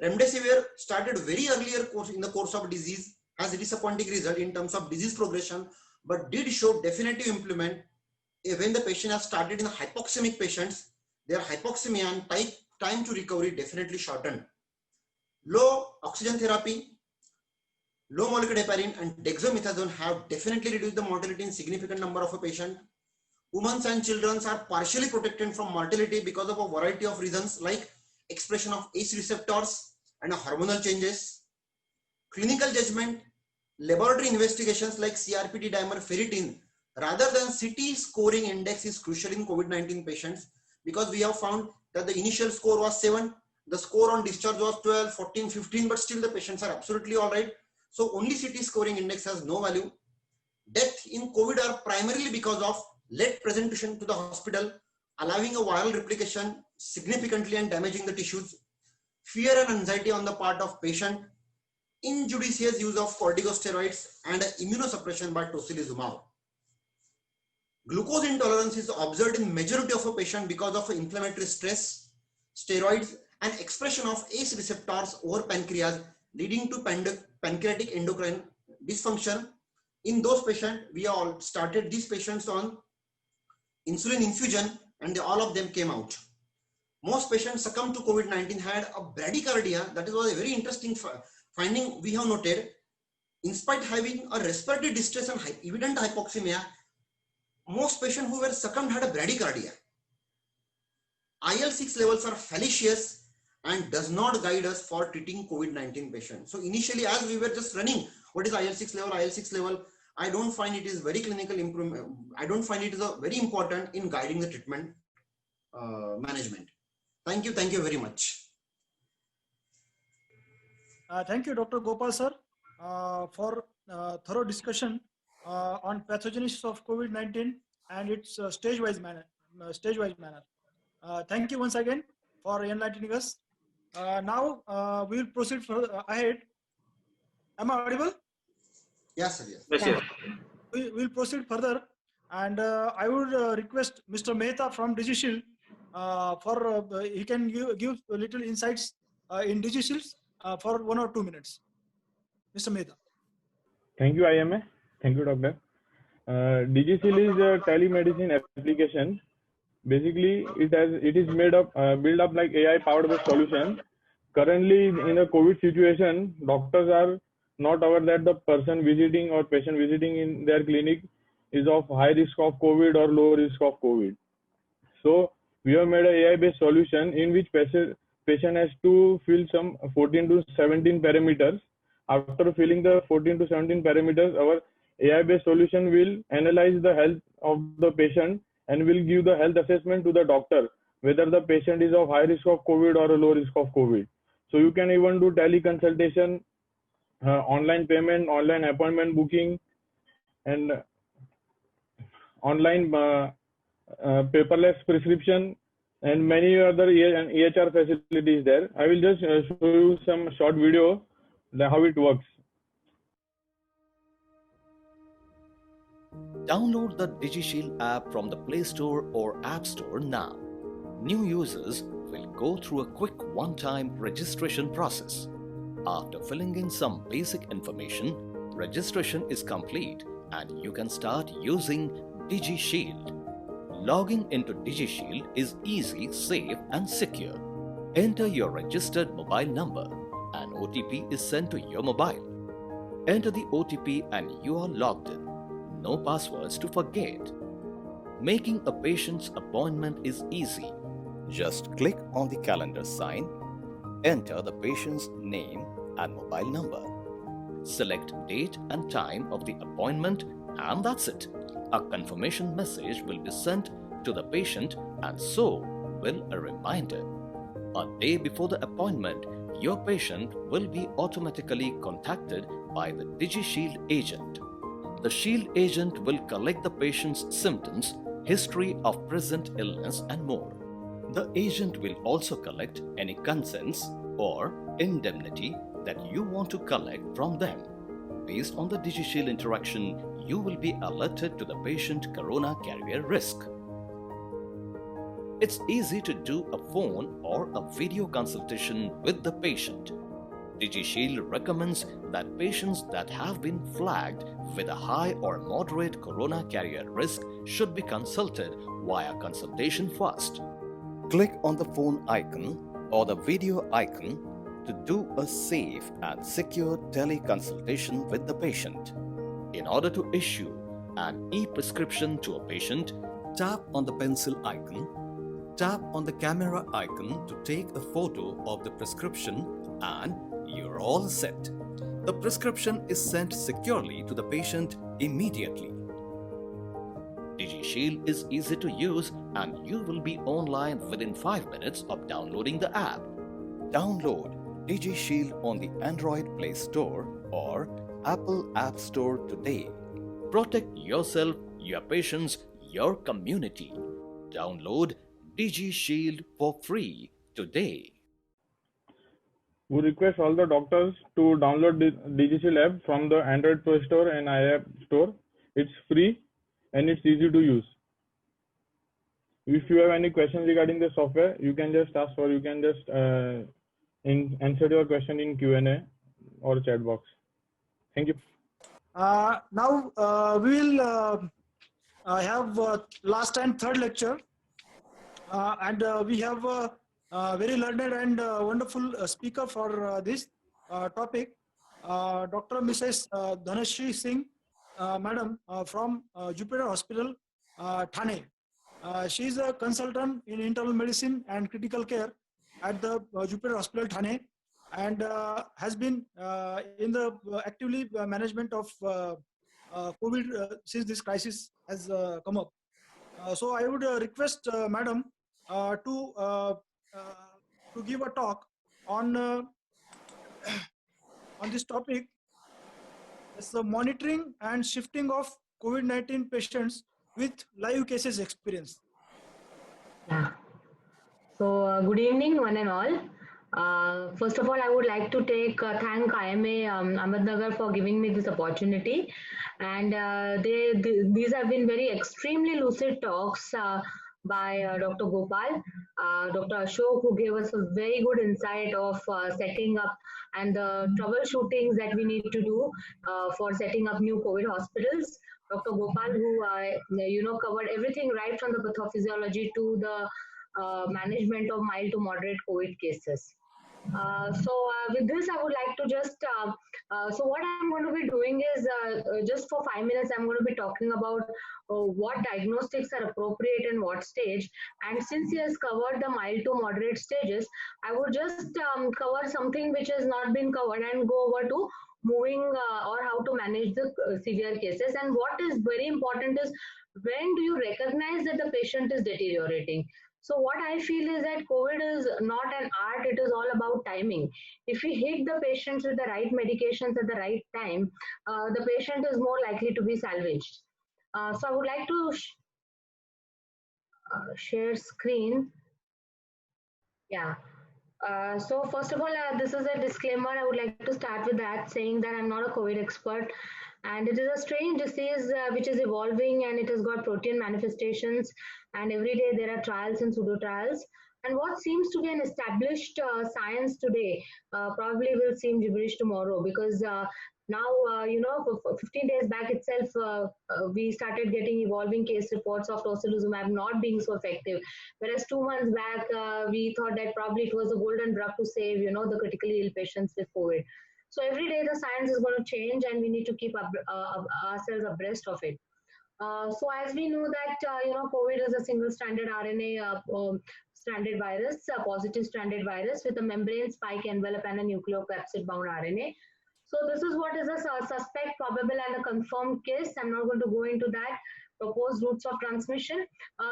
Remdesivir started very earlier in the course of disease, has a disappointing result in terms of disease progression, but did show definitive improvement when the patient has started in the hypoxemic patients. Their hypoxemia and time to recovery definitely shortened. Low oxygen therapy, low molecular heparin and dexamethasone have definitely reduced the mortality in significant number of a patient. Women and children are partially protected from mortality because of a variety of reasons like expression of ACE receptors and hormonal changes. Clinical judgment, laboratory investigations like CRPT dimer ferritin rather than CT scoring index is crucial in COVID-19 patients, because we have found that the initial score was 7, the score on discharge was 12, 14, 15, but still the patients are absolutely all right. So only CT scoring index has no value. Death in COVID are primarily because of late presentation to the hospital, allowing a viral replication significantly and damaging the tissues. Fear and anxiety on the part of patient, injudicious use of corticosteroids and immunosuppression by tocilizumab. Glucose intolerance is observed in majority of a patient because of inflammatory stress, steroids and expression of ACE receptors over pancreas, leading to pancreatic endocrine dysfunction. In those patients, we all started these patients on insulin infusion and all of them came out. Most patients succumbed to COVID-19 had a bradycardia. That was a very interesting finding we have noted. In spite having a respiratory distress and evident hypoxemia, most patients who were succumbed had a bradycardia. IL-6 levels are fallacious and does not guide us for treating COVID-19 patients. So initially, as we were just running, what is IL-6 level? IL-6 level, I don't find it is very clinical improvement. I don't find it is very important in guiding the treatment management. Thank you very much. Thank you, Dr. Gopal sir, for thorough discussion on pathogenesis of COVID-19 and its stage-wise manner. Thank you once again for enlightening us. Now we will proceed ahead. Am I audible? Yes, sir. Yes, yes. We will proceed further, and I would request Mr. Mehta from DigiShield for he can give a little insights in DigiShield for 1 or 2 minutes. Mr. Mehta. Thank you, IMA. Thank you, Doctor. DigiShield is a telemedicine application. Basically, it is made up built up like AI powered based solution currently in a COVID situation, doctors are not aware that the person visiting or patient visiting in their clinic is of high risk of COVID or low risk of COVID. So we have made a AI-based solution in which patient has to fill some 14 to 17 parameters. After filling the 14 to 17 parameters, our AI-based solution will analyze the health of the patient and will give the health assessment to the doctor whether the patient is of high risk of COVID or a low risk of COVID. So you can even do teleconsultation, online payment, online appointment booking, and online paperless prescription, and many other EHR facilities there. I will just show you some short video how it works. Download the DigiShield app from the Play Store or App Store now. New users will go through a quick one-time registration process. After filling in some basic information, registration is complete and you can start using DigiShield. Logging into DigiShield is easy, safe and secure. Enter your registered mobile number. An OTP is sent to your mobile. Enter the OTP and you are logged in. No passwords to forget. Making a patient's appointment is easy. Just click on the calendar sign, enter the patient's name and mobile number. Select date and time of the appointment and that's it. A confirmation message will be sent to the patient and so will a reminder. A day before the appointment, your patient will be automatically contacted by the DigiShield agent. The Shield agent will collect the patient's symptoms, history of present illness and more. The agent will also collect any consents or indemnity that you want to collect from them. Based on the DigiShield interaction, you will be alerted to the patient corona carrier risk. It's easy to do a phone or a video consultation with the patient. DigiShield recommends that patients that have been flagged with a high or moderate corona carrier risk should be consulted via consultation first. Click on the phone icon or the video icon to do a safe and secure teleconsultation with the patient. In order to issue an e-prescription to a patient, tap on the pencil icon, tap on the camera icon to take a photo of the prescription and you're all set. The prescription is sent securely to the patient immediately. DigiShield is easy to use and you will be online within 5 minutes of downloading the app. Download DigiShield on the Android Play Store or Apple App Store today. Protect yourself, your patients, your community. Download DigiShield for free today. We request all the doctors to download the DigiShield app from the Android Play Store and iApp Store. It's free and it's easy to use. If you have any questions regarding the software, you can just ask or you can just answer your question in Q&A or chat box. Thank you. Now we will have last and third lecture, and we have a very learned and wonderful speaker for this topic, Dr. Mrs. Dhanashree Singh, Madam from Jupiter Hospital, Thane. She is a consultant in internal medicine and critical care at the Jupiter Hospital, Thane, and has been in the actively management of COVID since this crisis has come up. So I would request Madam to give a talk on this topic. It's the monitoring and shifting of COVID-19 patients with live cases experience. Yeah. So good evening, one and all. First of all, I would like to thank IMA Ahmednagar for giving me this opportunity. And these have been very extremely lucid talks by Dr. Gopal, Dr. Ashok, who gave us a very good insight of setting up and the troubleshootings that we need to do for setting up new COVID hospitals. Dr. Gopal, who covered everything right from the pathophysiology to the management of mild to moderate COVID cases. With this, I would like to just, so what I'm going to be doing is just for 5 minutes, I'm going to be talking about what diagnostics are appropriate in what stage. And since he has covered the mild to moderate stages, I would just cover something which has not been covered and go over to moving or how to manage the severe cases. And what is very important is when do you recognize that the patient is deteriorating? So what I feel is that COVID is not an art, it is all about timing. If we hit the patients with the right medications at the right time, the patient is more likely to be salvaged. So I would like to share screen. Yeah. So first of all, this is a disclaimer. I would like to start with that, saying that I'm not a COVID expert. And it is a strange disease which is evolving and it has got protein manifestations. And every day there are trials and pseudo trials. And what seems to be an established science today probably will seem gibberish tomorrow, because now, 15 days back itself, we started getting evolving case reports of tocilizumab not being so effective. Whereas 2 months back, we thought that probably it was a golden drug to save, the critically ill patients with COVID. So every day the science is going to change and we need to keep ourselves abreast of it. So as we know that, COVID is a single-stranded RNA stranded virus, a positive stranded virus with a membrane spike envelope and a nucleocapsid-bound RNA. So this is what is a suspect, probable, and a confirmed case. I'm not going to go into that. Proposed routes of transmission.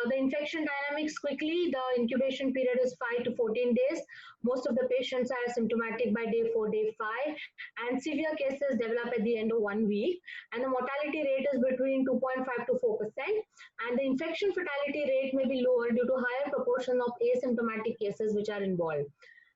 The infection dynamics quickly, the incubation period is 5 to 14 days. Most of the patients are symptomatic by day 4, day 5, and severe cases develop at the end of 1 week. And the mortality rate is between 2.5 to 4%. And the infection fatality rate may be lower due to higher proportion of asymptomatic cases which are involved.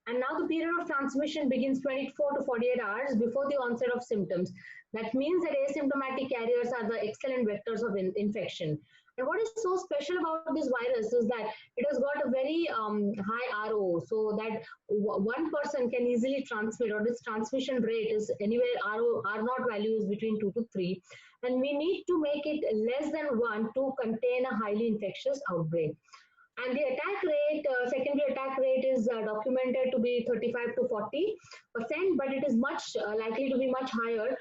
And now the period of transmission begins 24 to 48 hours before the onset of symptoms. That means that asymptomatic carriers are the excellent vectors of infection. And what is so special about this virus is that it has got a very high RO, so that one person can easily transmit, or this transmission rate is anywhere R0 value is between 2 to 3. And we need to make it less than 1 to contain a highly infectious outbreak. And the attack rate, secondary attack rate is documented to be 35 to 40%, but it is much likely to be much higher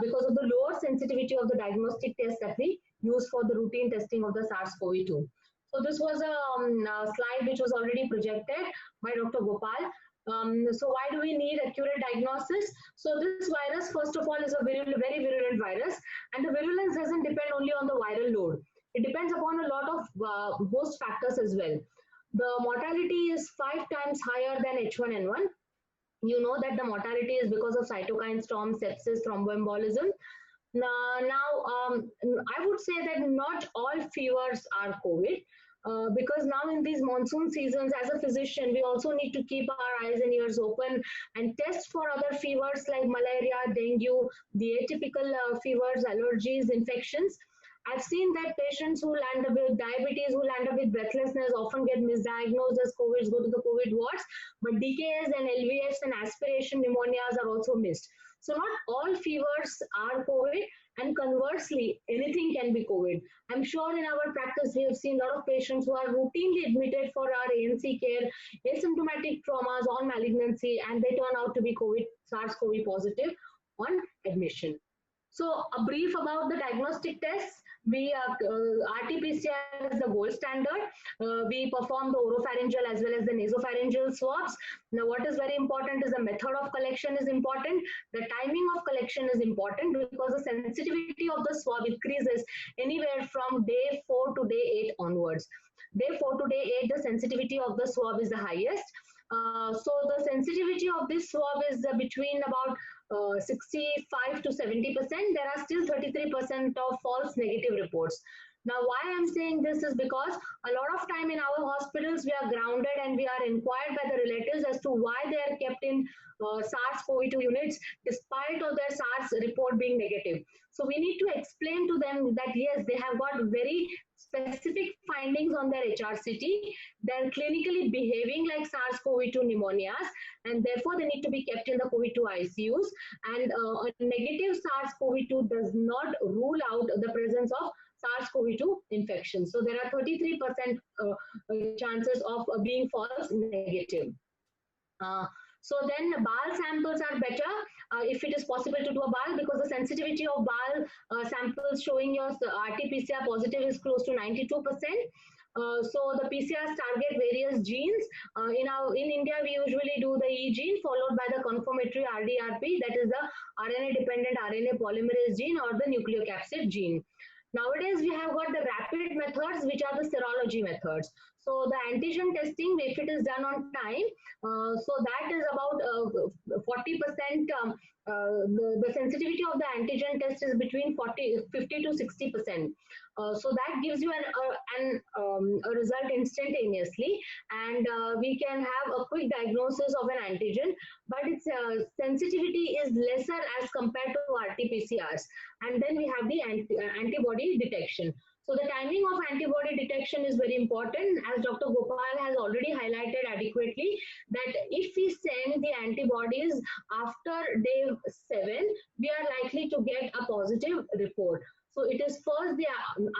because of the lower sensitivity of the diagnostic test that we use for the routine testing of the SARS-CoV-2. So this was a slide which was already projected by Dr. Gopal. So why do we need accurate diagnosis? So this virus, first of all, is a very virulent virus, and the virulence doesn't depend only on the viral load. It depends upon a lot of host factors as well. The mortality is 5 times higher than H1N1. You know that the mortality is because of cytokine storm, sepsis, thromboembolism. Now, I would say that not all fevers are COVID. Because now in these monsoon seasons, as a physician, we also need to keep our eyes and ears open and test for other fevers like malaria, dengue, the atypical fevers, allergies, infections. I've seen that patients who land up with diabetes, who land up with breathlessness, often get misdiagnosed as COVID, go to the COVID wards, but DKS and LVS and aspiration pneumonias are also missed. So not all fevers are COVID, and conversely, anything can be COVID. I'm sure in our practice, we have seen a lot of patients who are routinely admitted for our ANC care, asymptomatic traumas on malignancy, and they turn out to be COVID, SARS-CoV positive on admission. So a brief about the diagnostic tests. We RT-PCR is the gold standard. We perform the oropharyngeal as well as the nasopharyngeal swabs. Now, what is very important is the method of collection is important. The timing of collection is important because the sensitivity of the swab increases anywhere from day 4 to day 8 onwards. Day 4 to day 8, the sensitivity of the swab is the highest. So the sensitivity of this swab is between about 65 to 70%. There are still 33% of false negative reports. Now, why I'm saying this is because a lot of time in our hospitals, we are grounded and we are inquired by the relatives as to why they are kept in SARS-CoV-2 units despite of their SARS report being negative. So we need to explain to them that yes, they have got very specific findings on their HRCT. They're clinically behaving like SARS-CoV-2 pneumonias, and therefore they need to be kept in the COVID-2 ICUs. And a negative SARS-CoV-2 does not rule out the presence of SARS-CoV-2 infection. So there are 33% chances of being false negative. So then BAL samples are better if it is possible to do a BAL, because the sensitivity of BAL samples showing your RT-PCR positive is close to 92%. So the PCRs target various genes. In India, we usually do the E gene followed by the confirmatory RDRP, that is the RNA-dependent RNA polymerase gene or the nucleocapsid gene. Nowadays, we have got the rapid methods, which are the serology methods. So the antigen testing, if it is done on time, so that is about 40%. The sensitivity of the antigen test is between 50 to 60%. So that gives you a result instantaneously, and we can have a quick diagnosis of an antigen, but its sensitivity is lesser as compared to RT-PCRs. And then we have the antibody detection. So the timing of antibody detection is very important, as Dr. Gopal has already highlighted adequately, that if we send the antibodies after day 7, we are likely to get a positive report. So it is first the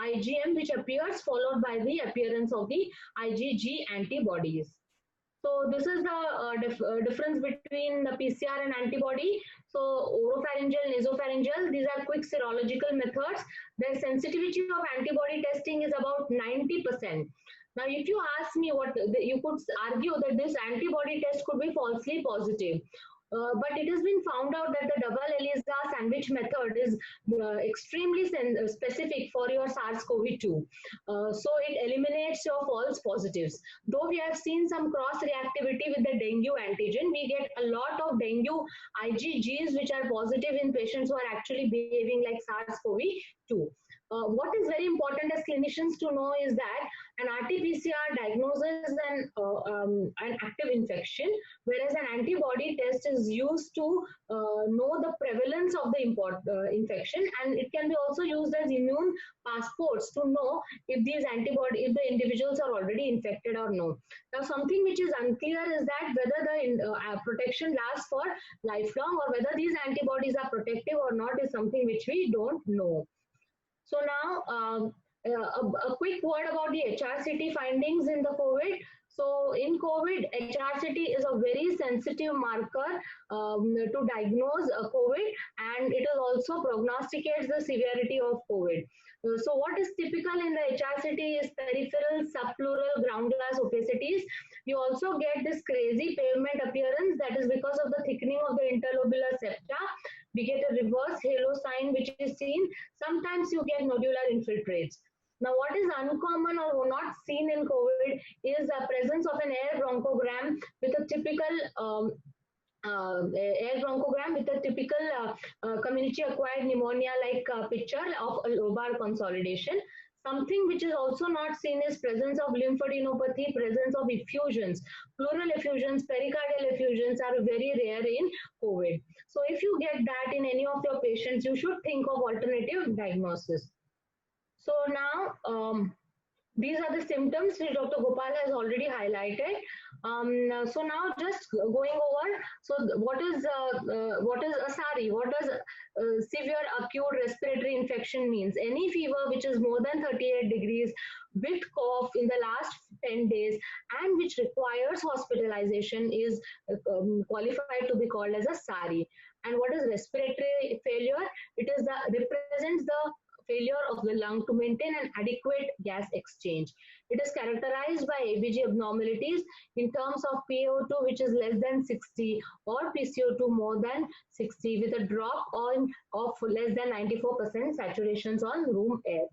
IgM which appears, followed by the appearance of the IgG antibodies. So this is the difference between the PCR and antibody. So oropharyngeal, nasopharyngeal, these are quick serological methods. Their sensitivity of antibody testing is about 90%. Now, if you ask me you could argue that this antibody test could be falsely positive. But it has been found out that the double ELISA sandwich method is extremely specific for your SARS-CoV-2. So it eliminates your false positives. Though we have seen some cross-reactivity with the dengue antigen, we get a lot of dengue IgGs which are positive in patients who are actually behaving like SARS-CoV-2. What is very important as clinicians to know is that an RT-PCR diagnoses an active infection, whereas an antibody test is used to know the prevalence of the infection, and it can be also used as immune passports to know if the individuals are already infected or no. Now, something which is unclear is that whether the protection lasts for lifelong or whether these antibodies are protective or not is something which we don't know. So now, a quick word about the HRCT findings in the COVID. So in COVID, HRCT is a very sensitive marker to diagnose COVID, and it also prognosticates the severity of COVID. So what is typical in the HRCT is peripheral subpleural ground glass opacities. You also get this crazy pavement appearance, that is because of the thickening of the interlobular septa. We get a reverse halo sign which is seen. Sometimes you get nodular infiltrates. Now, what is uncommon or not seen in COVID is the presence of an air bronchogram with a typical community-acquired pneumonia-like picture of a lobar consolidation. Something which is also not seen is presence of lymphadenopathy, presence of effusions. Pleural effusions, pericardial effusions are very rare in COVID. So if you get that in any of your patients, you should think of alternative diagnosis. So now, these are the symptoms which Dr. Gopal has already highlighted. So now just going over, so what is a SARI? What does severe acute respiratory infection means? Any fever which is more than 38 degrees with cough in the last 10 days and which requires hospitalization is qualified to be called as a SARI. And what is respiratory failure? It is represents the failure of the lung to maintain an adequate gas exchange. It is characterized by ABG abnormalities in terms of PaO2 which is less than 60 or PCO2 more than 60 with a drop of less than 94% saturations on room air.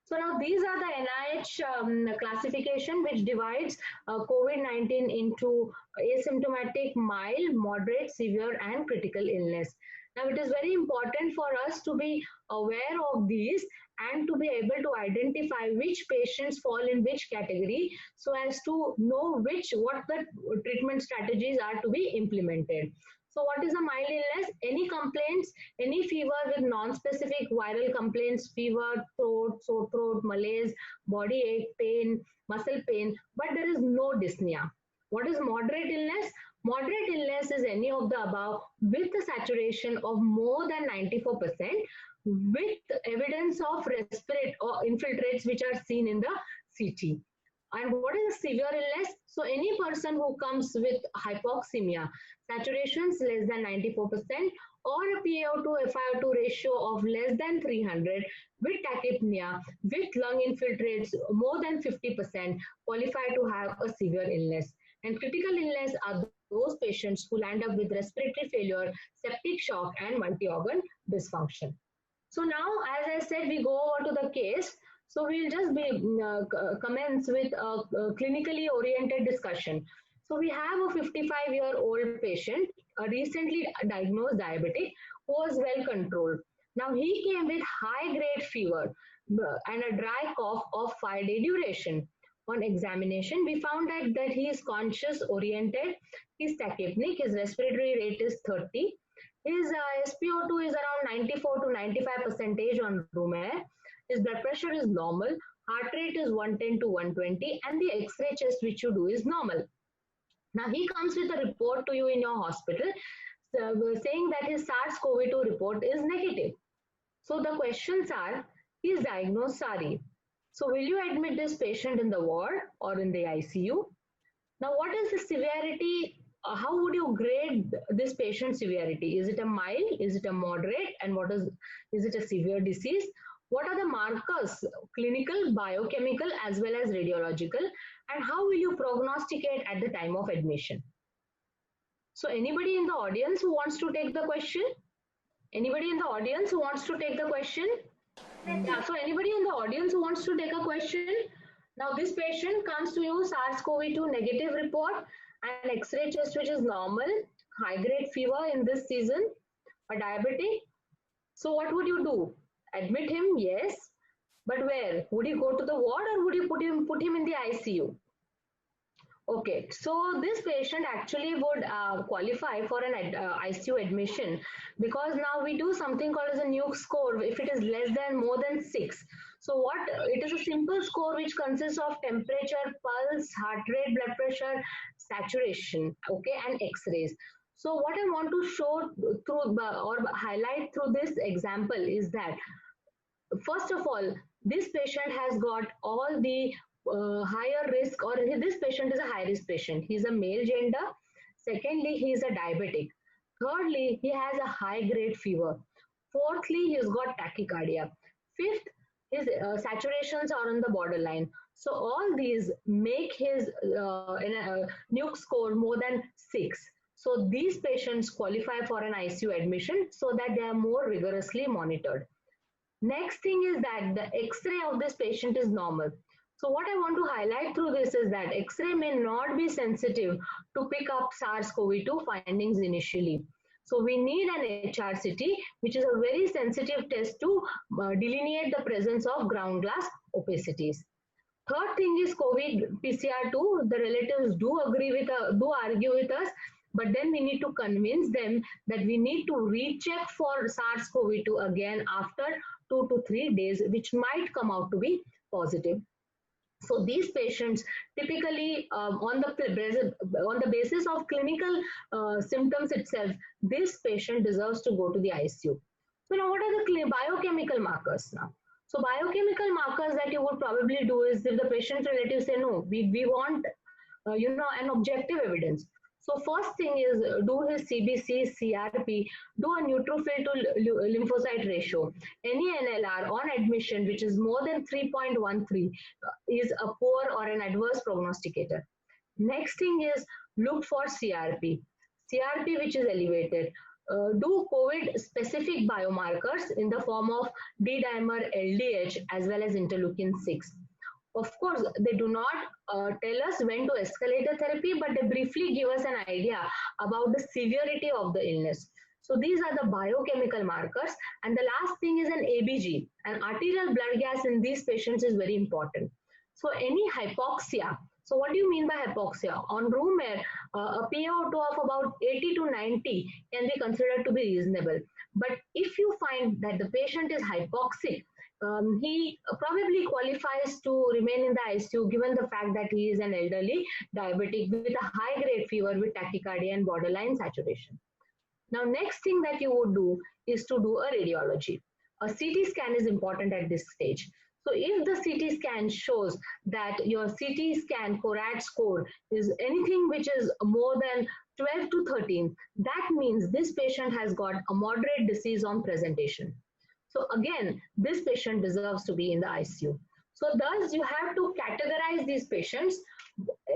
So now these are the NIH classification which divides COVID-19 into asymptomatic, mild, moderate, severe and critical illness. Now, it is very important for us to be aware of these and to be able to identify which patients fall in which category so as to know what the treatment strategies are to be implemented. So what is a mild illness? Any complaints, any fever with non-specific viral complaints, fever, throat, sore throat, malaise, body ache, pain, muscle pain, but there is no dyspnea. What is moderate illness? Moderate illness is any of the above with a saturation of more than 94% with evidence of respiratory or infiltrates which are seen in the CT. And what is a severe illness? So any person who comes with hypoxemia, saturations less than 94%, or a PaO2 FiO2 ratio of less than 300, with tachypnea, with lung infiltrates more than 50%, qualify to have a severe illness. And critical illness are those patients who land up with respiratory failure, septic shock, and multi-organ dysfunction. So now, as I said, we go over to the case. So we'll just commence with a clinically oriented discussion. So we have a 55-year-old patient, a recently diagnosed diabetic, who was well controlled. Now he came with high-grade fever and a dry cough of 5-day duration. On examination, we found that he is conscious oriented, he's tachypnic, his respiratory rate is 30, his SpO2 is around 94 to 95% on room air, his blood pressure is normal, heart rate is 110 to 120, and the X-ray chest which you do is normal. Now he comes with a report to you in your hospital saying that his SARS-CoV-2 report is negative. So the questions are, he is diagnosed SARI. So will you admit this patient in the ward or in the ICU? Now what is the severity? How would you grade this patient's severity? Is it a mild? Is it a moderate? And is it a severe disease? What are the markers, clinical, biochemical, as well as radiological? And how will you prognosticate at the time of admission? So anybody in the audience who wants to take the question? Anybody in the audience who wants to take the question? Yeah, so anybody in the audience who wants to take a question? Now this patient comes to you, SARS-CoV-2 negative report, an X-ray chest which is normal, high-grade fever in this season, a diabetic. So what would you do? Admit him? Yes. But where? Would you go to the ward or would you put him in the ICU? Okay, so this patient actually would qualify for an ICU admission, because now we do something called as a NUC score if it is less than more than 6. So it is a simple score which consists of temperature, pulse, heart rate, blood pressure, saturation, okay, and X-rays. So what I want to show through or highlight through this example is that, first of all, this patient has got all the higher risk, or this patient is a high risk patient. He's a male gender. Secondly, he is a diabetic. Thirdly, he has a high grade fever. Fourthly, he's got tachycardia. Fifth, his saturations are on the borderline. So all these make his NUC score more than 6. So these patients qualify for an ICU admission so that they are more rigorously monitored. Next thing is that the X-ray of this patient is normal. So what I want to highlight through this is that X-ray may not be sensitive to pick up SARS-CoV-2 findings initially. So we need an HRCT, which is a very sensitive test to delineate the presence of ground glass opacities. Third thing is COVID PCR2. The relatives do argue with us, but then we need to convince them that we need to recheck for SARS-CoV-2 again after 2 to 3 days, which might come out to be positive. So these patients typically on the basis of clinical symptoms itself, this patient deserves to go to the ICU. So now what are the biochemical markers now? So biochemical markers that you would probably do is, if the patient's relatives say, no, we want an objective evidence. So first thing is do his CBC, CRP, do a neutrophil to lymphocyte ratio. Any NLR on admission which is more than 3.13 is a poor or an adverse prognosticator. Next thing is look for CRP. CRP which is elevated. Do COVID specific biomarkers in the form of D-dimer LDH as well as interleukin 6. Of course, they do not tell us when to escalate the therapy, but they briefly give us an idea about the severity of the illness. So these are the biochemical markers. And the last thing is an ABG. An arterial blood gas in these patients is very important. So any hypoxia. So what do you mean by hypoxia? On room air, a PaO2 of about 80 to 90 can be considered to be reasonable. But if you find that the patient is hypoxic, he probably qualifies to remain in the ICU given the fact that he is an elderly diabetic with a high grade fever with tachycardia and borderline saturation. Now, next thing that you would do is to do a radiology. A CT scan is important at this stage. So if the CT scan shows that your CT scan CORAD score is anything which is more than 12 to 13, that means this patient has got a moderate disease on presentation. So again, this patient deserves to be in the ICU. So thus you have to categorize these patients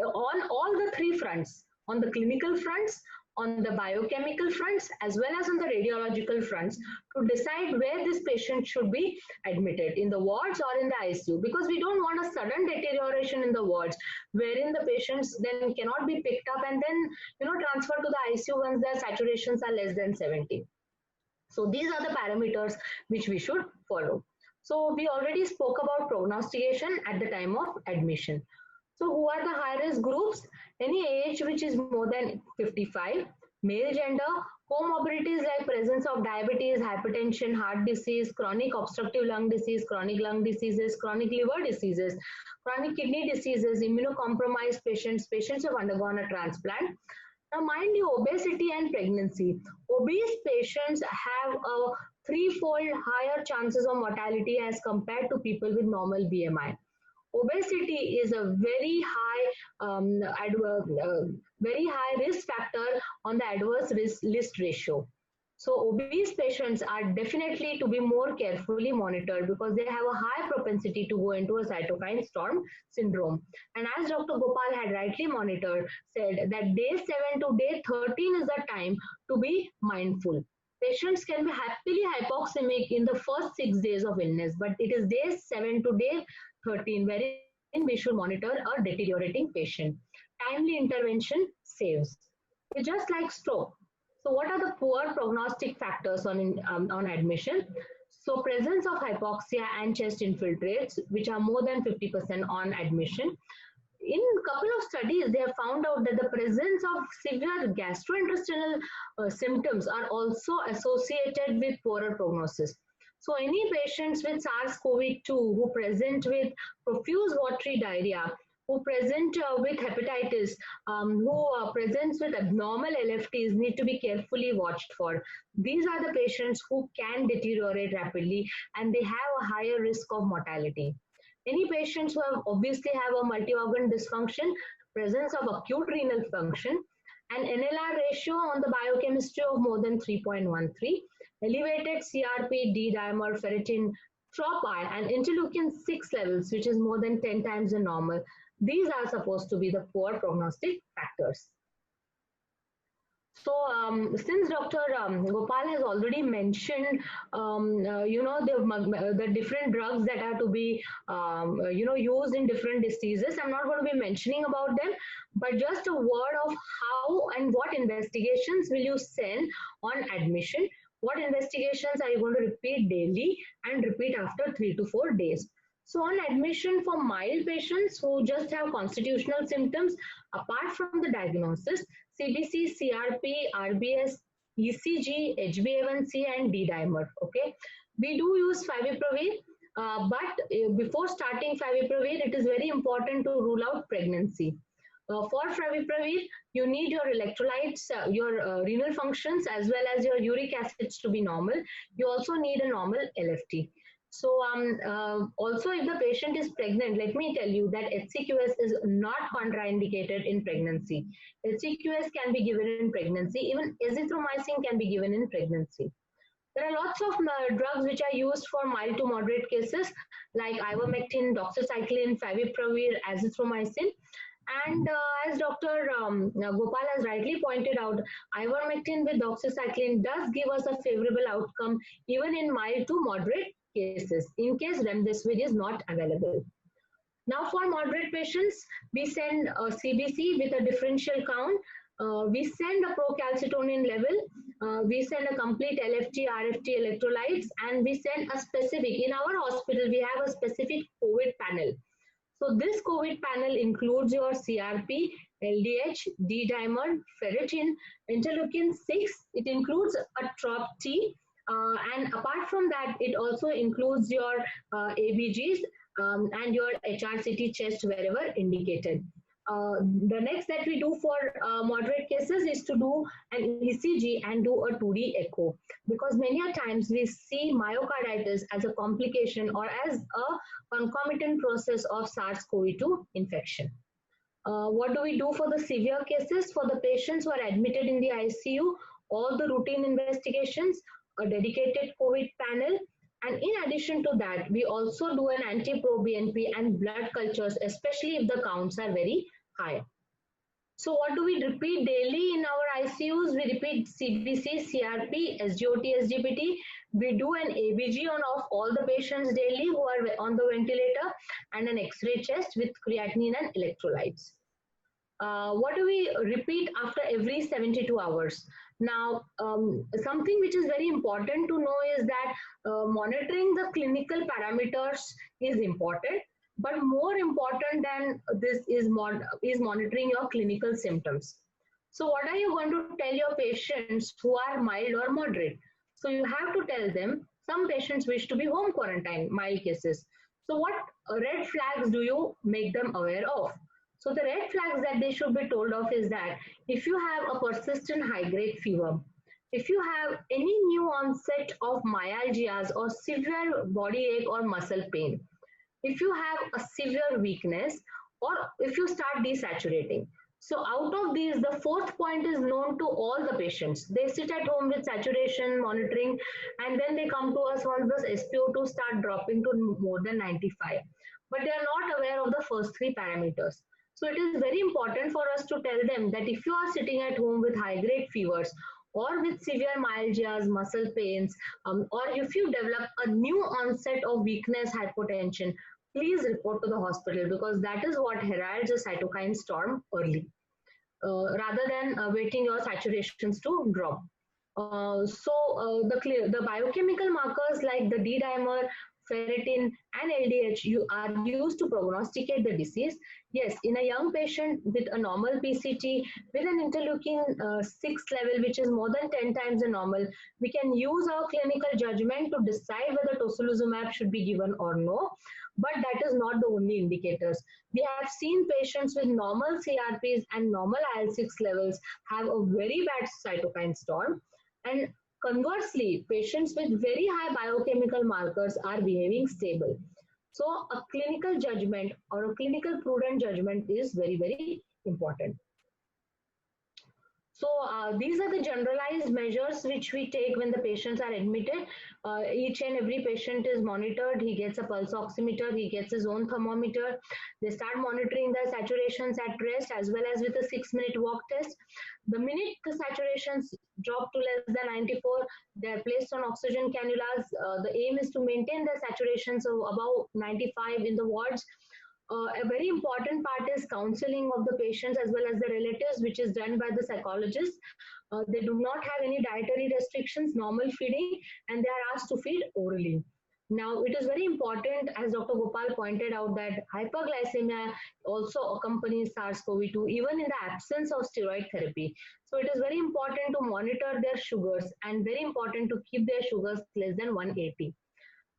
on all the three fronts, on the clinical fronts, on the biochemical fronts, as well as on the radiological fronts, to decide where this patient should be admitted, in the wards or in the ICU, because we don't want a sudden deterioration in the wards wherein the patients then cannot be picked up and then transferred to the ICU once their saturations are less than 70. So these are the parameters which we should follow. So we already spoke about prognostication at the time of admission. So who are the high risk groups? Any age which is more than 55, male gender, comorbidities like presence of diabetes, hypertension, heart disease, chronic obstructive lung disease, chronic lung diseases, chronic liver diseases, chronic kidney diseases, immunocompromised patients, patients who have undergone a transplant. Now mind you, obesity and pregnancy. Obese patients have a threefold higher chances of mortality as compared to people with normal BMI. Obesity is a very high risk factor on the adverse risk ratio. So obese patients are definitely to be more carefully monitored because they have a high propensity to go into a cytokine storm syndrome. And as Dr. Gopal had rightly said that day 7 to day 13 is the time to be mindful. Patients can be happily hypoxemic in the first 6 days of illness, but it is day 7 to day 13 wherein we should monitor a deteriorating patient. Timely intervention saves. It's just like stroke. So what are the poor prognostic factors on admission? So presence of hypoxia and chest infiltrates, which are more than 50% on admission. In a couple of studies, they have found out that the presence of severe gastrointestinal symptoms are also associated with poorer prognosis. So any patients with SARS-CoV-2 who present with profuse watery diarrhea, who present with hepatitis, who presents with abnormal LFTs need to be carefully watched for. These are the patients who can deteriorate rapidly and they have a higher risk of mortality. Any patients who obviously have a multi-organ dysfunction, presence of acute renal function, an NLR ratio on the biochemistry of more than 3.13, elevated CRP, D-dimer, ferritin, TROP-I, and interleukin-6 levels, which is more than 10 times the normal. These are supposed to be the poor prognostic factors. So since Dr. Gopal has already mentioned, the different drugs that are to be, used in different diseases, I'm not going to be mentioning about them, but just a word of how and what investigations will you send on admission. What investigations are you going to repeat daily and repeat after 3 to 4 days? So on admission for mild patients who just have constitutional symptoms, apart from the diagnosis, CBC, CRP, RBS, ECG, HbA1c and D-dimer, okay? We do use favipiravir, but before starting favipiravir, it is very important to rule out pregnancy. For favipiravir, you need your electrolytes, your renal functions as well as your uric acids to be normal. You also need a normal LFT. So also if the patient is pregnant, let me tell you that HCQS is not contraindicated in pregnancy. HCQS can be given in pregnancy, even azithromycin can be given in pregnancy. There are lots of drugs which are used for mild to moderate cases like ivermectin, doxycycline, favipiravir, azithromycin. And as Dr. Gopal has rightly pointed out, ivermectin with doxycycline does give us a favorable outcome even in mild to moderate cases in case remdesivir is not available. Now for moderate patients, we send a CBC with a differential count. We send a procalcitonin level. We send a complete LFT, RFT electrolytes, and we send a specific, in our hospital, we have a specific COVID panel. So this COVID panel includes your CRP, LDH, D-dimer, ferritin, interleukin-6. It includes a TROP-T. And apart from that, it also includes your ABGs and your HRCT chest wherever indicated. The next that we do for moderate cases is to do an ECG and do a 2D echo, because many a times we see myocarditis as a complication or as a concomitant process of SARS-CoV-2 infection. What do we do for the severe cases? For the patients who are admitted in the ICU, all the routine investigations, a dedicated COVID panel, and in addition to that, we also do an anti-proBNP and blood cultures, especially if the counts are very high. So what do we repeat daily in our ICUs? We repeat CBC, CRP, SGOT, SGPT. We do an ABG on of all the patients daily who are on the ventilator, and an X-ray chest with creatinine and electrolytes. What do we repeat after every 72 hours? Now, something which is very important to know is that monitoring the clinical parameters is important, but more important than this is monitoring your clinical symptoms. So what are you going to tell your patients who are mild or moderate? So you have to tell them, some patients wish to be home quarantine, mild cases. So what red flags do you make them aware of? So the red flags that they should be told of is that if you have a persistent high-grade fever, if you have any new onset of myalgias or severe body ache or muscle pain, if you have a severe weakness, or if you start desaturating. So out of these, the fourth point is known to all the patients. They sit at home with saturation monitoring, and then they come to us once the SpO2 start dropping to more than 95. But they are not aware of the first three parameters. So it is very important for us to tell them that if you are sitting at home with high-grade fevers or with severe myalgias, muscle pains, or if you develop a new onset of weakness, hypotension, please report to the hospital, because that is what heralds a cytokine storm early, rather than waiting your saturations to drop. The biochemical markers like the D-dimer, ferritin, and LDH are used to prognosticate the disease. Yes, in a young patient with a normal PCT, with an interleukin 6 level, which is more than 10 times the normal, we can use our clinical judgment to decide whether tocilizumab should be given or no. But that is not the only indicators. We have seen patients with normal CRPs and normal IL-6 levels have a very bad cytokine storm. And conversely, patients with very high biochemical markers are behaving stable. So a clinical judgment or a clinical prudent judgment is very, very important. So these are the generalized measures which we take when the patients are admitted. Each and every patient is monitored. He gets a pulse oximeter, he gets his own thermometer. They start monitoring the saturations at rest as well as with a 6-minute walk test. The minute the saturations drop to less than 94, they are placed on oxygen cannulas. The aim is to maintain the saturations of above 95 in the wards. A very important part is counseling of the patients as well as the relatives, which is done by the psychologists. They do not have any dietary restrictions, normal feeding, and they are asked to feed orally. Now, it is very important, as Dr. Gopal pointed out, that hyperglycemia also accompanies SARS-CoV-2, even in the absence of steroid therapy. So it is very important to monitor their sugars and very important to keep their sugars less than 180.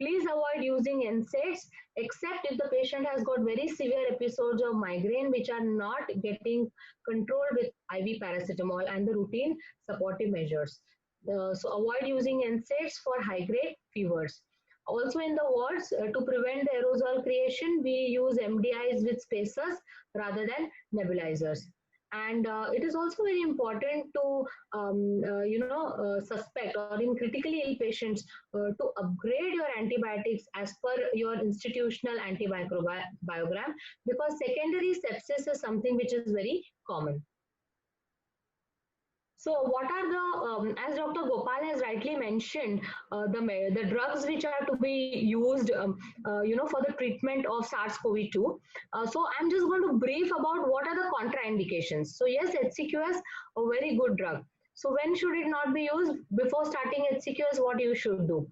Please avoid using NSAIDs, except if the patient has got very severe episodes of migraine which are not getting controlled with IV paracetamol and the routine supportive measures. So avoid using NSAIDs for high-grade fevers. Also in the wards, to prevent the aerosol creation, we use MDIs with spacers rather than nebulizers. And it is also very important to, suspect or in critically ill patients to upgrade your antibiotics as per your institutional antimicrobiogram, because secondary sepsis is something which is very common. So what are the, as Dr. Gopal has rightly mentioned, the drugs which are to be used, for the treatment of SARS-CoV-2. So I'm just going to brief about what are the contraindications. So yes, HCQS, a very good drug. So when should it not be used? Before starting HCQS, what you should do?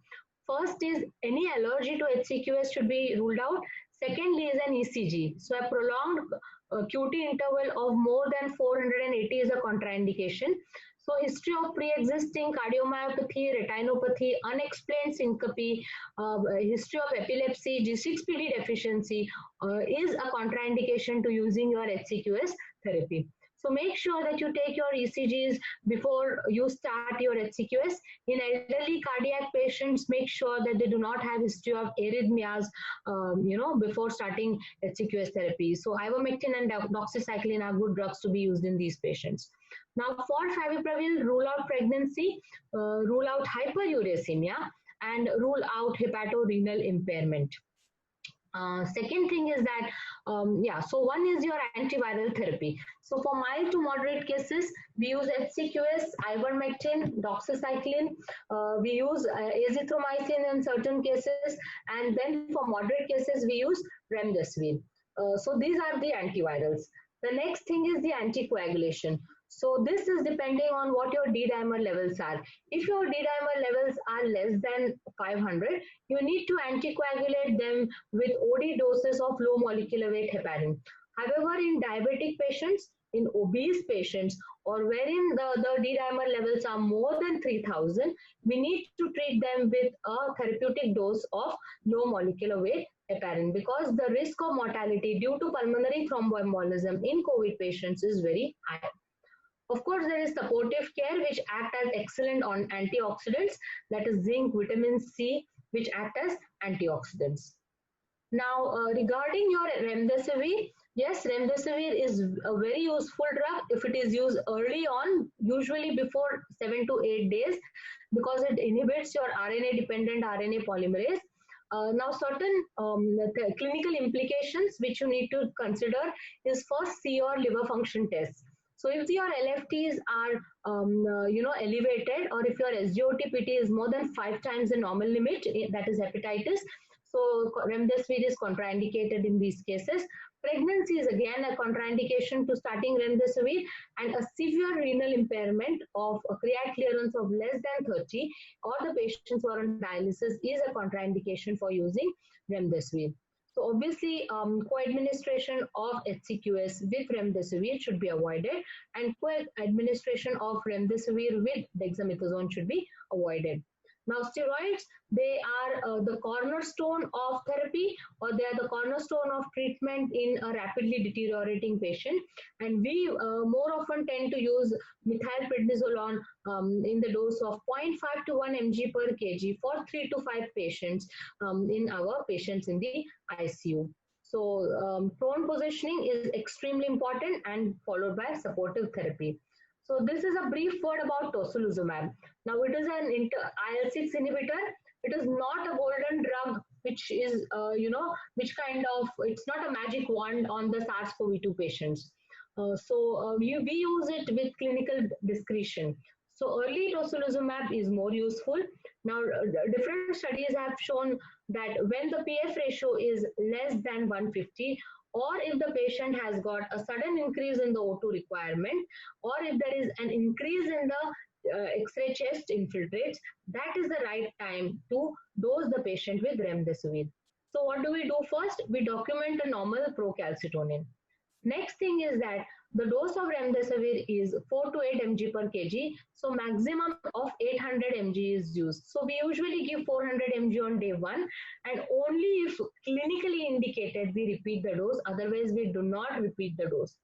First is any allergy to HCQS should be ruled out. Secondly is an ECG. So a prolonged QT interval of more than 480 is a contraindication. So history of pre-existing cardiomyopathy, retinopathy, unexplained syncope, history of epilepsy, G6PD deficiency is a contraindication to using your HCQS therapy. So make sure that you take your ECGs before you start your HCQS. In elderly cardiac patients, make sure that they do not have history of arrhythmias, before starting HCQS therapy. So ivermectin and doxycycline are good drugs to be used in these patients. Now for favipiravir, rule out pregnancy, rule out hyperuricemia, and rule out hepatorenal impairment. Second thing is that, so one is your antiviral therapy. So for mild to moderate cases, we use HCQS, ivermectin, doxycycline, we use azithromycin in certain cases, and then for moderate cases, we use remdesivir. So these are the antivirals. The next thing is the anticoagulation. So this is depending on what your D-dimer levels are. If your D-dimer levels are less than 500, you need to anticoagulate them with OD doses of low molecular weight heparin. However, in diabetic patients, in obese patients, or wherein the D-dimer levels are more than 3000, we need to treat them with a therapeutic dose of low molecular weight heparin, because the risk of mortality due to pulmonary thromboembolism in COVID patients is very high. Of course, there is supportive care which act as excellent on antioxidants, that is zinc, vitamin C, which act as antioxidants. Now, regarding your remdesivir, yes, remdesivir is a very useful drug if it is used early on, usually before 7 to 8 days, because it inhibits your RNA-dependent RNA polymerase. Now, certain clinical implications which you need to consider is first see your liver function tests. So if your LFTs are elevated, or if your SGOT-PT is more than 5 times the normal limit, that is hepatitis, so remdesivir is contraindicated in these cases. Pregnancy is again a contraindication to starting remdesivir, and a severe renal impairment of a creat clearance of less than 30, or the patients who are on dialysis, is a contraindication for using remdesivir. So obviously, co-administration of HCQS with remdesivir should be avoided, and co-administration of remdesivir with dexamethasone should be avoided. Now, steroids, they are the cornerstone of therapy, or they are the cornerstone of treatment in a rapidly deteriorating patient. And we more often tend to use methylprednisolone in the dose of 0.5 to 1 mg per kg for 3 to 5 patients in our patients in the ICU. So prone positioning is extremely important, and followed by supportive therapy. So this is a brief word about tocilizumab. Now, it is an IL-6 inhibitor. It is not a golden drug, which is, which kind of, it's not a magic wand on the SARS-CoV-2 patients. We use it with clinical discretion. So early tocilizumab is more useful. Now, different studies have shown that when the PF ratio is less than 150, or if the patient has got a sudden increase in the O2 requirement, or if there is an increase in the X-ray chest infiltrates, that is the right time to dose the patient with remdesivir. So what do we do first? We document a normal procalcitonin. Next thing is that the dose of remdesivir is 4 to 8 mg per kg. So maximum of 800 mg is used. So we usually give 400 mg on day 1, and only if clinically indicated we repeat the dose. Otherwise, we do not repeat the dose.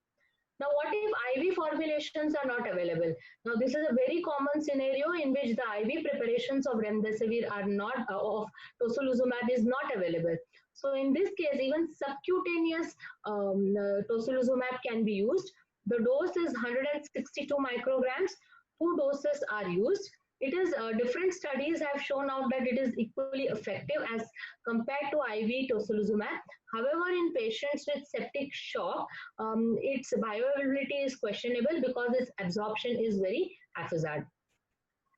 Now, what if IV formulations are not available? Now, this is a very common scenario in which the IV preparations of remdesivir are not, of tocilizumab is not available. So in this case, even subcutaneous tocilizumab can be used. The dose is 162 micrograms. 2 doses are used. It is different studies have shown out that it is equally effective as compared to IV tocilizumab. However, in patients with septic shock, its bioavailability is questionable because its absorption is very haphazard.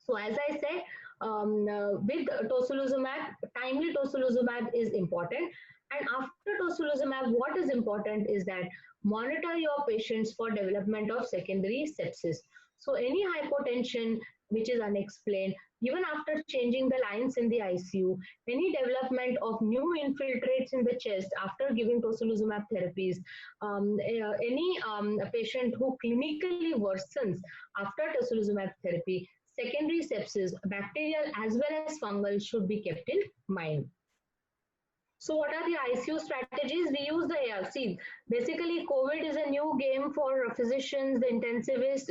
So as I said, with tocilizumab, timely tocilizumab is important. And after tocilizumab, what is important is that monitor your patients for development of secondary sepsis. So any hypotension which is unexplained, Even after changing the lines in the ICU, any development of new infiltrates in the chest after giving tocilizumab therapies, any patient who clinically worsens after tocilizumab therapy, secondary sepsis, bacterial as well as fungal should be kept in mind. So what are the ICU strategies? We use the ARC. Basically, COVID is a new game for physicians, the intensivists,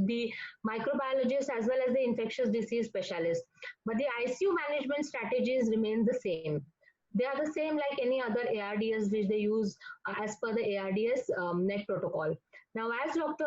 the microbiologists, as well as the infectious disease specialists. But the ICU management strategies remain the same. They are the same like any other ARDS which they use as per the ARDS NET protocol. Now, as Dr.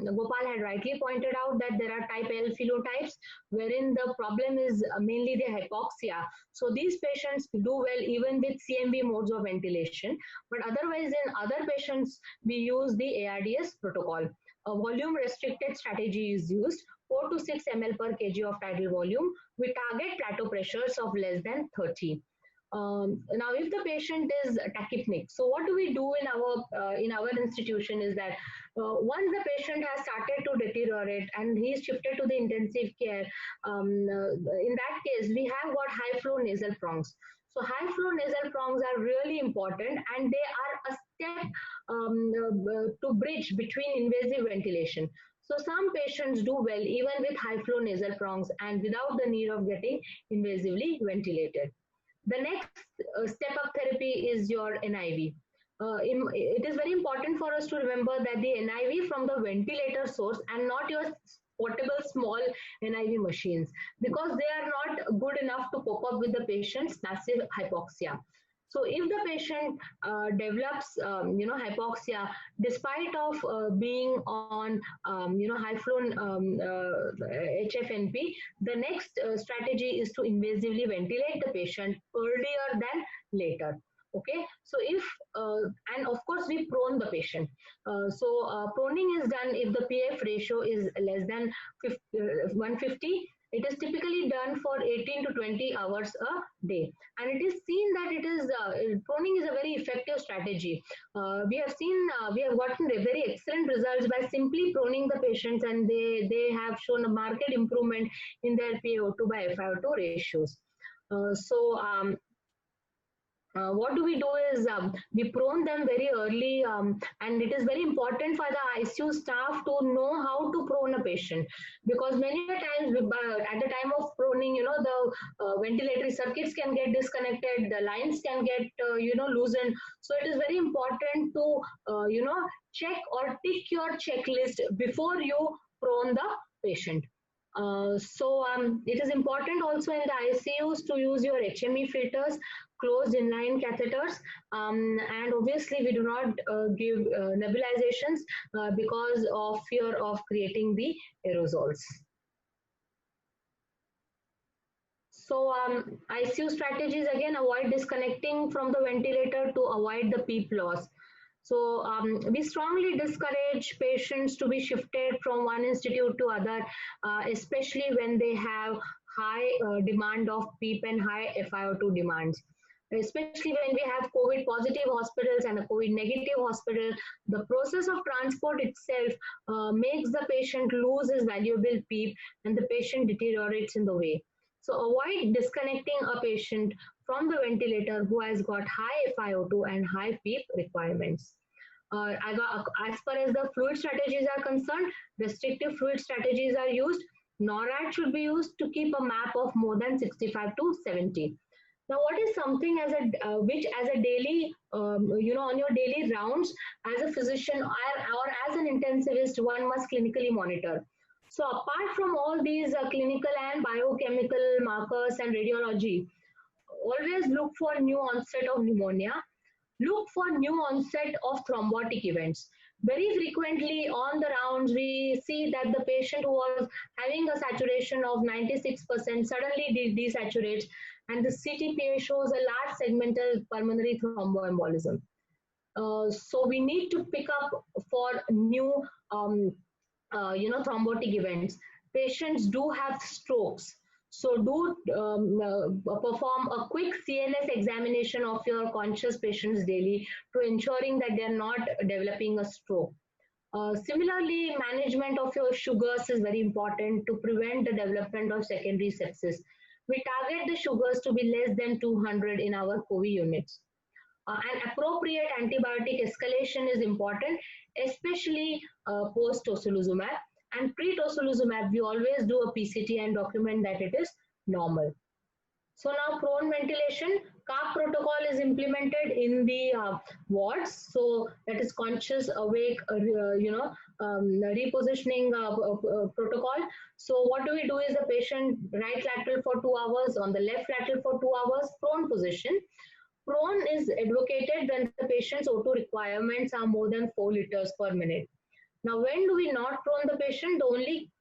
Gopal had rightly pointed out that there are type L phenotypes wherein the problem is mainly the hypoxia. So these patients do well even with CMV modes of ventilation. But otherwise in other patients, we use the ARDS protocol. A volume restricted strategy is used, 4 to 6 ml per kg of tidal volume. We target plateau pressures of less than 30. Now, if the patient is tachypneic, so what do we do in our institution is that once the patient has started to deteriorate and he is shifted to the intensive care, in that case we have got high flow nasal prongs. So high flow nasal prongs are really important, and they are a step to bridge between invasive ventilation. So some patients do well even with high flow nasal prongs and without the need of getting invasively ventilated. The next step-up therapy is your NIV. It is very important for us to remember that the NIV from the ventilator source and not your portable small NIV machines, because they are not good enough to cope up with the patient's massive hypoxia. So if the patient develops, hypoxia, despite of being on, high flow HFNP, the next strategy is to invasively ventilate the patient earlier than later. Okay, so if and of course we prone the patient. Proning is done if the PF ratio is less than 150. It is typically done for 18 to 20 hours a day, and it is seen that it is proning is a very effective strategy. We have gotten very excellent results by simply proning the patients, and they have shown a marked improvement in their PaO2 by FiO2 ratios. What do we do is we prone them very early, and it is very important for the ICU staff to know how to prone a patient, because many times at the time of proning, the ventilatory circuits can get disconnected, the lines can get loosened. So it is very important to check or tick your checklist before you prone the patient. It is important also in the ICUs to use your HME filters, closed inline catheters, and obviously we do not give nebulizations because of fear of creating the aerosols. So ICU strategies, again, avoid disconnecting from the ventilator to avoid the PEEP loss. So we strongly discourage patients to be shifted from one institute to other, especially when they have high demand of PEEP and high FiO2 demands. Especially when we have COVID positive hospitals and a COVID negative hospital, the process of transport itself makes the patient lose his valuable PEEP and the patient deteriorates in the way. So avoid disconnecting a patient from the ventilator who has got high FiO2 and high PEEP requirements. As far as the fluid strategies are concerned, restrictive fluid strategies are used. NORAD should be used to keep a MAP of more than 65 to 70. Now, what is something as a which as a daily, on your daily rounds as a physician or as an intensivist, one must clinically monitor? So apart from all these clinical and biochemical markers and radiology, always look for new onset of pneumonia. Look for new onset of thrombotic events. Very frequently on the rounds, we see that the patient who was having a saturation of 96% suddenly desaturates, and the CTPA shows a large segmental pulmonary thromboembolism. So we need to pick up for new, thrombotic events. Patients do have strokes. So do perform a quick CNS examination of your conscious patients daily to ensuring that they are not developing a stroke. Similarly, management of your sugars is very important to prevent the development of secondary sepsis. We target the sugars to be less than 200 in our COVID units. An appropriate antibiotic escalation is important, especially post-tocilizumab. And pre-tocilizumab, we always do a PCT and document that it is normal. So now prone ventilation, CARP protocol is implemented in the wards. So that is conscious, awake, repositioning protocol. So what do we do is the patient right lateral for 2 hours, on the left lateral for 2 hours, prone position. Prone is advocated when the patient's O2 requirements are more than 4 liters per minute. Now, when do we not prone the patient? The only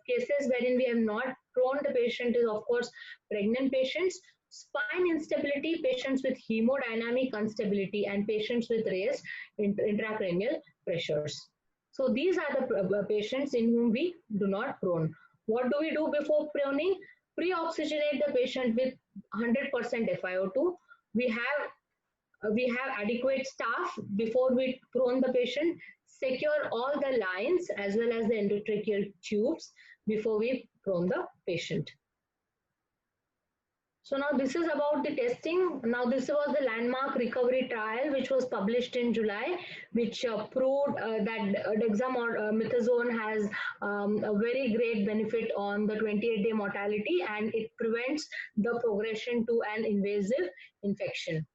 cases wherein we have not prone the patient is, of course, pregnant patients, spine instability, patients with hemodynamic instability, and patients with raised intracranial pressures. So these are the patients in whom we do not prone. What do we do before proning? Pre-oxygenate the patient with 100% FiO2. We have adequate staff before we prone the patient. Secure all the lines as well as the endotracheal tubes before we prone the patient. So now this is about the testing. Now this was the landmark recovery trial which was published in July, which proved that dexamethasone has a very great benefit on the 28-day mortality, and it prevents the progression to an invasive infection.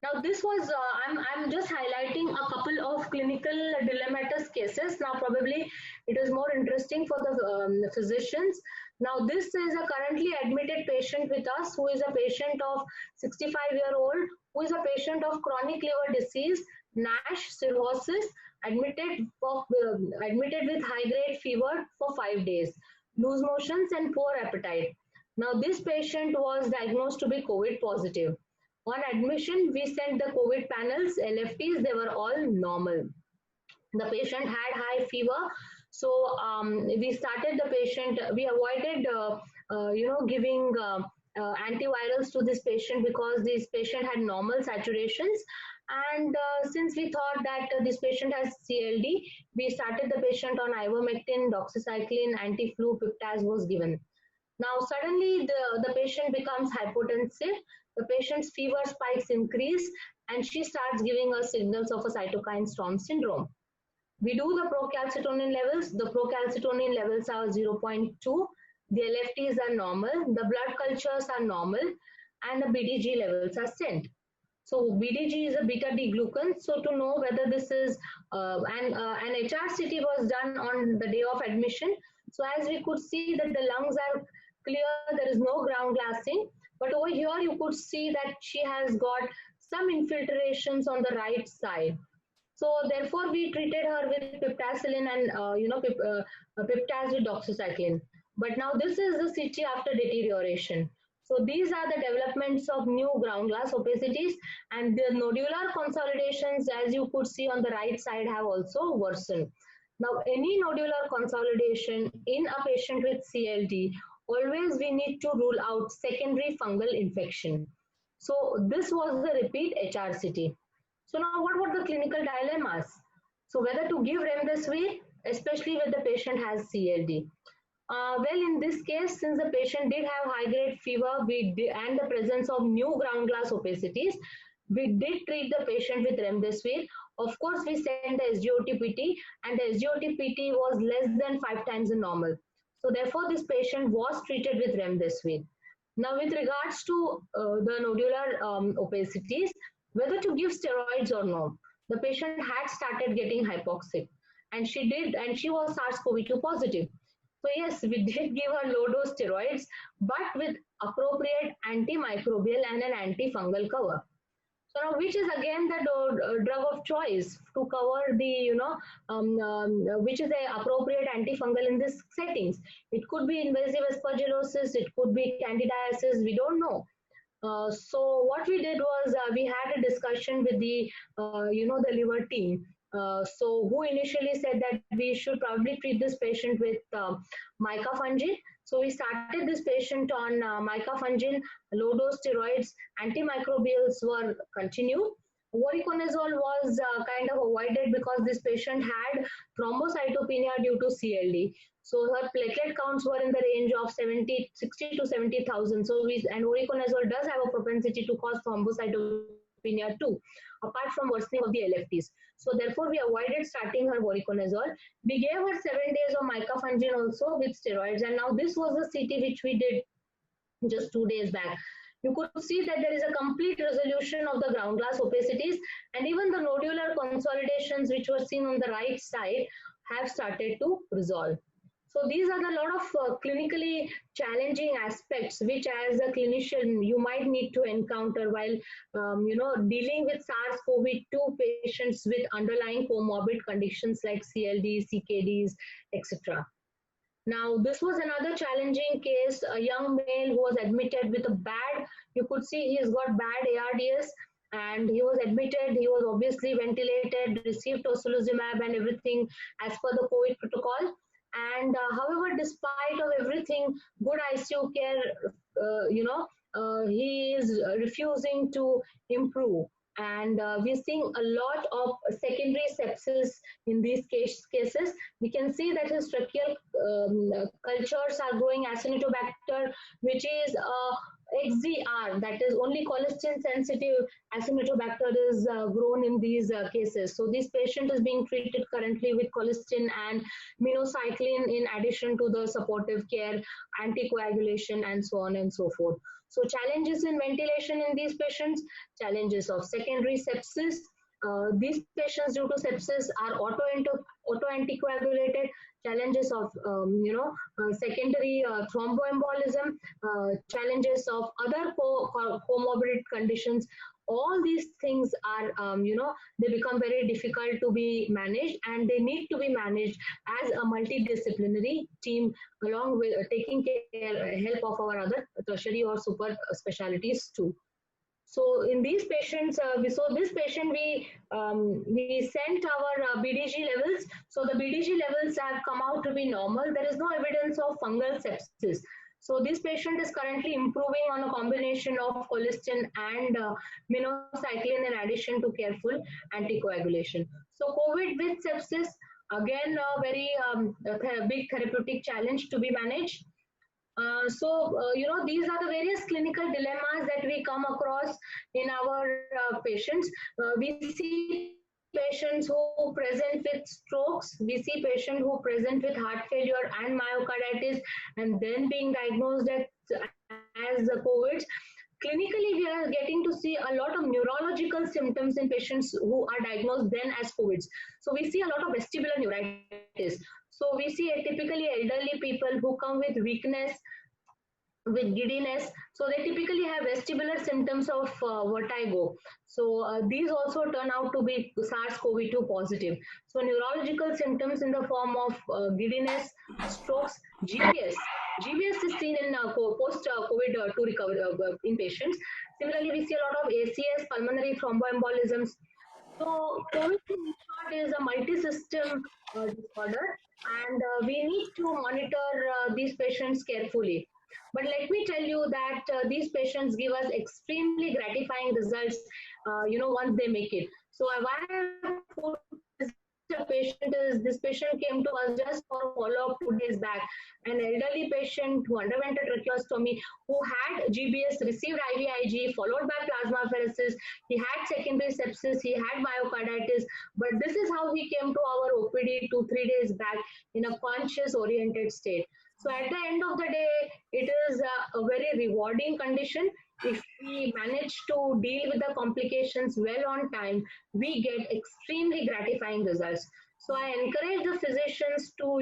Now this was, I'm just highlighting a couple of clinical dilemmatous cases. Now probably it is more interesting for the physicians. Now this is a currently admitted patient with us who is a patient of 65-year-old, who is a patient of chronic liver disease, NASH, cirrhosis, admitted with high-grade fever for 5 days, loose motions and poor appetite. Now this patient was diagnosed to be COVID positive. On admission, we sent the COVID panels, LFTs, they were all normal. The patient had high fever. So we started the patient, we avoided, giving antivirals to this patient because this patient had normal saturations. And since we thought that this patient has CLD, we started the patient on ivermectin, doxycycline, anti-flu, Piptaz was given. Now suddenly the patient becomes hypotensive, the patient's fever spikes increase, and she starts giving us signals of a cytokine storm syndrome. We do the procalcitonin levels. The procalcitonin levels are 0.2. The LFTs are normal. The blood cultures are normal. And the BDG levels are sent. So BDG is a beta-D-glucan. So to know whether this is, an HRCT was done on the day of admission. So as we could see that the lungs are clear, there is no ground glassing. But over here you could see that she has got some infiltrations on the right side. So therefore, we treated her with piptacillin and Piptaz with doxycycline. But now this is the CT after deterioration. So these are the developments of new ground glass opacities, and the nodular consolidations, as you could see on the right side, have also worsened. Now, any nodular consolidation in a patient with CLD, always we need to rule out secondary fungal infection. So this was the repeat HRCT. So now what were the clinical dilemmas? So whether to give remdesivir, especially when the patient has CLD. Well, in this case, since the patient did have high-grade fever and the presence of new ground glass opacities, we did treat the patient with remdesivir. Of course, we sent the SGOT-PT, and the SGOT-PT was less than 5 times the normal. So therefore, this patient was treated with remdesivir. Now, with regards to the nodular opacities, whether to give steroids or no, the patient had started getting hypoxic, and she was SARS-CoV-2 positive. So yes, we did give her low-dose steroids, but with appropriate antimicrobial and an antifungal cover. So now, which is again the drug of choice to cover the, which is the appropriate antifungal in these settings? It could be invasive aspergillosis, it could be candidiasis, we don't know. So what we did was we had a discussion with the, the liver team. So who initially said that we should probably treat this patient with micafungin. So we started this patient on micafungin, low-dose steroids, antimicrobials were continued. voriconazole was kind of avoided because this patient had thrombocytopenia due to CLD. So her platelet counts were in the range of 60 to 70,000. So and voriconazole does have a propensity to cause thrombocytopenia too, apart from worsening of the LFTs. So therefore, we avoided starting her voriconazole. We gave her 7 days of micafungin also with steroids. And now this was the CT which we did just 2 days back. You could see that there is a complete resolution of the ground glass opacities, and even the nodular consolidations which were seen on the right side have started to resolve. So these are the lot of clinically challenging aspects which as a clinician you might need to encounter while dealing with SARS-CoV-2 patients with underlying comorbid conditions like CLD, CKDs, etc. Now, this was another challenging case, a young male who was admitted with a bad, you could see he's got bad ARDS, and he was admitted, he was obviously ventilated, received tocilizumab and everything as per the COVID protocol. And however, despite of everything, good ICU care, he is refusing to improve. And we're seeing a lot of secondary sepsis in these cases. We can see that his tracheal cultures are growing Acinetobacter, which is XZR, that is only colistin sensitive Acinetobacter is grown in these cases. So this patient is being treated currently with colistin and minocycline in addition to the supportive care, anticoagulation, and so on and so forth. So challenges in ventilation in these patients, challenges of secondary sepsis. These patients due to sepsis are auto-anticoagulated, challenges of secondary thromboembolism, challenges of other comorbid conditions. All these things are, they become very difficult to be managed, and they need to be managed as a multidisciplinary team along with taking help of our other tertiary or super specialties too. So in these patients, this patient we sent our BDG levels. So the BDG levels have come out to be normal. There is no evidence of fungal sepsis. So this patient is currently improving on a combination of colistin and minocycline in addition to careful anticoagulation. So COVID with sepsis, again a very big therapeutic challenge to be managed. These are the various clinical dilemmas that we come across in our patients. We see patients who present with strokes. We see patients who present with heart failure and myocarditis and then being diagnosed as COVID. Clinically, we are getting to see a lot of neurological symptoms in patients who are diagnosed then as COVID. So we see a lot of vestibular neuritis. So we see typically elderly people who come with weakness, with giddiness. So they typically have vestibular symptoms of vertigo. So these also turn out to be SARS-CoV-2 positive. So neurological symptoms in the form of giddiness, strokes, GBS. GBS is seen in post-COVID-2 recovery in patients. Similarly, we see a lot of ACS, pulmonary thromboembolisms. So COVID in short is a multi-system disorder, and we need to monitor these patients carefully. But let me tell you that these patients give us extremely gratifying results, once they make it. So why I put this patient is, this patient came to us just for a follow-up 2 days back. An elderly patient who underwent a tracheostomy, who had GBS, received IVIG, followed by plasmapheresis. He had secondary sepsis, he had myocarditis, but this is how he came to our OPD 2-3 days back in a conscious oriented state. So at the end of the day, it is a very rewarding condition. If we manage to deal with the complications well on time, we get extremely gratifying results. So I encourage the physicians to,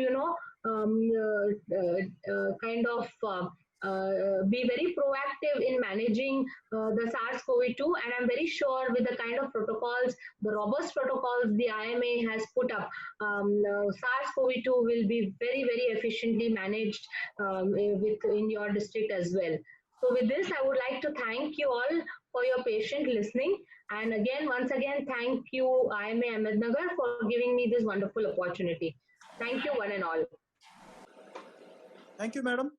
be very proactive in managing the SARS-CoV-2, and I'm very sure with the kind of protocols, the robust protocols the IMA has put up, SARS-CoV-2 will be very, very efficiently managed in your district as well. So with this, I would like to thank you all for your patient listening. And again, once again, thank you IMA Ahmednagar for giving me this wonderful opportunity. Thank you one and all. Thank you, madam,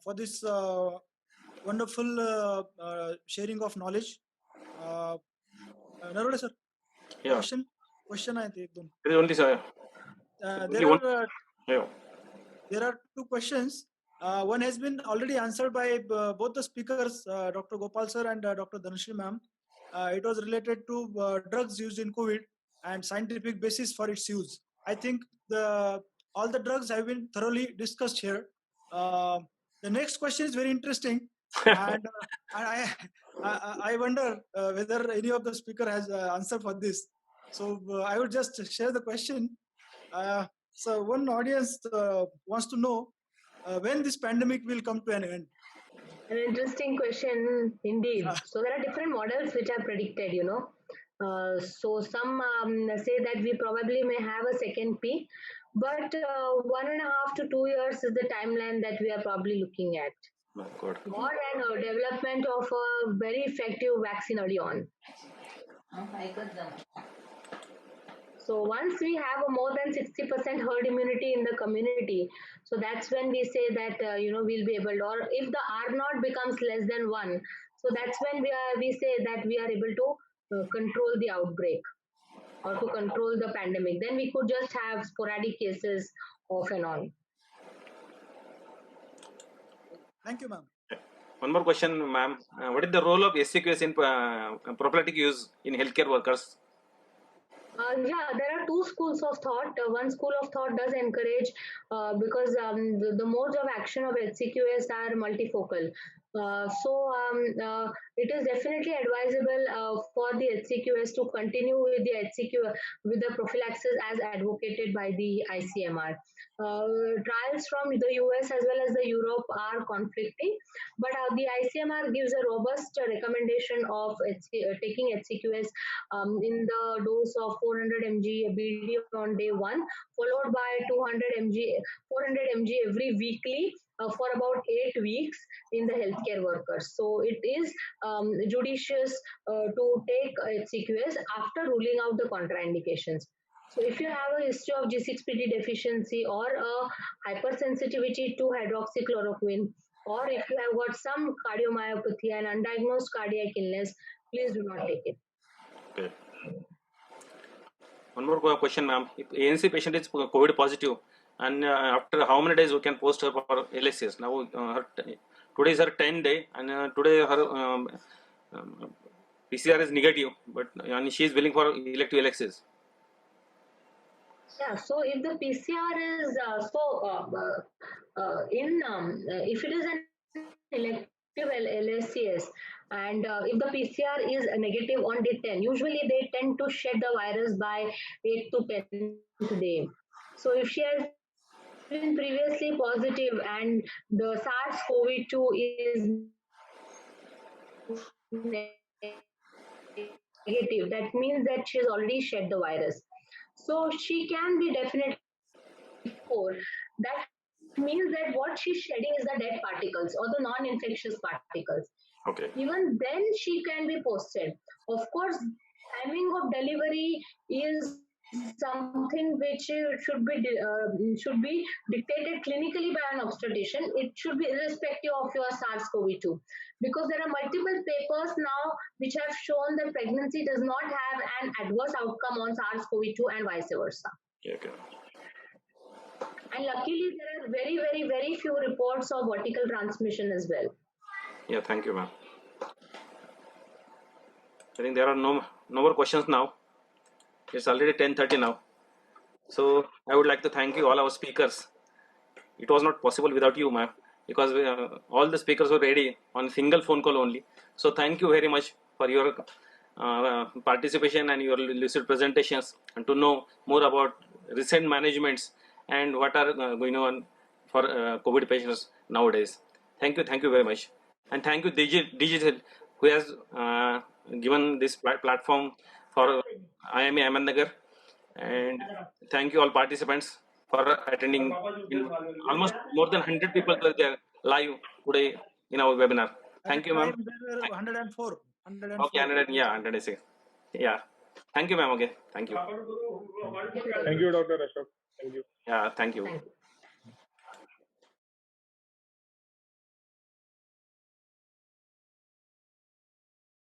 for this wonderful sharing of knowledge. Narode sir, Yeah, question आहे ते एक दोन. it is only sir. There one. are Yeah. there are two questions. One has been already answered by both the speakers, Dr. Gopal sir and Dr. Dhanashri ma'am. It was related to drugs used in COVID and scientific basis for its use. I think all the drugs have been thoroughly discussed here. The next question is very interesting, and I wonder whether any of the speaker has answer for this. So I would just share the question. So one audience wants to know when this pandemic will come to an end. An interesting question indeed. So there are different models which are predicted, you know. So some say that we probably may have a second peak, but 1.5 to 2 years is the timeline that we are probably looking at. My God. More than development of a very effective vaccine early on. So once we have a more than 60% herd immunity in the community, so that's when we say that we'll be able to, or if the R naught becomes less than 1, so that's when we say that we are able to control the outbreak or to control the pandemic. Then we could just have sporadic cases off and on. Thank you, ma'am. One more question, ma'am. What is the role of SCQS in prophylactic use in healthcare workers? Yeah, there are two schools of thought. One school of thought does encourage because the modes of action of HCQS are multifocal. It is definitely advisable for the HCQS to continue with the HCQ with the prophylaxis as advocated by the ICMR. Trials from the US as well as the Europe are conflicting, but the ICMR gives a robust recommendation of taking HCQS in the dose of 400 mg BD on day 1, followed by 400 mg every weekly for about 8 weeks in the healthcare workers. So it is judicious to take HCQS after ruling out the contraindications. So if you have a history of G6PD deficiency or a hypersensitivity to hydroxychloroquine, or if you have got some cardiomyopathy and undiagnosed cardiac illness, please do not take it. Okay. One more question, ma'am. If ANC patient is COVID positive, and after how many days we can post her for LSS? Now, today is her 10th day, and today her PCR is negative, but and she is willing for elective LSS. Yeah, so if the PCR is if it is an elective LSCS and if the PCR is negative on day 10, usually they tend to shed the virus by 8 to 10th day. So if she has been previously positive and the SARS-CoV-2 is negative, that means that she has already shed the virus. So she can be definitely 4. That means that what she's shedding is the dead particles or the non-infectious particles. Okay. Even then she can be posted. Of course, timing of delivery is something which should be dictated clinically by an obstetrician. It should be irrespective of your SARS-CoV-2, because there are multiple papers now which have shown that pregnancy does not have an adverse outcome on SARS-CoV-2 and vice versa. Okay. And luckily, there are very, very, very few reports of vertical transmission as well. Yeah, thank you, ma'am. I think there are no more questions now. It's already 10:30 now. So I would like to thank you all our speakers. It was not possible without you, ma'am, because all the speakers were ready on a single phone call only. So thank you very much for your participation and your lucid presentations, and to know more about recent managements and what are going on for COVID patients nowadays. Thank you very much. And thank you Digital, who has given this platform for IMA Ahmednagar. And thank you all participants for attending. Almost more than 100 people were there live today in our webinar. Thank you, ma'am. 104. Okay, 106. Yeah. Thank you, ma'am. Okay. Thank you. Thank you, Dr. Ashok. Thank you. Yeah, thank you.